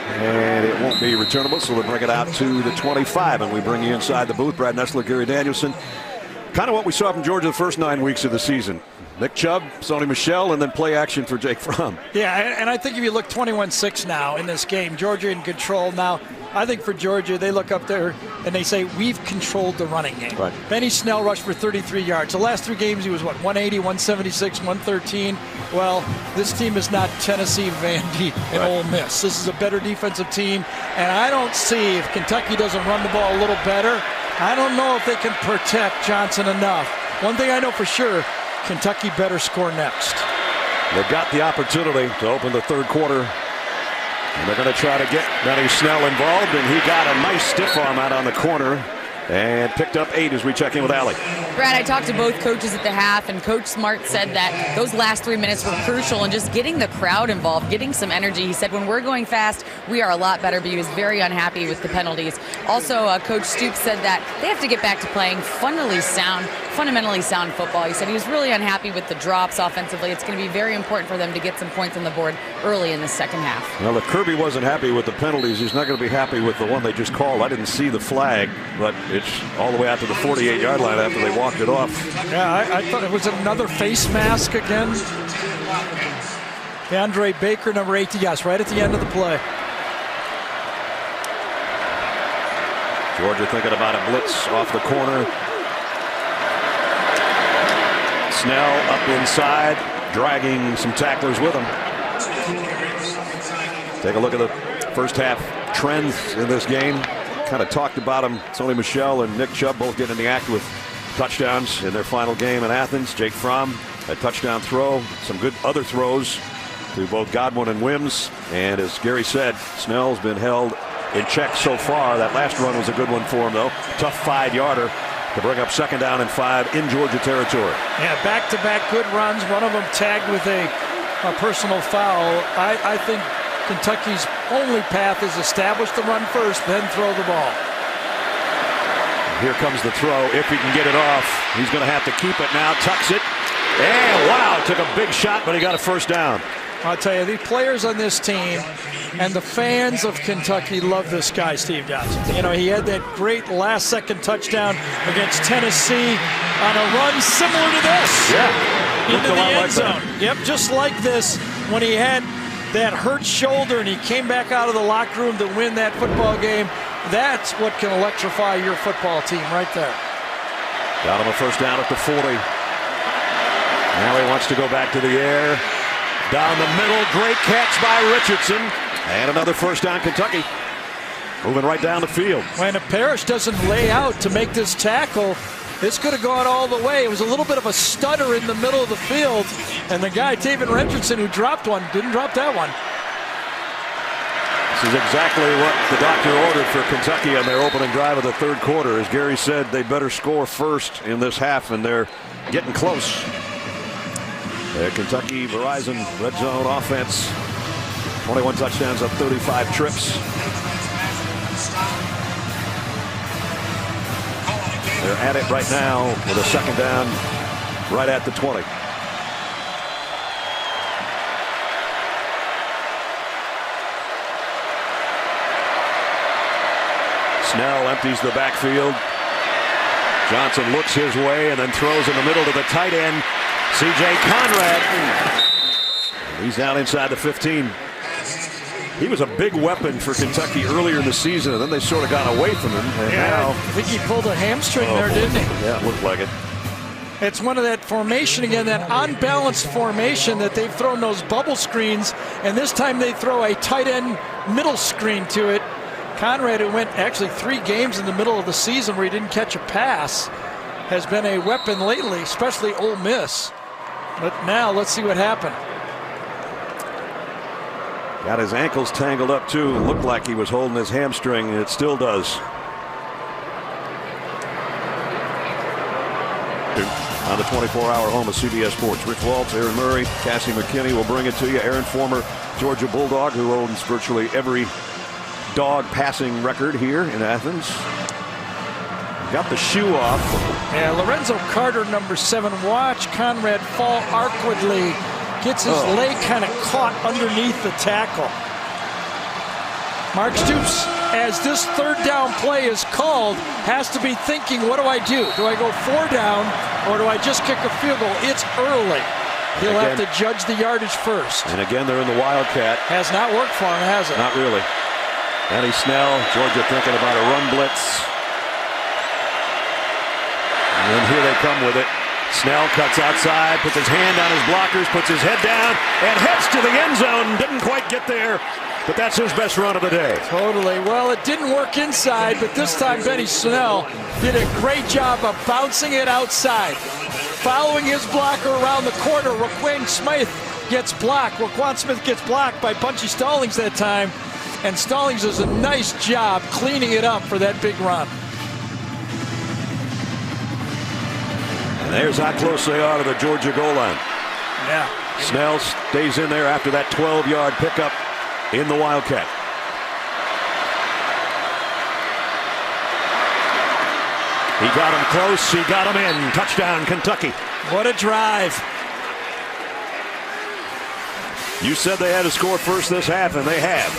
And it won't be returnable, so they'll bring it out to the 25. And we bring you inside the booth. Brad Nessler, Gary Danielson. Kind of what we saw from Georgia the first 9 weeks of the season. Nick Chubb, Sony Michel, and then play action for Jake Fromm. Yeah, and I think if you look 21-6 now in this game, Georgia in control now. I think for Georgia, they look up there and they say, we've controlled the running game. Right. Benny Snell rushed for 33 yards. The last 3 games, he was, 180, 176, 113. Well, this team is not Tennessee, Vandy, and Ole Miss. This is a better defensive team, and I don't see if Kentucky doesn't run the ball a little better, I don't know if they can protect Johnson enough. One thing I know for sure, Kentucky better score next. They've got the opportunity to open the third quarter. And they're going to try to get Benny Snell involved, and he got a nice stiff arm out on the corner and picked up 8 as we check in with Allie. Brad, I talked to both coaches at the half, and Coach Smart said that those last 3 minutes were crucial in just getting the crowd involved, getting some energy. He said when we're going fast, we are a lot better, but he was very unhappy with the penalties. Also, Coach Stoops said that they have to get back to playing fundamentally sound football. He said he was really unhappy with the drops offensively. It's going to be very important for them to get some points on the board early in the second half. Well, if Kirby wasn't happy with the penalties, he's not going to be happy with the one they just called. I didn't see the flag, but it's all the way out to the 48-yard line after they walked it off. Yeah, I thought it was another face mask again. DeAndre Baker, number 18, yes, right at the end of the play. Georgia thinking about a blitz off the corner. Snell up inside, dragging some tacklers with him. Take a look at the first half trends in this game. Kind of talked about them. Sony Michel and Nick Chubb both getting in the act with touchdowns in their final game in Athens. Jake Fromm, a touchdown throw. Some good other throws to both Godwin and Wims. And as Gary said, Snell's been held in check so far. That last run was a good one for him, though. Tough 5-yarder to bring up 2nd down and 5 in Georgia territory. Yeah, back-to-back good runs. One of them tagged with a personal foul. I think Kentucky's only path is establish the run first, then throw the ball. Here comes the throw. If he can get it off, he's going to have to keep it now. Tucks it. And wow, took a big shot, but he got a first down. I'll tell you, the players on this team and the fans of Kentucky love this guy, Steve Johnson. You know, he had that great last-second touchdown against Tennessee on a run similar to this. Yeah. Into the end zone. Yep, just like this when he had that hurt shoulder and he came back out of the locker room to win that football game. That's what can electrify your football team right there. Got him a first down at the 40. Now he wants to go back to the air. Down the middle, great catch by Richardson. And another first down, Kentucky. Moving right down the field. When if Parrish doesn't lay out to make this tackle, this could have gone all the way. It was a little bit of a stutter in the middle of the field. And the guy, Taven Richardson, who dropped one, didn't drop that one. This is exactly what the doctor ordered for Kentucky on their opening drive of the third quarter. As Gary said, they better score first in this half, and they're getting close. The Kentucky Verizon red zone offense, 21 touchdowns on 35 trips. They're at it right now with a second down right at the 20. Snell empties the backfield. Johnson looks his way and then throws in the middle to the tight end, C.J. Conrad. He's down inside the 15. He was a big weapon for Kentucky earlier in the season, and then they sort of got away from him. And now, I think he pulled a hamstring there, didn't he? Yeah, it looked like it. It's one of that formation again, that unbalanced formation that they've thrown those bubble screens, and this time they throw a tight end middle screen to it. Conrad, who went actually 3 games in the middle of the season where he didn't catch a pass, has been a weapon lately, especially Ole Miss. But now let's see what happened. Got his ankles tangled up too. Looked like he was holding his hamstring, and it still does. On the 24-hour home of CBS Sports, Rich Waltz, Aaron Murray, Cassie McKinney will bring it to you. Aaron, former Georgia Bulldog, who owns virtually every dog passing record here in Athens. Got the shoe off. Yeah, Lorenzo Carter, number 7. Watch Conrad fall awkwardly. Gets his leg kind of caught underneath the tackle. Mark Stoops, as this 3rd down play is called, has to be thinking, what do I do? Do I go 4 down or do I just kick a field goal? It's early. He'll have to judge the yardage first. And again, they're in the Wildcat. Has not worked for him, has it? Not really. Benny Snell, Georgia thinking about a run blitz. And here they come with it. Snell cuts outside, puts his hand on his blockers, puts his head down, and heads to the end zone. Didn't quite get there, but that's his best run of the day. Totally. Well, it didn't work inside, but this time Benny Snell did a great job of bouncing it outside. Following his blocker around the corner, Raquan Smith gets blocked. Raquan Smith gets blocked by Bunchy Stallings that time, and Stallings does a nice job cleaning it up for that big run. And there's how close they are to the Georgia goal line. Yeah. Snell stays in there after that 12-yard pickup in the Wildcat. He got him close. He got him in. Touchdown, Kentucky. What a drive. You said they had to score first this half, and they have.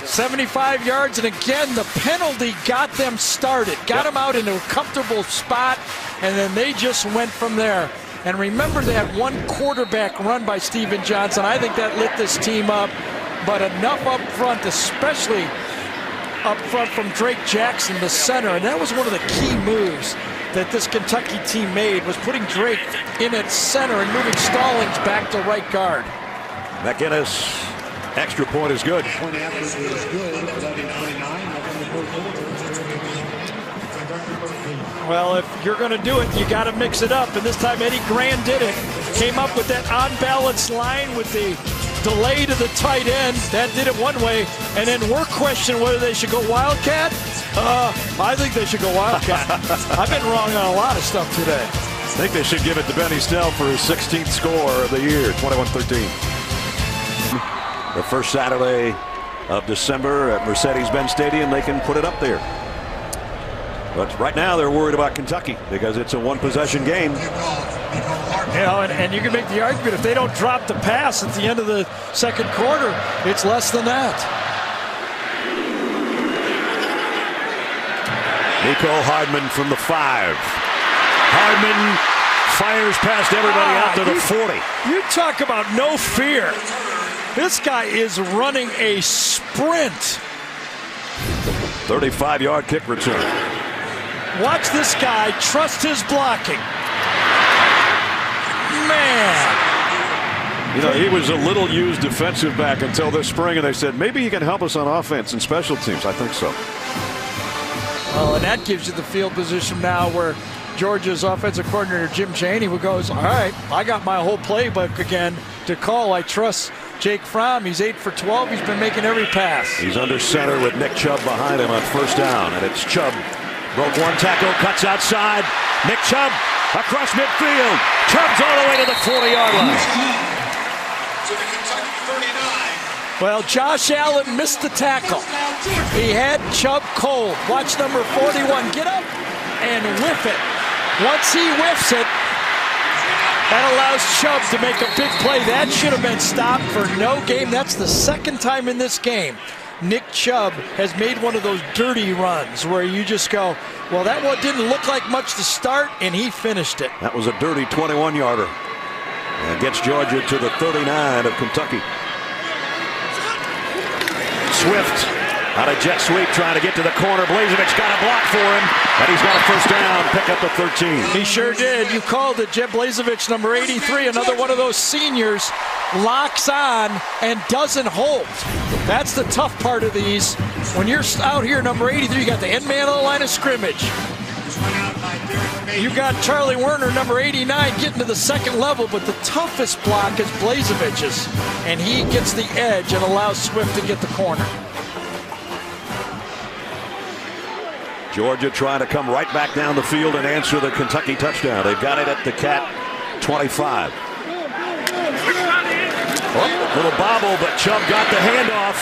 75 yards, and again, the penalty got them started. Got them out into a comfortable spot, and then they just went from there. And remember that one quarterback run by Steven Johnson. I think that lit this team up, but enough up front, especially up front from Drake Jackson, the center. And that was one of the key moves that this Kentucky team made, was putting Drake in at center and moving Stallings back to right guard. McInnes, extra point is good. Point after is good. 11-29. Well, if you're going to do it, you got to mix it up. And this time Eddie Grand did it. Came up with that on-balance line with the delay to the tight end. That did it one way. And then we're questioning whether they should go Wildcat. I think they should go Wildcat. I've been wrong on a lot of stuff today. I think they should give it to Benny Snell for his 16th score of the year, 21-13. The first Saturday of December at Mercedes-Benz Stadium, they can put it up there. But right now they're worried about Kentucky because it's a one-possession game. You know, and you can make the argument if they don't drop the pass at the end of the second quarter, it's less than that. Nico Hardman from the 5. Hardman fires past everybody out to the 40. You talk about no fear. This guy is running a sprint. 35-yard kick return. Watch this guy trust his blocking. Man. You know, he was a little used defensive back until this spring, and they said, maybe he can help us on offense and special teams. I think so. Well, and that gives you the field position now where Georgia's offensive coordinator, Jim Chaney, who goes, all right, I got my whole playbook again to call. I trust Jake Fromm. He's 8 for 12. He's been making every pass. He's under center with Nick Chubb behind him on first down, and it's Chubb. Broke one tackle, cuts outside. Nick Chubb across midfield. Chubb's all the way to the 40-yard line. To the Kentucky 39. Well, Josh Allen missed the tackle. He had Chubb cold. Watch number 41 get up and whiff it. Once he whiffs it, that allows Chubb to make a big play. That should have been stopped for no game. That's the second time in this game Nick Chubb has made one of those dirty runs where you just go, well, that one didn't look like much to start, and he finished it. That was a dirty 21-yarder. And gets Georgia to the 39 of Kentucky. Swift on a jet sweep trying to get to the corner. Blazevich got a block for him, and he's got a first down, pick up the 13. He sure did. You called it. Jeb Blazevich, number 83, another one of those seniors, locks on and doesn't hold. That's the tough part of these. When you're out here, number 83, you got the end man on the line of scrimmage. You got Charlie Werner, number 89, getting to the second level, but the toughest block is Blazevich's, and he gets the edge and allows Swift to get the corner. Georgia trying to come right back down the field and answer the Kentucky touchdown. They've got it at the Cat 25. Oh, little bobble, but Chubb got the handoff.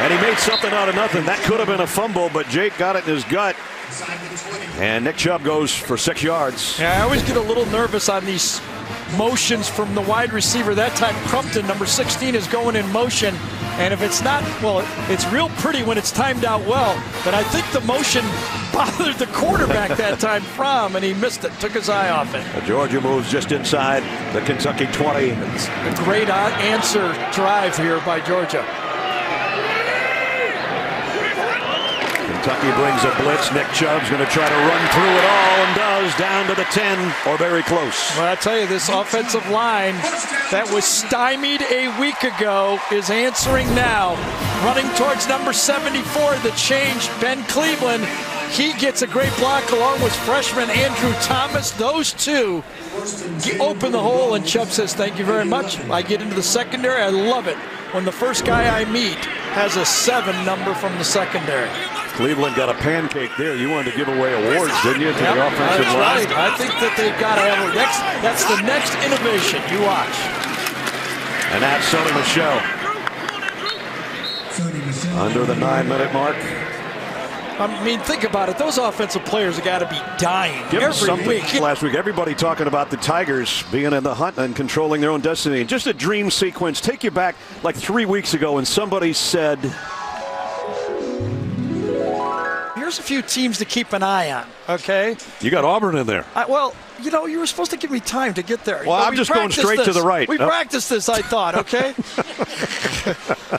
And he made something out of nothing. That could have been a fumble, but Jake got it in his gut. And Nick Chubb goes for 6 yards. Yeah, I always get a little nervous on these motions from the wide receiver. That time, Crumpton, number 16, is going in motion. And if it's not, well, it's real pretty when it's timed out well. But I think the motion bothered the quarterback that time and he missed it, took his eye off it. Georgia moves just inside the Kentucky 20. It's a great answer drive here by Georgia. Kentucky brings a blitz. Nick Chubb's going to try to run through it all and does, down to the 10 or very close. Well, I tell you, this offensive line that was stymied a week ago is answering now. Running towards number 74, the change, Ben Cleveland. He gets a great block along with freshman Andrew Thomas. Those two open the hole, and Chubb says, thank you very much. I get into the secondary. I love it when the first guy I meet has a 7 number from the secondary. Cleveland got a pancake there. You wanted to give away awards, didn't you, to the offensive line? Right. I think that they've got to have a next. That's the next innovation. You watch. And that's Sonny Michel. Under the 9-minute mark. I mean, think about it. Those offensive players have got to be dying every week. Last week, everybody talking about the Tigers being in the hunt and controlling their own destiny. And just a dream sequence. Take you back like 3 weeks ago and somebody said, here's a few teams to keep an eye on, okay? You got Auburn in there. Well, you know, you were supposed to give me time to get there. Well, I'm just going straight to the right. We practiced this, I thought, okay?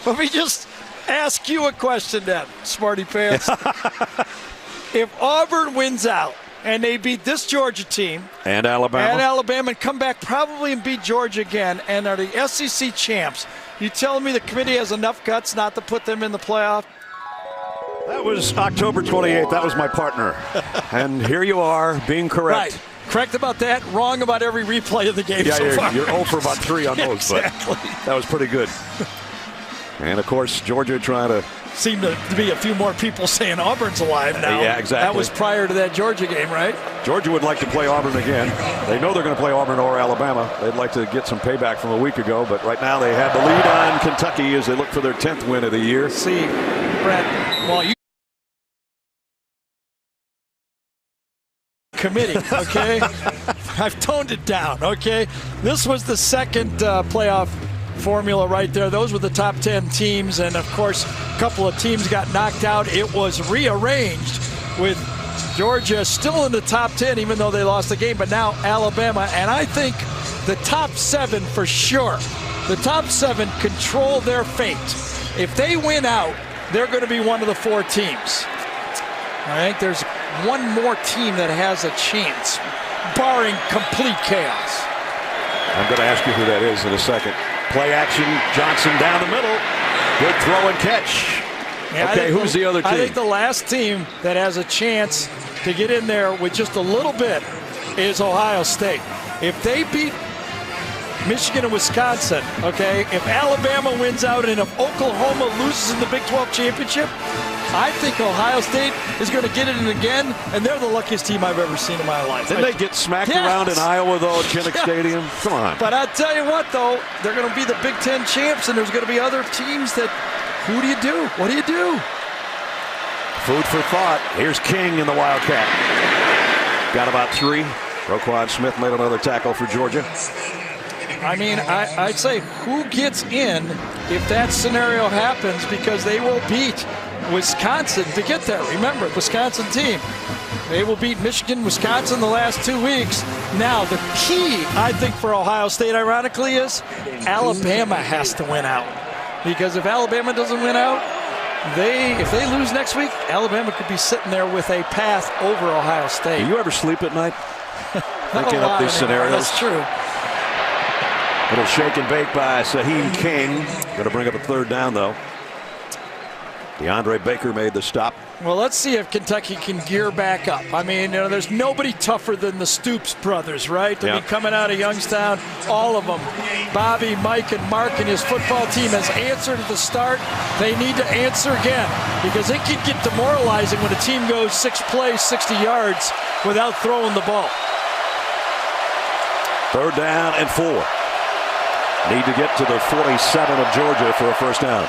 Let me just ask you a question then, smarty pants. If Auburn wins out and they beat this Georgia team and Alabama and come back probably and beat Georgia again and are the SEC champs, you telling me the committee has enough guts not to put them in the playoff? That was October 28th. That was my partner. And here you are being correct. Right. Correct about that, wrong about every replay of the game so far. You're 0 for about 3 on those, exactly. But that was pretty good. And, of course, Georgia trying to... Seemed to be a few more people saying Auburn's alive now. Yeah, exactly. That was prior to that Georgia game, right? Georgia would like to play Auburn again. They know they're going to play Auburn or Alabama. They'd like to get some payback from a week ago, but right now they have the lead on Kentucky as they look for their 10th win of the year. See, Brett, well, you committee, okay? I've toned it down, okay? This was the second playoff formula right there. Those were the top 10 teams, and of course a couple of teams got knocked out. It was rearranged with Georgia still in the top 10 even though they lost the game, but now Alabama, and I think the top 7 for sure. The top 7 control their fate. If they win out, they're going to be one of the 4 teams. I think there's one more team that has a chance, barring complete chaos. I'm going to ask you who that is in a second. Play action, Johnson down the middle. Good throw and catch. Yeah, okay, who's the other team? I think the last team that has a chance to get in there with just a little bit is Ohio State. If they beat Michigan and Wisconsin, okay, if Alabama wins out and if Oklahoma loses in the Big 12 championship, I think Ohio State is going to get it in again, and they're the luckiest team I've ever seen in my life. Didn't they get smacked around in Iowa, though, at Kinnick Stadium? Come on. But I tell you what, though, they're going to be the Big Ten champs, and there's going to be other teams that, who do you do? What do you do? Food for thought. Here's King in the Wildcat. Got about 3. Roquan Smith made another tackle for Georgia. I mean, I'd say who gets in if that scenario happens, because they will beat Wisconsin to get there. Remember, Wisconsin team. They will beat Michigan, Wisconsin the last 2 weeks. Now, the key, I think, for Ohio State, ironically, is Alabama has to win out. Because if Alabama doesn't win out, if they lose next week, Alabama could be sitting there with a path over Ohio State. Do you ever sleep at night? Thinking up these scenarios? That's true. Little shake and bake by Saheem King. Going to bring up a 3rd down, though. DeAndre Baker made the stop. Well, let's see if Kentucky can gear back up. I mean, there's nobody tougher than the Stoops brothers, right? To be coming out of Youngstown, all of them. Bobby, Mike, and Mark and his football team has answered at the start. They need to answer again, because it can get demoralizing when a team goes 6 plays, 60 yards without throwing the ball. 3rd down and 4. Need to get to the 47 of Georgia for a 1st down.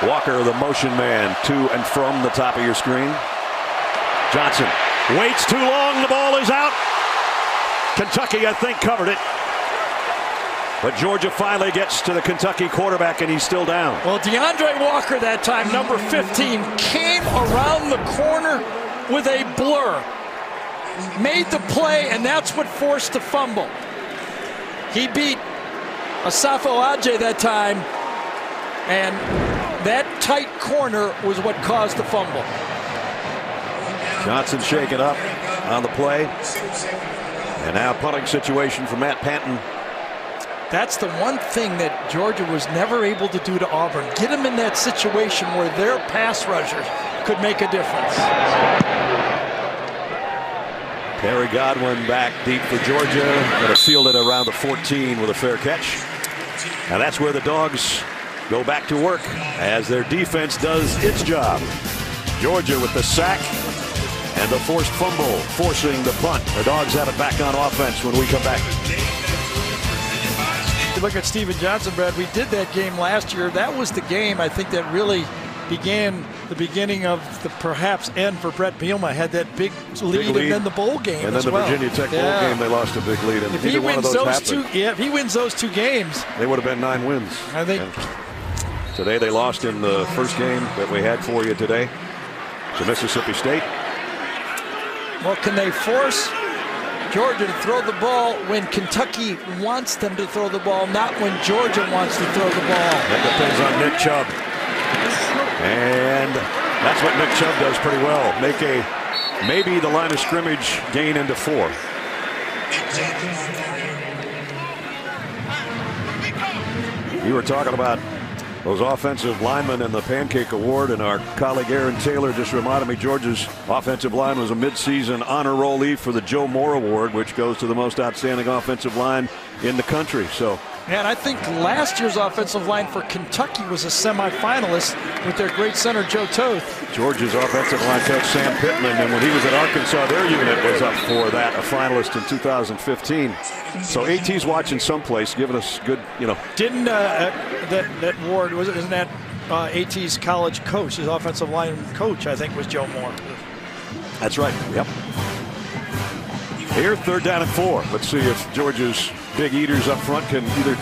Walker, the motion man, to and from the top of your screen. Johnson waits too long. The ball is out. Kentucky, I think, covered it. But Georgia finally gets to the Kentucky quarterback, and he's still down. Well, DeAndre Walker that time, number 15, came around the corner with a blur. Made the play, and that's what forced the fumble. He beat Asafo Adjei that time, and that tight corner was what caused the fumble. Johnson shaken up on the play. And now punting situation for Matt Panton. That's the one thing that Georgia was never able to do to Auburn. Get them in that situation where their pass rushers could make a difference. Perry Godwin back deep for Georgia. Going to field it around the 14 with a fair catch. And that's where the Dogs go back to work as their defense does its job. Georgia with the sack and the forced fumble, forcing the punt. The Dogs have it back on offense when we come back. You look at Steven Johnson, Brad. We did that game last year. That was the game, I think, that really began the beginning of the perhaps end for Brett Bielema. Had that big lead, and then the bowl game and then the Virginia Tech bowl game, they lost a big lead. And if he wins if he wins those two games, they would have been 9 wins. I think. And today they lost in the first game that we had for you today to Mississippi State. Well, can they force Georgia to throw the ball when Kentucky wants them to throw the ball, not when Georgia wants to throw the ball? That depends on Nick Chubb. And that's what Nick Chubb does pretty well. Make maybe the line of scrimmage gain into 4. You were talking about those offensive linemen and the Pancake Award, and our colleague Aaron Taylor just reminded me Georgia's offensive line was a midseason honor rollee for the Joe Moore Award, which goes to the most outstanding offensive line in the country. So, and I think last year's offensive line for Kentucky was a semifinalist with their great center Joe Toth. Georgia's offensive line coach Sam Pittman, and when he was at Arkansas, their unit was up for that, a finalist in 2015. So AT's watching someplace, giving us good, Didn't that Ward isn't that AT's college coach, his offensive line coach, I think, was Joe Moore. That's right. Yep. Here, 3rd down and 4. Let's see if Georgia's big eaters up front can either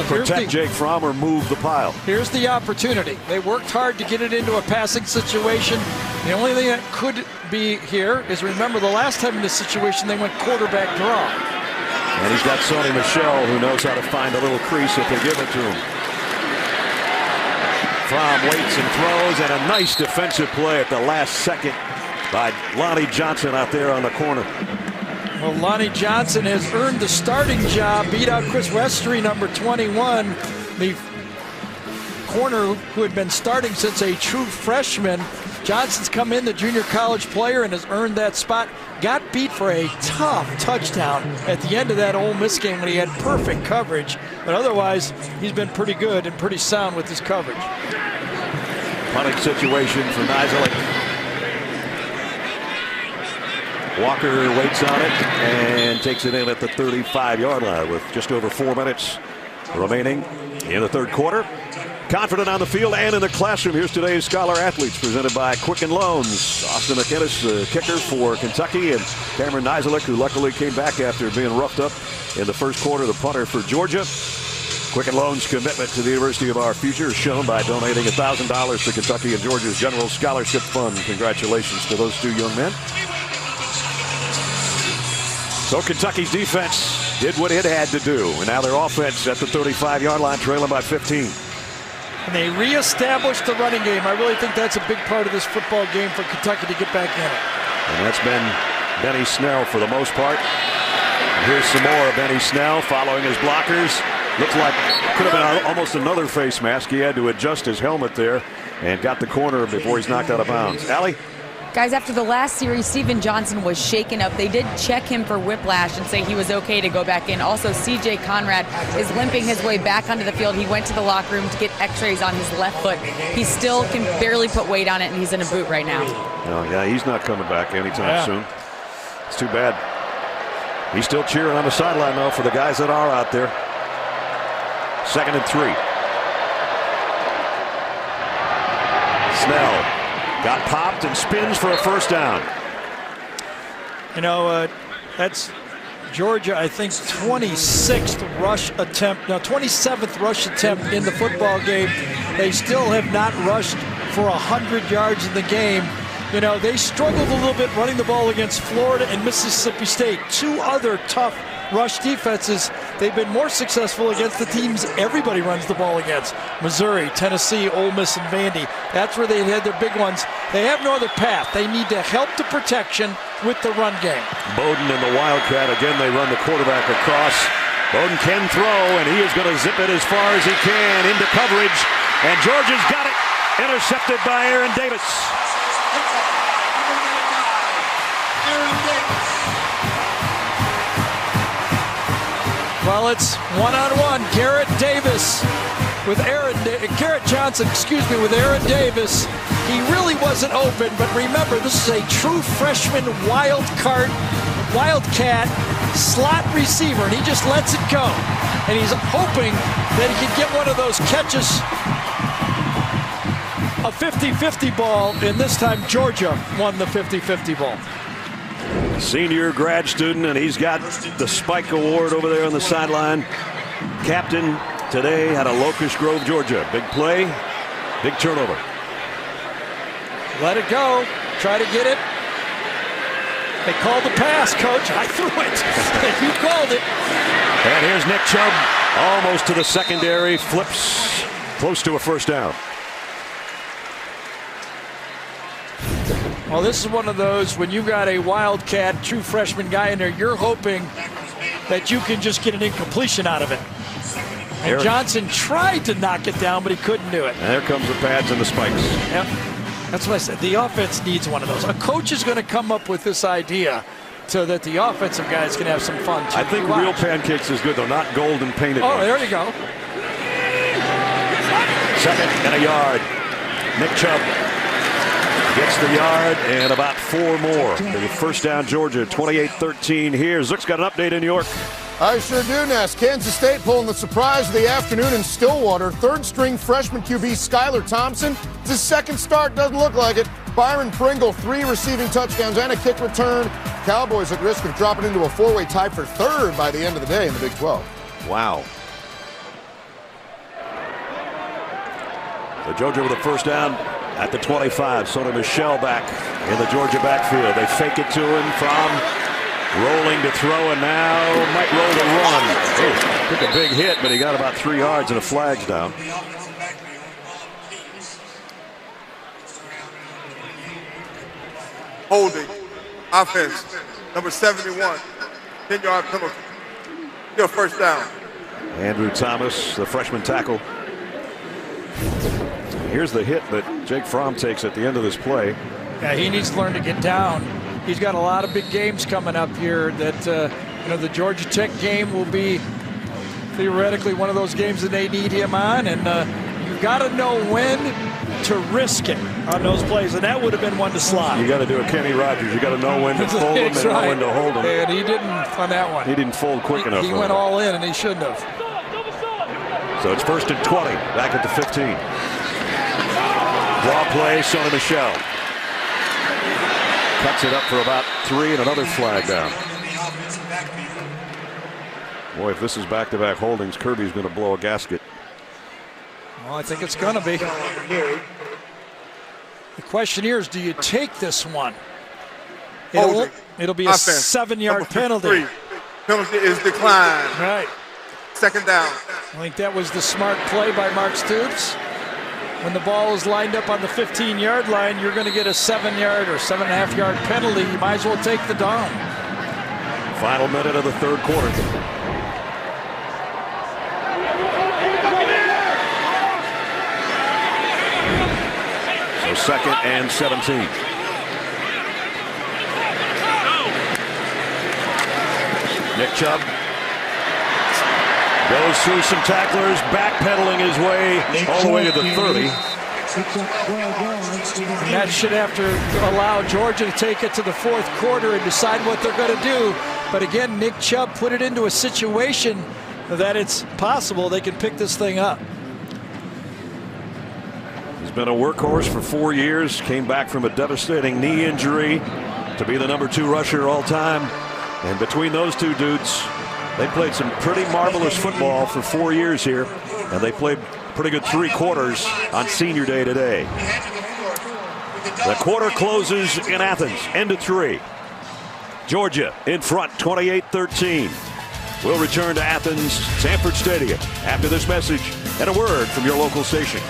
protect Jake Fromm or move the pile. Here's the opportunity. They worked hard to get it into a passing situation. The only thing that could be here is, remember, the last time in this situation they went quarterback draw. And he's got Sonny Michel, who knows how to find a little crease if they give it to him. Fromm waits and throws, and a nice defensive play at the last second by Lonnie Johnson out there on the corner. Well, Lonnie Johnson has earned the starting job, beat out Chris Westry, number 21, the corner who had been starting since a true freshman. Johnson's come in, the junior college player, and has earned that spot. Got beat for a tough touchdown at the end of that Ole Miss game when he had perfect coverage. But otherwise, he's been pretty good and pretty sound with his coverage. Punting situation for Nizilik. Walker waits on it and takes it in at the 35-yard line with just over 4 minutes remaining in the 3rd quarter. Confident on the field and in the classroom. Here's today's Scholar Athletes, presented by Quicken Loans. Austin McInnes, the kicker for Kentucky, and Cameron Nizilik, who luckily came back after being roughed up in the 1st quarter, the punter for Georgia. Quicken Loans' commitment to the University of our future is shown by donating $1,000 to Kentucky and Georgia's General Scholarship Fund. Congratulations to those 2 young men. So Kentucky's defense did what it had to do, and now their offense at the 35-yard line, trailing by 15. And they reestablished the running game. I really think that's a big part of this football game for Kentucky to get back in it. And that's been Benny Snell for the most part. And here's some more of Benny Snell following his blockers. Looks like could have been almost another face mask. He had to adjust his helmet there and got the corner before he's knocked out of bounds. Allie? Guys, after the last series, Steven Johnson was shaken up. They did check him for whiplash and say he was okay to go back in. Also, C.J. Conrad is limping his way back onto the field. He went to the locker room to get x-rays on his left foot. He still can barely put weight on it, and he's in a boot right now. Oh, yeah, he's not coming back anytime soon. It's too bad. He's still cheering on the sideline, though, for the guys that are out there. 2nd and 3. Snell got popped and spins for a first down. You know, that's Georgia, I think, 26th rush attempt, no, 27th rush attempt in the football game. They still have not rushed for 100 yards in the game. You know, they struggled a little bit running the ball against Florida and Mississippi State, two other tough rush defenses. They've been more successful against the teams everybody runs the ball against. Missouri, Tennessee, Ole Miss, and Vandy. That's where they had their big ones. They have no other path. They need to help the protection with the run game. Bowden and the Wildcat, again, they run the quarterback across. Bowden can throw, and he is going to zip it as far as he can into coverage. And Georgia's got it. Intercepted by Aaron Davis. Well, it's one-on-one. Garrett Johnson, with Aaron Davis. He really wasn't open, but remember, this is a true freshman wildcat slot receiver, and he just lets it go. And he's hoping that he can get one of those catches, a 50-50 ball, and this time Georgia won the 50-50 ball. Senior grad student, and he's got the Spike Award over there on the sideline. Captain today out of Locust Grove, Georgia. Big play, big turnover. Let it go. Try to get it. They called the pass, Coach. I threw it. You called it. And here's Nick Chubb, almost to the secondary, flips close to a first down. Well, this is one of those, when you've got a wildcat, true freshman guy in there, you're hoping that you can just get an incompletion out of it. And Johnson tried to knock it down, but he couldn't do it. And there comes the pads and the spikes. Yep. That's what I said. The offense needs one of those. A coach is going to come up with this idea so that the offensive guys can have some fun too. I think real pancakes is good, though, not golden painted ones. There you go. Second and a yard. Nick Chubb gets the yard and about 4 more. The first down, Georgia, 28-13 here. Zook's got an update in New York. I sure do, Ness. Kansas State pulling the surprise of the afternoon in Stillwater. Third-string freshman QB Skylar Thompson. It's his second start, doesn't look like it. Byron Pringle, 3 receiving touchdowns and a kick return. Cowboys at risk of dropping into a 4-way tie for third by the end of the day in the Big 12. Wow. So Georgia with a first down at the 25. Sonny Michel back in the Georgia backfield. They fake it to him from rolling to throw, and now might roll to run. Oh, took a big hit, but he got about 3 yards and a flag's down. Holding. Offense. Number 71. 10-yard penalty. Still first down. Andrew Thomas, the freshman tackle. Here's the hit that Jake Fromm takes at the end of this play. Yeah, he needs to learn to get down. He's got a lot of big games coming up here that, the Georgia Tech game will be theoretically one of those games that they need him on, and you've got to know when to risk it on those plays, and that would have been one to slide. You got to do a Kenny Rogers. You got to know when to fold him and know when to hold him. And he didn't on that one. He didn't fold quick enough. He went all in, and he shouldn't have. So it's 1st and 20, back at the 15. Draw play, Sonny Michel. Cuts it up for about 3 and another flag down. Boy, if this is back-to-back holdings, Kirby's going to blow a gasket. Well, I think it's going to be. The question here is, do you take this one? It'll be a 7-yard penalty. Penalty is declined. Right. Second down. I think that was the smart play by Mark Stoops. When the ball is lined up on the 15-yard line, you're going to get a 7-yard or 7.5-yard penalty. You might as well take the down. Final minute of the third quarter. So 2nd and 17. Nick Chubb goes through some tacklers, backpedaling his way all the way to the 30. And that should have to allow Georgia to take it to the fourth quarter and decide what they're going to do. But again, Nick Chubb put it into a situation that it's possible they can pick this thing up. He's been a workhorse for 4 years. Came back from a devastating knee injury to be the #2 rusher all time. And between those two dudes, they played some pretty marvelous football for 4 years here. And they played pretty good 3 quarters on Senior Day today. The quarter closes in Athens, end of 3. Georgia in front, 28-13. We'll return to Athens, Sanford Stadium after this message and a word from your local station.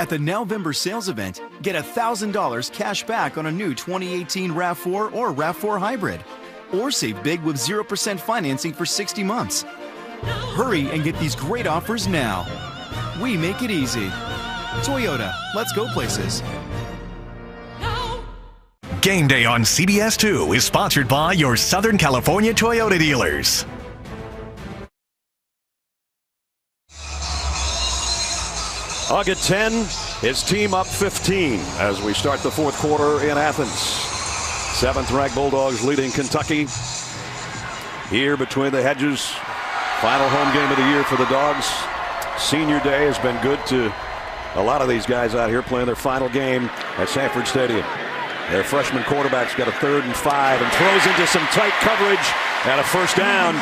At the November sales event, get $1,000 cash back on a new 2018 RAV4 or RAV4 Hybrid. Or save big with 0% financing for 60 months. Hurry and get these great offers now. We make it easy. Toyota, let's go places. Game Day on CBS 2 is sponsored by your Southern California Toyota dealers. August 10, his team up 15 as we start the 4th quarter in Athens. 7th-ranked Bulldogs leading Kentucky. Here between the hedges, final home game of the year for the Dogs. Senior Day has been good to a lot of these guys out here playing their final game at Sanford Stadium. Their freshman quarterback's got a 3rd and 5 and throws into some tight coverage and a 1st down.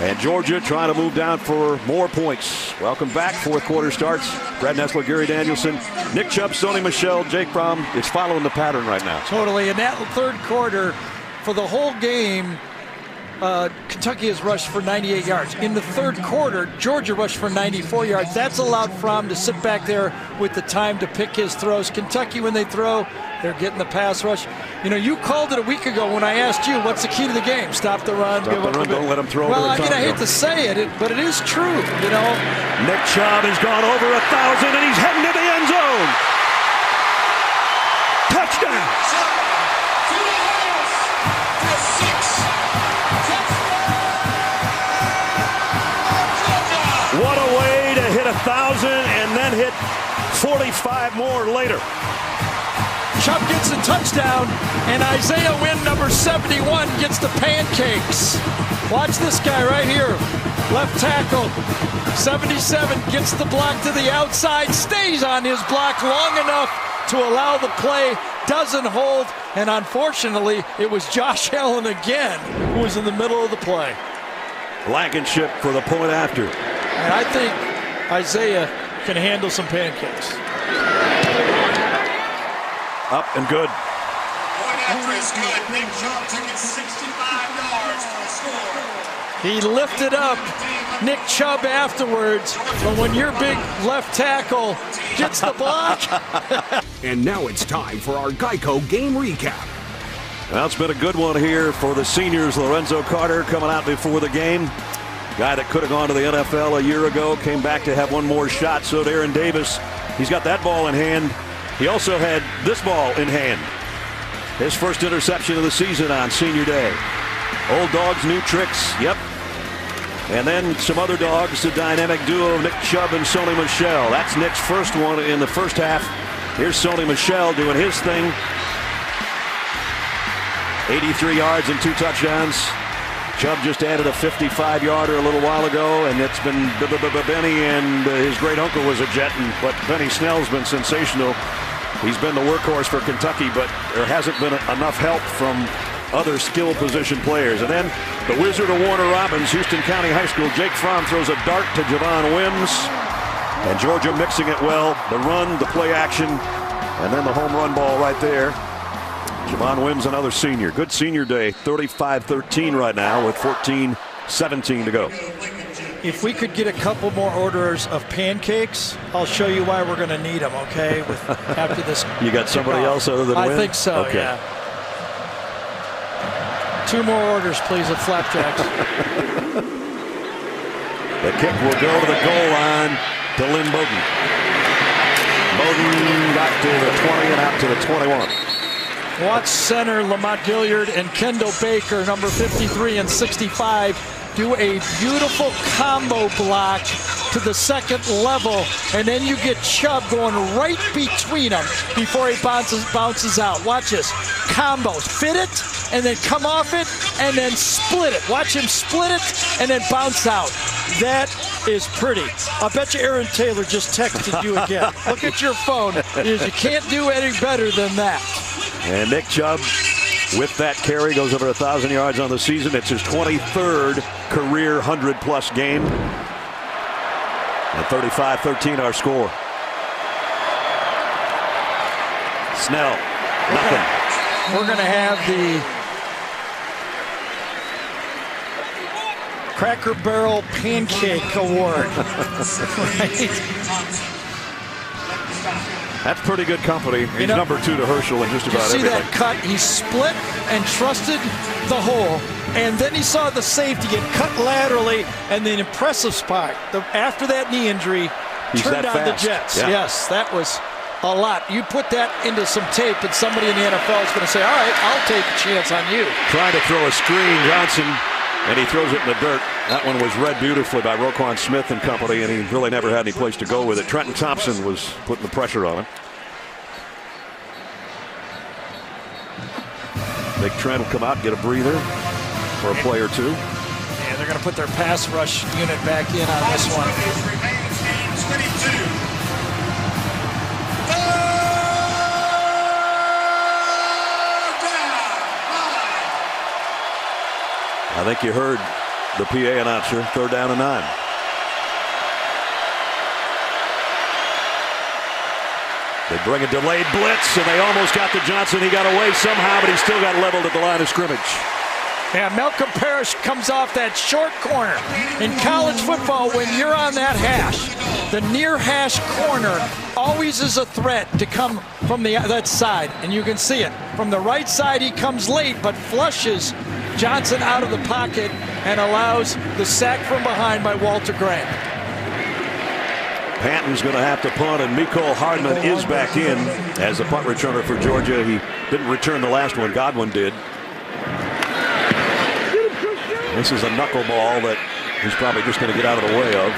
And Georgia trying to move down for more points. Welcome back. 4th quarter starts. Brad Nessler, Gary Danielson, Nick Chubb, Sony Michel, Jake Fromm. It's following the pattern right now. Totally. In that 3rd quarter, for the whole game, Kentucky has rushed for 98 yards. In the 3rd quarter, Georgia rushed for 94 yards. That's allowed Fromm to sit back there with the time to pick his throws. Kentucky, when they throw, they're getting the pass rush. You know, you called it a week ago when I asked you, what's the key to the game? Stop the run. Stop the run, don't let them throw well, over the top. I hate to say it, but it is true, you know. Nick Chubb has gone over 1,000, and he's heading to the end zone. Touchdown. What a way to hit 1,000 and then hit 45 more later. Chubb gets a touchdown, and Isaiah Wynn, number 71, gets the pancakes. Watch this guy right here. Left tackle, 77, gets the block to the outside, stays on his block long enough to allow the play, doesn't hold, and unfortunately, it was Josh Allen again who was in the middle of the play. Blankenship for the point after. And I think Isaiah can handle some pancakes. Up and good. Point after is good. Nick Chubb took it 65 yards for the score. He lifted up Nick Chubb afterwards, but when your big left tackle gets the block. And now it's time for our Geico game recap. Well, it's been a good one here for the seniors. Lorenzo Carter coming out before the game. Guy that could have gone to the NFL a year ago, came back to have one more shot. So Aaron Davis, he's got that ball in hand. He also had this ball in hand. His first interception of the season on Senior Day. Old dogs, new tricks. Yep. And then some other dogs, the dynamic duo of Nick Chubb and Sony Michel. That's Nick's first one in the first half. Here's Sony Michel doing his thing. 83 yards and 2 touchdowns. Chubb just added a 55-yarder a little while ago, and it's been Benny, and his great uncle was a Jet, but Benny Snell's been sensational. He's been the workhorse for Kentucky, but there hasn't been enough help from other skill position players. And then the Wizard of Warner Robins, Houston County High School, Jake Fromm throws a dart to Javon Wims, and Georgia mixing it well. The run, the play action, and then the home run ball right there. Javon Wims, another senior. Good Senior Day, 35-13 right now with 14-17 to go. If we could get a couple more orders of pancakes, I'll show you why we're going to need them, okay, after this. You got somebody else other than Wynn? I think so, okay. Yeah. 2 more orders, please, of flapjacks. The kick will go to the goal line to Lynn Bowden. Bowden got to the 20 and out to the 21. Watch center Lamont Gilliard and Kendall Baker, number 53 and 65, do a beautiful combo block to the second level, and then you get Chubb going right between them before he bounces out. Watch this. Combos. Fit it, and then come off it, and then split it. Watch him split it, and then bounce out. That is pretty. I bet you Aaron Taylor just texted you again. Look at your phone. You can't do any better than that. And Nick Chubb, with that carry, goes over 1,000 yards on the season. It's his 23rd career 100-plus game. And 35-13 our score. Snell, nothing. We're going to have the Cracker Barrel Pancake Award. Right? That's pretty good company. He's number 2 to Herschel in just about everything. You see that cut? He split and trusted the hole, and then he saw the safety get cut laterally, and the impressive spot. After that knee injury, turned on the Jets. Yeah. Yes, that was a lot. You put that into some tape, and somebody in the NFL is going to say, all right, I'll take a chance on you. Trying to throw a screen, Johnson, and he throws it in the dirt. That one was read beautifully by Roquan Smith and company, and he really never had any place to go with it. Trenton Thompson was putting the pressure on him. Big Trent will come out and get a breather for a play or two. Yeah, they're going to put their pass rush unit back in on this one. I think you heard the PA announcer. 3rd down and 9. They bring a delayed blitz, and they almost got to Johnson. He got away somehow, but he still got leveled at the line of scrimmage. Yeah, Malcolm Parrish comes off that short corner. In college football, when you're on that hash, the near hash corner always is a threat to come from that side, and you can see it. From the right side, he comes late, but flushes Johnson out of the pocket and allows the sack from behind by Walter Graham. Panton's going to have to punt, and Mecole Hardman is back in as the punt returner for Georgia. He didn't return the last one. Godwin did. This is a knuckleball that he's probably just going to get out of the way of.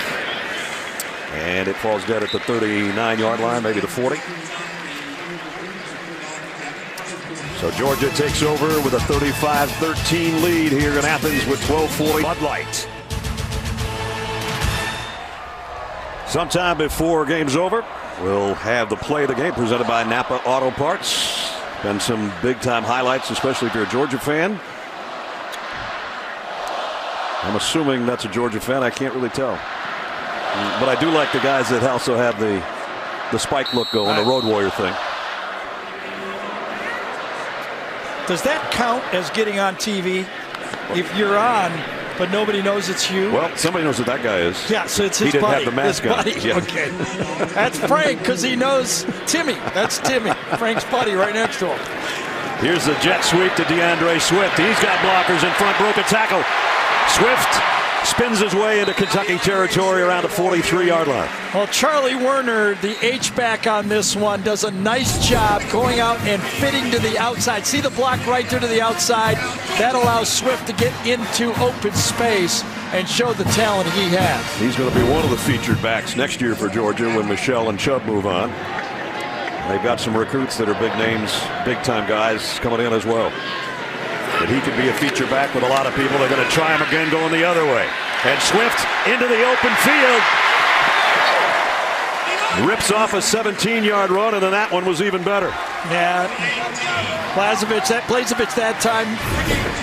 And it falls dead at the 39-yard line, maybe the 40. So Georgia takes over with a 35-13 lead here in Athens with 12:40. Bud Light. Sometime before game's over, we'll have the play of the game presented by Napa Auto Parts. Been some big-time highlights, especially if you're a Georgia fan. I'm assuming that's a Georgia fan. I can't really tell. But I do like the guys that also have the spike look going, the Road Warrior thing. Does that count as getting on TV? If you're on, but nobody knows it's you? Well, somebody knows who that guy is. Yeah, so it's his buddy. buddy. He didn't have the mask on. Buddy. Yeah. Okay. That's Frank, because he knows Timmy. That's Timmy, Frank's buddy right next to him. Here's the jet sweep to DeAndre Swift. He's got blockers in front, broke a tackle. Swift spins his way into Kentucky territory around the 43-yard line. Well, Charlie Werner, the H-back on this one, does a nice job going out and fitting to the outside. See the block right there to the outside? That allows Swift to get into open space and show the talent he has. He's going to be one of the featured backs next year for Georgia when Michelle and Chubb move on. They've got some recruits that are big names, big-time guys coming in as well. But he could be a feature back with a lot of people. They're going to try him again going the other way. And Swift into the open field. Rips off a 17-yard run, and then that one was even better. Yeah, Blazevich that time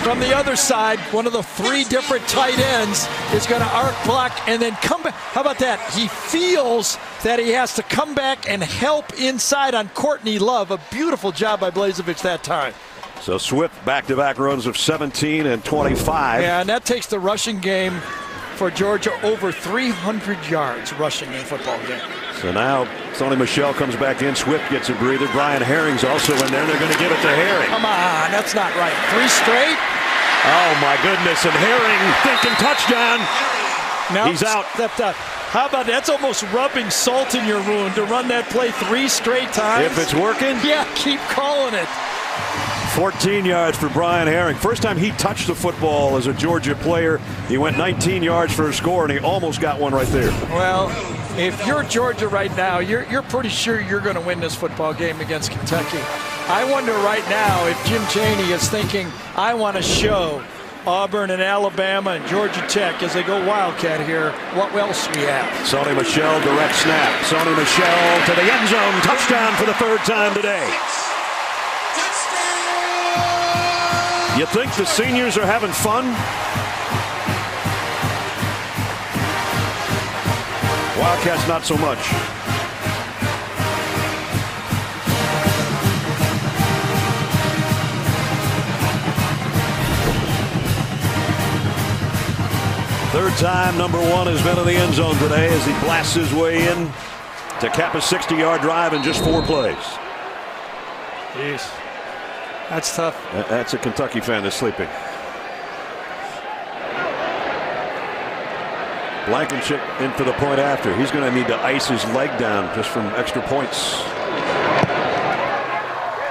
from the other side, one of the 3 different tight ends is going to arc block and then come back. How about that? He feels that he has to come back and help inside on Courtney Love. A beautiful job by Blazevich that time. So Swift back-to-back runs of 17 and 25. Yeah, and that takes the rushing game for Georgia over 300 yards rushing in a football game. So now Sonny Michel comes back in. Swift gets a breather. Brian Herring's also in there. They're going to give it to Herring. Come on, that's not right. 3 straight? Oh, my goodness. And Herring thinking touchdown. Now he's out. Stepped up. How about that's almost rubbing salt in your wound to run that play 3 straight times. If it's working? Yeah, keep calling it. 14 yards for Brian Herring. First time he touched the football as a Georgia player. He went 19 yards for a score, and he almost got one right there. Well, if you're Georgia right now, you're pretty sure you're going to win this football game against Kentucky. I wonder right now if Jim Chaney is thinking, I want to show Auburn and Alabama and Georgia Tech as they go Wildcat here what else we have. Sony Michel, direct snap. Sony Michel to the end zone. Touchdown for the third time today. You think the seniors are having fun? Wildcats not so much. Third time number 1 has been in the end zone today as he blasts his way in to cap a 60-yard drive in just 4 plays. Jeez. That's tough. That's a Kentucky fan that's sleeping. Blankenship in for the point after. He's going to need to ice his leg down just from extra points.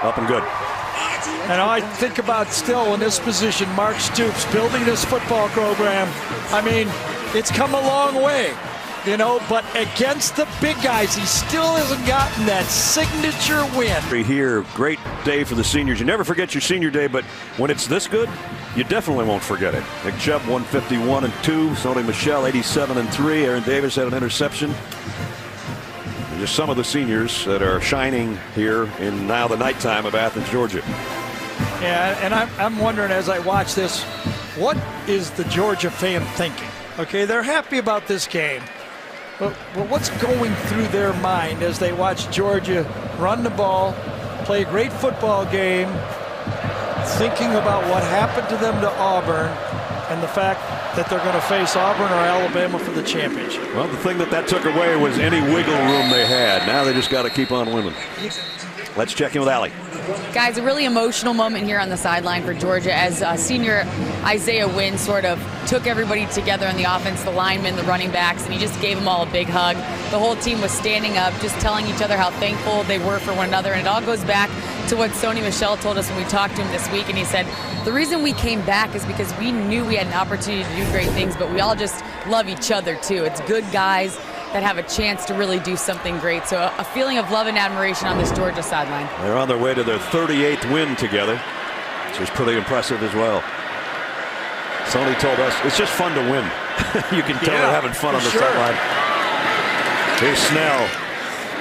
Up and good. And I think about still in this position, Mark Stoops building this football program. I mean, it's come a long way, you know, but against the big guys, he still hasn't gotten that signature win. Here, great day for the seniors. You never forget your senior day, but when it's this good, you definitely won't forget it. Nick Chubb, 151-2. Sony Michel, 87-3. Aaron Davis had an interception. And just some of the seniors that are shining here in now the nighttime of Athens, Georgia. Yeah, and I'm wondering as I watch this, what is the Georgia fan thinking? Okay, they're happy about this game. But what's going through their mind as they watch Georgia run the ball, play a great football game, thinking about what happened to them to Auburn and the fact that they're going to face Auburn or Alabama for the championship? Well, the thing that took away was any wiggle room they had. Now they just got to keep on winning. Let's check in with Allie. Guys, a really emotional moment here on the sideline for Georgia as senior Isaiah Wynn sort of took everybody together on the offense, the linemen, the running backs, and he just gave them all a big hug. The whole team was standing up, just telling each other how thankful they were for one another, and it all goes back to what Sony Michel told us when we talked to him this week, and he said, the reason we came back is because we knew we had an opportunity to do great things, but we all just love each other too. It's good guys that have a chance to really do something great. So a feeling of love and admiration on this Georgia sideline. They're on their way to their 38th win together, which is pretty impressive as well. Sony told us it's just fun to win. You can tell they're having fun on the sideline. Here's Snell.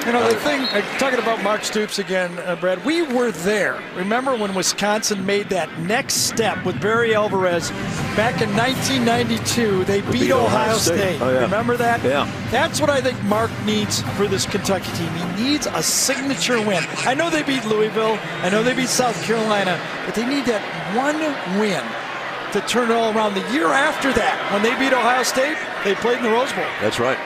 You know, the thing, talking about Mark Stoops again, Brad, we were there. Remember when Wisconsin made that next step with Barry Alvarez back in 1992? They beat Ohio State. Oh, yeah. Remember that? Yeah. That's what I think Mark needs for this Kentucky team. He needs a signature win. I know they beat Louisville. I know they beat South Carolina. But they need that one win to turn it all around. The year after that, when they beat Ohio State, they played in the Rose Bowl. That's right.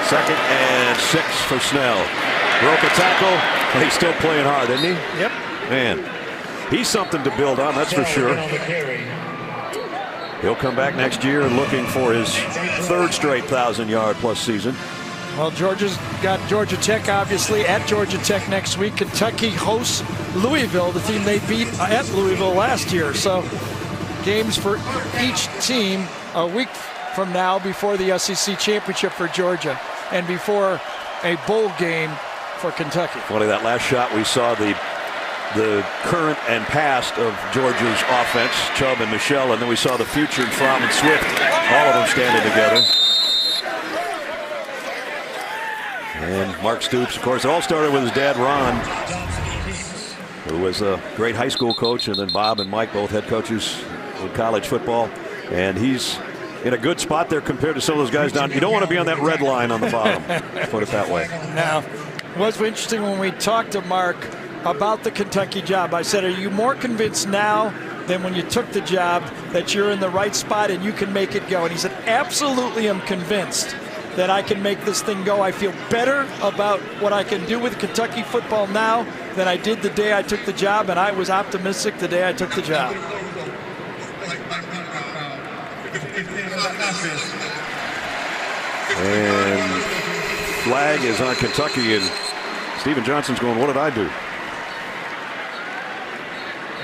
Second and 6 for Snell. Broke a tackle. He's still playing hard, isn't he? Yep. Man, he's something to build on, that's for sure. He'll come back next year looking for his 3rd straight 1,000-yard-plus season. Well, Georgia's got Georgia Tech, obviously, at Georgia Tech next week. Kentucky hosts Louisville, the team they beat at Louisville last year. So games for each team a week from now before the SEC championship for Georgia and before a bowl game for Kentucky. Funny, that last shot we saw the current and past of Georgia's offense, Chubb and Michel, and then we saw the future, Fromm and Swift, all of them standing together. And Mark Stoops, of course, it all started with his dad, Ron, who was a great high school coach, and then Bob and Mike, both head coaches in college football. And he's in a good spot there compared to some of those guys down. You don't want to be on that red line on the bottom, put it that way. Now, it was interesting when we talked to Mark about the Kentucky job. I said, are you more convinced now than when you took the job that you're in the right spot and you can make it go? And he said, absolutely, I'm convinced that I can make this thing go. I feel better about what I can do with Kentucky football now than I did the day I took the job, and I was optimistic the day I took the job. And flag is on Kentucky, and Steven Johnson's going, what did I do?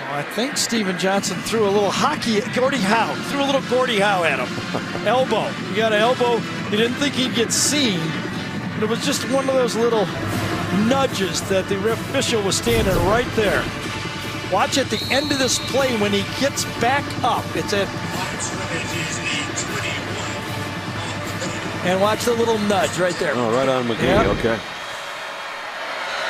I think Steven Johnson threw a little Gordie Howe at him. Elbow. You got an elbow. He didn't think he'd get seen, but it was just one of those little nudges that the official was standing right there. Watch at the end of this play when he gets back up. And watch the little nudge right there. Oh, right on McGee. Yep. Okay.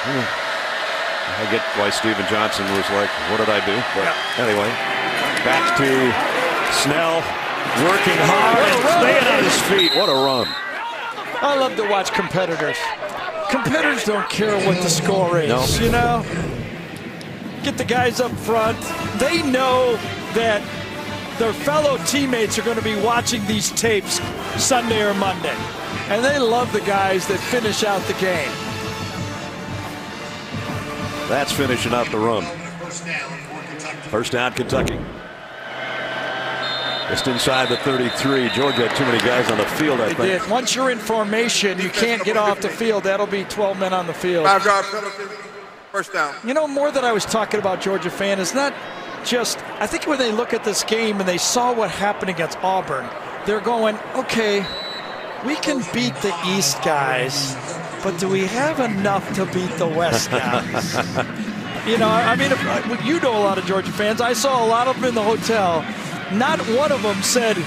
I get why Steven Johnson was like, what did I do? But anyway, back to Snell, working hard and staying on his feet. What a run. I love to watch competitors. Competitors don't care what the score is, no. You know? Get the guys up front. They know that their fellow teammates are going to be watching these tapes Sunday or Monday. And they love the guys that finish out the game. That's finishing out the run. First down, Kentucky. Just inside the 33. Georgia had too many guys on the field, I think. They did. Once you're in formation, you can't get off the field. That'll be 12 men on the field. 5-yard penalty. First down. You know, more that I was talking about, Georgia fan, is not just, I think when they look at this game and they saw what happened against Auburn, they're going, okay, we can beat the East guys, but do we have enough to beat the West guys? You know, I mean, you know a lot of Georgia fans. I saw a lot of them in the hotel. Not one of them said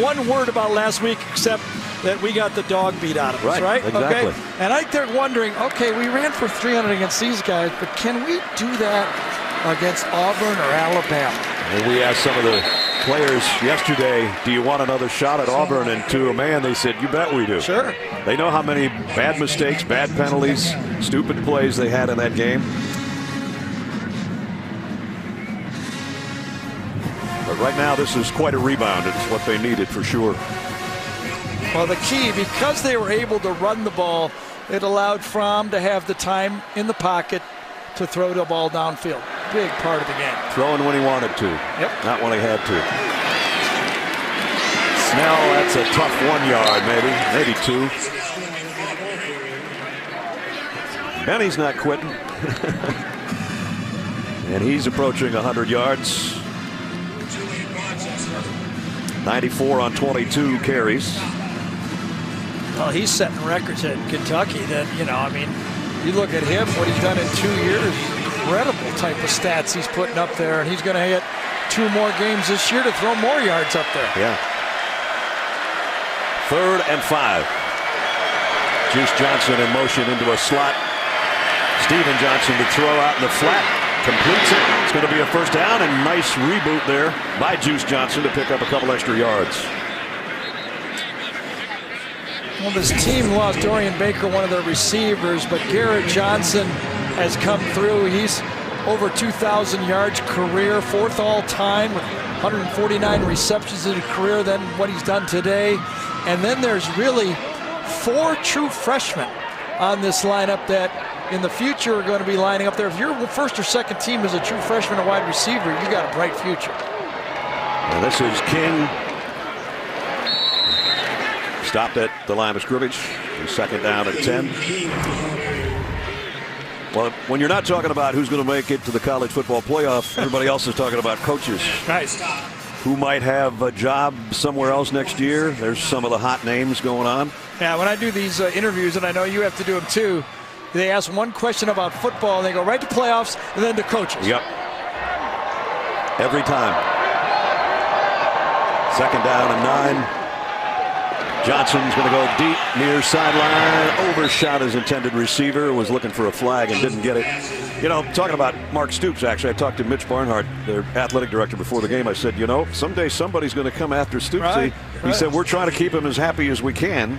one word about last week except that we got the dog beat out of us, right? Exactly. Okay? And I think they're wondering, okay, we ran for 300 against these guys, but can we do that against Auburn or Alabama? And we asked some of the players yesterday, do you want another shot at Auburn? And to a man, they said, you bet we do. Sure. They know how many bad mistakes, bad penalties, stupid plays they had in that game. But right now, this is quite a rebound. It's what they needed for sure. Well, the key, because they were able to run the ball, it allowed Fromm to have the time in the pocket to throw the ball downfield. Big part of the game. Throwing when he wanted to. Yep. Not when he had to. Snell, that's a tough 1 yard, maybe 2. Benny's not quitting. And he's approaching 100 yards. 94 on 22 carries. Well, he's setting records at Kentucky that, you know, I mean, you look at him, what he's done in 2 years, incredible type of stats he's putting up there, and he's going to hit 2 more games this year to throw more yards up there. Yeah. 3rd and 5. Juice Johnson in motion into a slot. Steven Johnson to throw out in the flat. Completes it. It's going to be a first down, and nice reboot there by Juice Johnson to pick up a couple extra yards. Well, this team lost Dorian Baker, one of their receivers, but Garrett Johnson has come through. He's over 2,000 yards career, 4th all-time with 149 receptions in his career than what he's done today. And then there's really 4 true freshmen on this lineup that in the future are going to be lining up there. If your first or second team is a true freshman or wide receiver, you got a bright future. And this is King. Stopped at the line of scrimmage. 2nd down and 10. Well, when you're not talking about who's going to make it to the college football playoff, everybody else is talking about coaches. Nice. Who might have a job somewhere else next year. There's some of the hot names going on. Yeah, when I do these interviews, and I know you have to do them too, they ask one question about football, and they go right to playoffs and then to coaches. Yep. Every time. 2nd down and 9. Johnson's going to go deep near sideline. Overshot his intended receiver. Was looking for a flag and didn't get it. You know, talking about Mark Stoops, actually, I talked to Mitch Barnhart, their athletic director, before the game. I said, you know, someday somebody's going to come after Stoops. Right, he said, we're trying to keep him as happy as we can.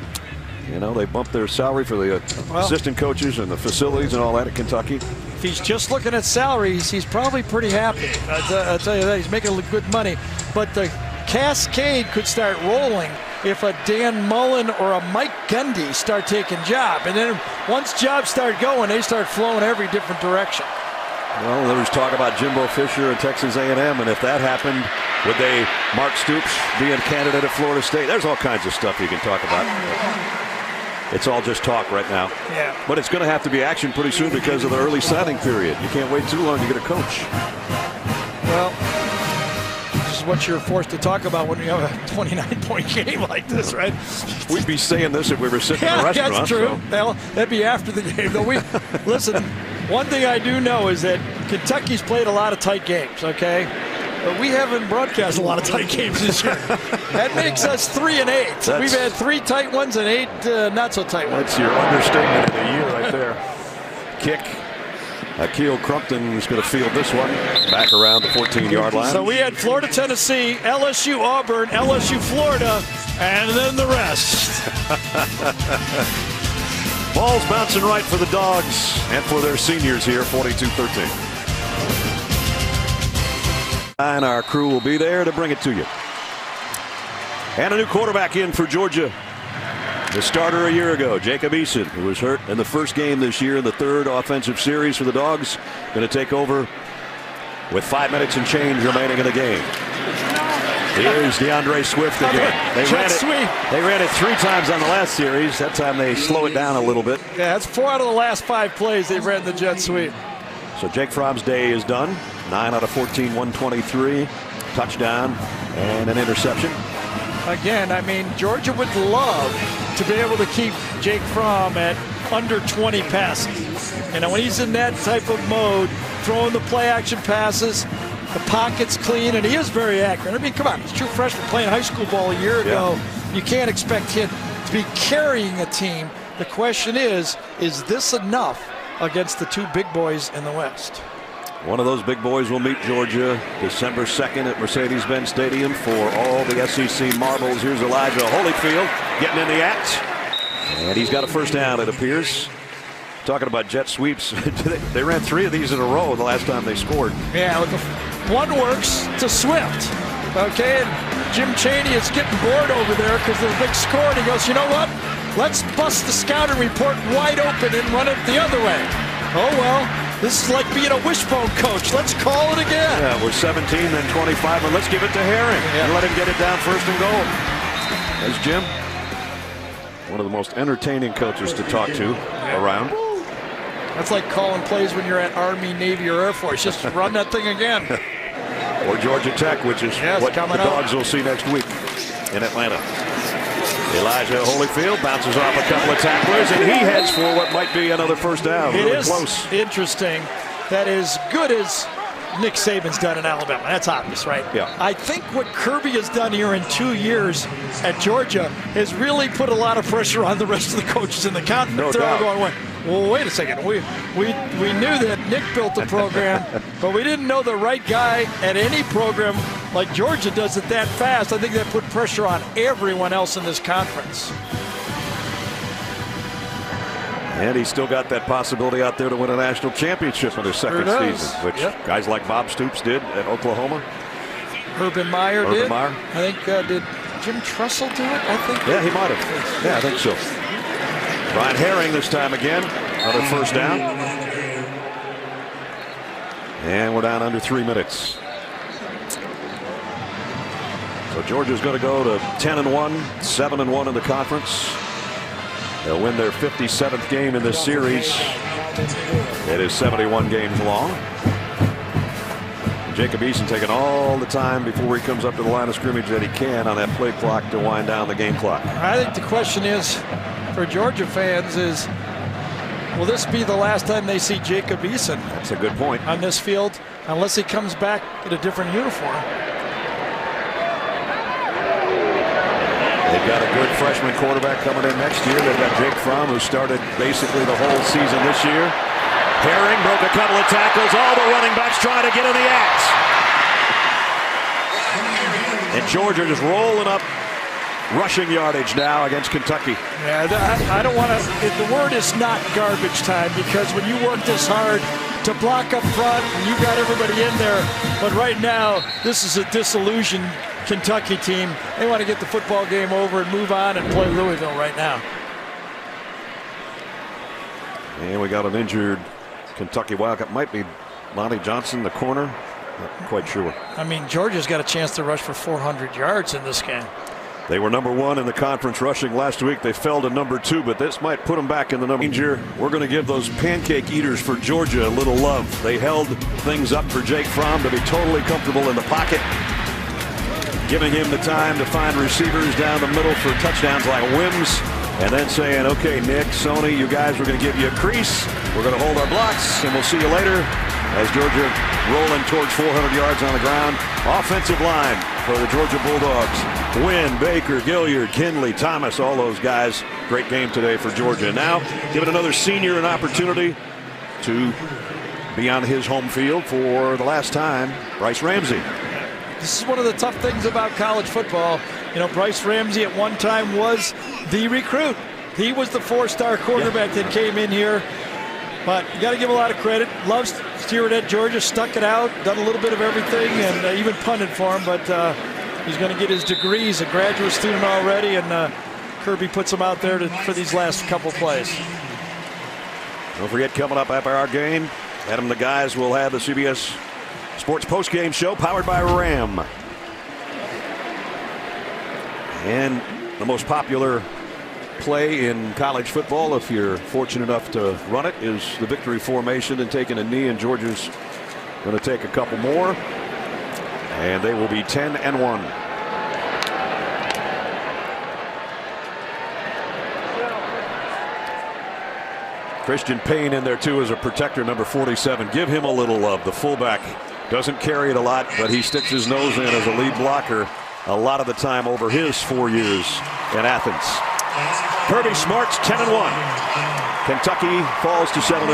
You know, they bumped their salary for the assistant coaches and the facilities and all that at Kentucky. If he's just looking at salaries, he's probably pretty happy. I'll tell you that. He's making good money. But the cascade could start rolling if a Dan Mullen or a Mike Gundy start taking job. And then once jobs start going, they start flowing every different direction. Well, there was talk about Jimbo Fisher and Texas A&M, and if that happened, would they Mark Stoops be a candidate at Florida State? There's all kinds of stuff you can talk about. It's all just talk right now. Yeah. But it's going to have to be action pretty soon because of the early signing period. You can't wait too long to get a coach. Well, this is what you're forced to talk about when you have a 29-point game like this, right? We'd be saying this if we were sitting in a restaurant. That's true. So. Well, that'd be after the game. Though listen, one thing I do know is that Kentucky's played a lot of tight games, okay? But we haven't broadcast a lot of tight games this year. That makes us 3-8. We've had 3 tight ones and 8 not so tight ones. That's your understatement of the year right there. Kick. Akeel Crumpton is going to field this one back around the 14-yard line. So we had Florida, Tennessee, LSU, Auburn, LSU, Florida, and then the rest. Ball's bouncing right for the Dogs and for their seniors here, 42-13. And our crew will be there to bring it to you. And a new quarterback in for Georgia. The starter a year ago, Jacob Eason, who was hurt in the first game this year in the 3rd offensive series for the Dogs, going to take over with 5 minutes and change remaining in the game. Here's DeAndre Swift again. They ran it 3 times on the last series. That time they slow it down a little bit. Yeah, that's 4 out of the last 5 plays they've ran the jet sweep. So Jake Fromm's day is done. 9 out of 14, 123, touchdown and an interception. Again, I mean, Georgia would love to be able to keep Jake Fromm at under 20 passes. And when he's in that type of mode, throwing the play action passes, the pocket's clean, and he is very accurate. I mean, come on, he's a true freshman playing high school ball a year ago. Yeah. You can't expect him to be carrying a team. The question is this enough against the 2 big boys in the West? One of those big boys will meet Georgia December 2nd at Mercedes-Benz Stadium for all the SEC marbles. Here's Elijah Holyfield getting in the act. And he's got a first down, it appears. Talking about jet sweeps. They ran 3 of these in a row the last time they scored. Yeah, one works to Swift. Okay, and Jim Chaney is getting bored over there because there's a big score. And he goes, you know what? Let's bust the scouting report wide open and run it the other way. Oh, well. This is like being a wishbone coach. Let's call it again. Yeah, we're 17, then 25, and let's give it to Herring and let him get it down 1st and goal. There's Jim. One of the most entertaining coaches to talk to around. That's like calling plays when you're at Army, Navy, or Air Force. Just run that thing again. Or Georgia Tech, which is what the Dogs will see next week in Atlanta. Elijah Holyfield bounces off a couple of tacklers, and he heads for what might be another first down. It really is close. Interesting that as good as Nick Saban's done in Alabama, that's obvious, right? Yeah. I think what Kirby has done here in 2 years at Georgia has really put a lot of pressure on the rest of the coaches in the conference. No They're doubt. all going, well, wait a second. We knew that Nick built the program, but we didn't know the right guy at any program like Georgia does it that fast. I think that put pressure on everyone else in this conference. And he's still got that possibility out there to win a national championship in his 2nd season, which guys like Bob Stoops did at Oklahoma. Urban Meyer did. Meyer. I think, did Jim Tressel do it? I think. Yeah, he might have. Yeah, I think so. Brian Herring this time again. Another first down. And we're down under 3 minutes. So Georgia's going to go to 10-1, 7-1 in the conference. They'll win their 57th game in this series. It is 71 games long. Jacob Eason taking all the time before he comes up to the line of scrimmage that he can on that play clock to wind down the game clock. I think the question is, for Georgia fans, is will this be the last time they see Jacob Eason? That's a good point. On this field, unless he comes back in a different uniform. They've got a good freshman quarterback coming in next year. They've got Jake Fromm, who started basically the whole season this year. Herring broke a couple of tackles. All the running backs trying to get in the act. And Georgia just rolling up rushing yardage now against Kentucky. Yeah, I don't want to. The word is not garbage time, because when you work this hard to block up front, and you got everybody in there. But right now, this is a disillusioned Kentucky team. They want to get the football game over and move on and play Louisville right now. And we got an injured Kentucky Wildcat. Might be Lonnie Johnson, the corner. Not quite sure. I mean, Georgia's got a chance to rush for 400 yards in this game. They were number 1 in the conference rushing last week. They fell to number 2, but this might put them back in the number. We're going to give those pancake eaters for Georgia a little love. They held things up for Jake Fromm to be totally comfortable in the pocket, giving him the time to find receivers down the middle for touchdowns like Wims, and then saying, okay, Nick, Sony, you guys, we're going to give you a crease. We're going to hold our blocks, and we'll see you later. As Georgia rolling towards 400 yards on the ground. Offensive line for the Georgia Bulldogs. Wynn, Baker, Gilliard, Kinley, Thomas, all those guys. Great game today for Georgia. Now, giving another senior an opportunity to be on his home field for the last time, Bryce Ramsey. This is one of the tough things about college football. You know, Bryce Ramsey at one time was the recruit. He was the 4-star quarterback that came in here. But you got to give a lot of credit. Loves steering at Georgia, stuck it out, done a little bit of everything, and even punted for him. But he's going to get his degree. He's a graduate student already, and Kirby puts him out there for these last couple plays. Don't forget, coming up after our game, Adam, the guys will have the CBS Sports postgame show powered by Ram. And the most popular play in college football, if you're fortunate enough to run it, is the victory formation and taking a knee, and Georgia's going to take a couple more, and they will be 10-1. Christian Payne in there too as a protector, number 47. Give him a little love. The fullback doesn't carry it a lot, but he sticks his nose in as a lead blocker a lot of the time over his 4 years in Athens. Kirby Smart's 10-1. Kentucky falls to 7-4.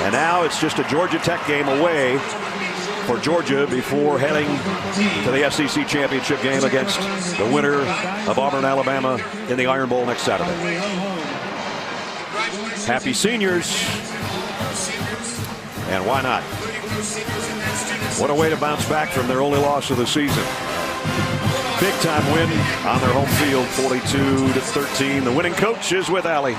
And now it's just a Georgia Tech game away for Georgia before heading to the SEC championship game against the winner of Auburn, Alabama in the Iron Bowl next Saturday. Happy seniors. And why not? What a way to bounce back from their only loss of the season. Big time win on their home field, 42-13. The winning coach is with Allie.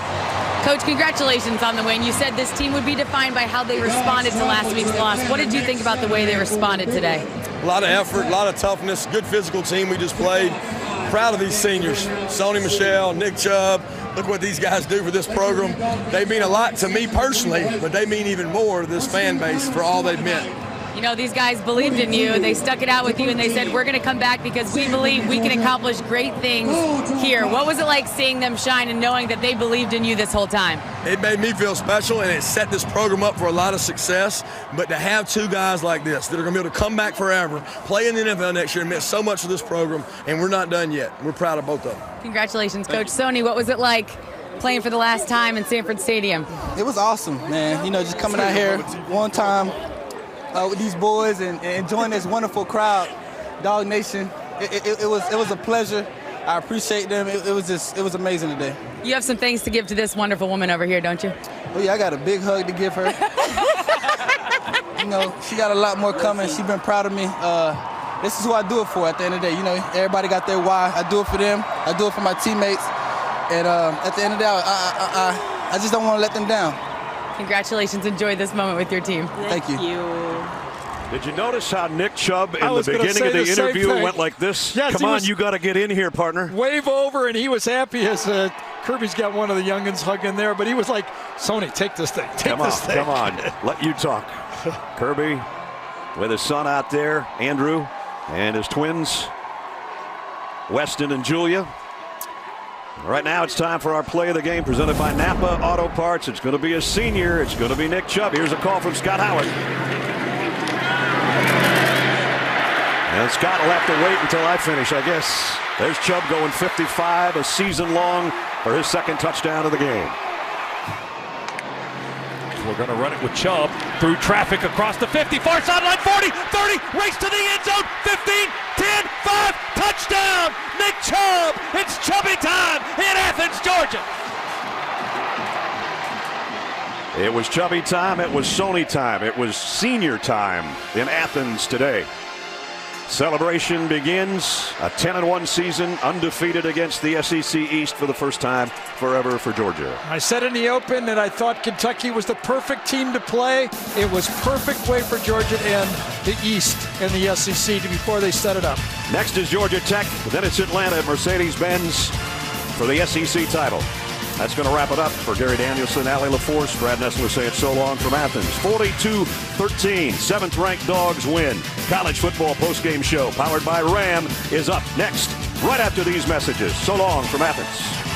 Coach, congratulations on the win. You said this team would be defined by how they responded to last week's loss. What did you think about the way they responded today? A lot of effort, a lot of toughness, good physical team we just played. Proud of these seniors. Sony Michel, Nick Chubb. Look what these guys do for this program. They mean a lot to me personally, but they mean even more to this fan base for all they've meant. You know, these guys believed in you. They stuck it out with you, and they said, we're going to come back because we believe we can accomplish great things here. What was it like seeing them shine and knowing that they believed in you this whole time? It made me feel special, and it set this program up for a lot of success. But to have two guys like this that are going to be able to come back forever, play in the NFL next year, meant so much to this program, and we're not done yet. We're proud of both of them. Congratulations, Coach. Sony, what was it like playing for the last time in Sanford Stadium? It was awesome, man. You know, just coming out here one time with these boys and enjoying this wonderful crowd, Dog Nation. It was a pleasure. I appreciate them. It was amazing today. You have some things to give to this wonderful woman over here, don't you? Oh yeah, I got a big hug to give her. You know, she got a lot more coming. She's been proud of me. This is who I do it for at the end of the day. You know, everybody got their why. I do it for them. I do it for my teammates. And at the end of the day, I just don't want to let them down. Congratulations. Enjoy this moment with your team. Thank you. Did you notice how Nick Chubb in the beginning of the interview went like this? Yes, come on, you got to get in here, partner. Wave over, and he was happy as Kirby's got one of the youngins hugging there, but he was like, Sony, take this thing. Take this thing. Come on. Let you talk. Kirby with his son out there, Andrew, and his twins, Weston and Julia. Right now, it's time for our play of the game presented by Napa Auto Parts. It's going to be a senior. It's going to be Nick Chubb. Here's a call from Scott Howard. And Scott will have to wait until I finish, I guess. There's Chubb going 55, a season long for his second touchdown of the game. We're going to run it with Chubb through traffic across the 50, far sideline, 40, 30, race to the end zone, 15, 10, 5, touchdown, Nick Chubb. It's Chubby time in Athens, Georgia. It was Chubby time, it was Sony time, it was senior time in Athens today. Celebration begins. A 10-1 season, undefeated against the SEC East for the first time forever for Georgia. I said in the open that I thought Kentucky was the perfect team to play. It was perfect way for Georgia to end the East and the SEC before they set it up. Next is Georgia Tech, then it's Atlanta at Mercedes-Benz for the SEC title. That's going to wrap it up for Gary Danielson, Allie LaForce, Brad Nessler saying so long from Athens. 42-13, 7th-ranked Dogs win. College football postgame show powered by Ram is up next, right after these messages. So long from Athens.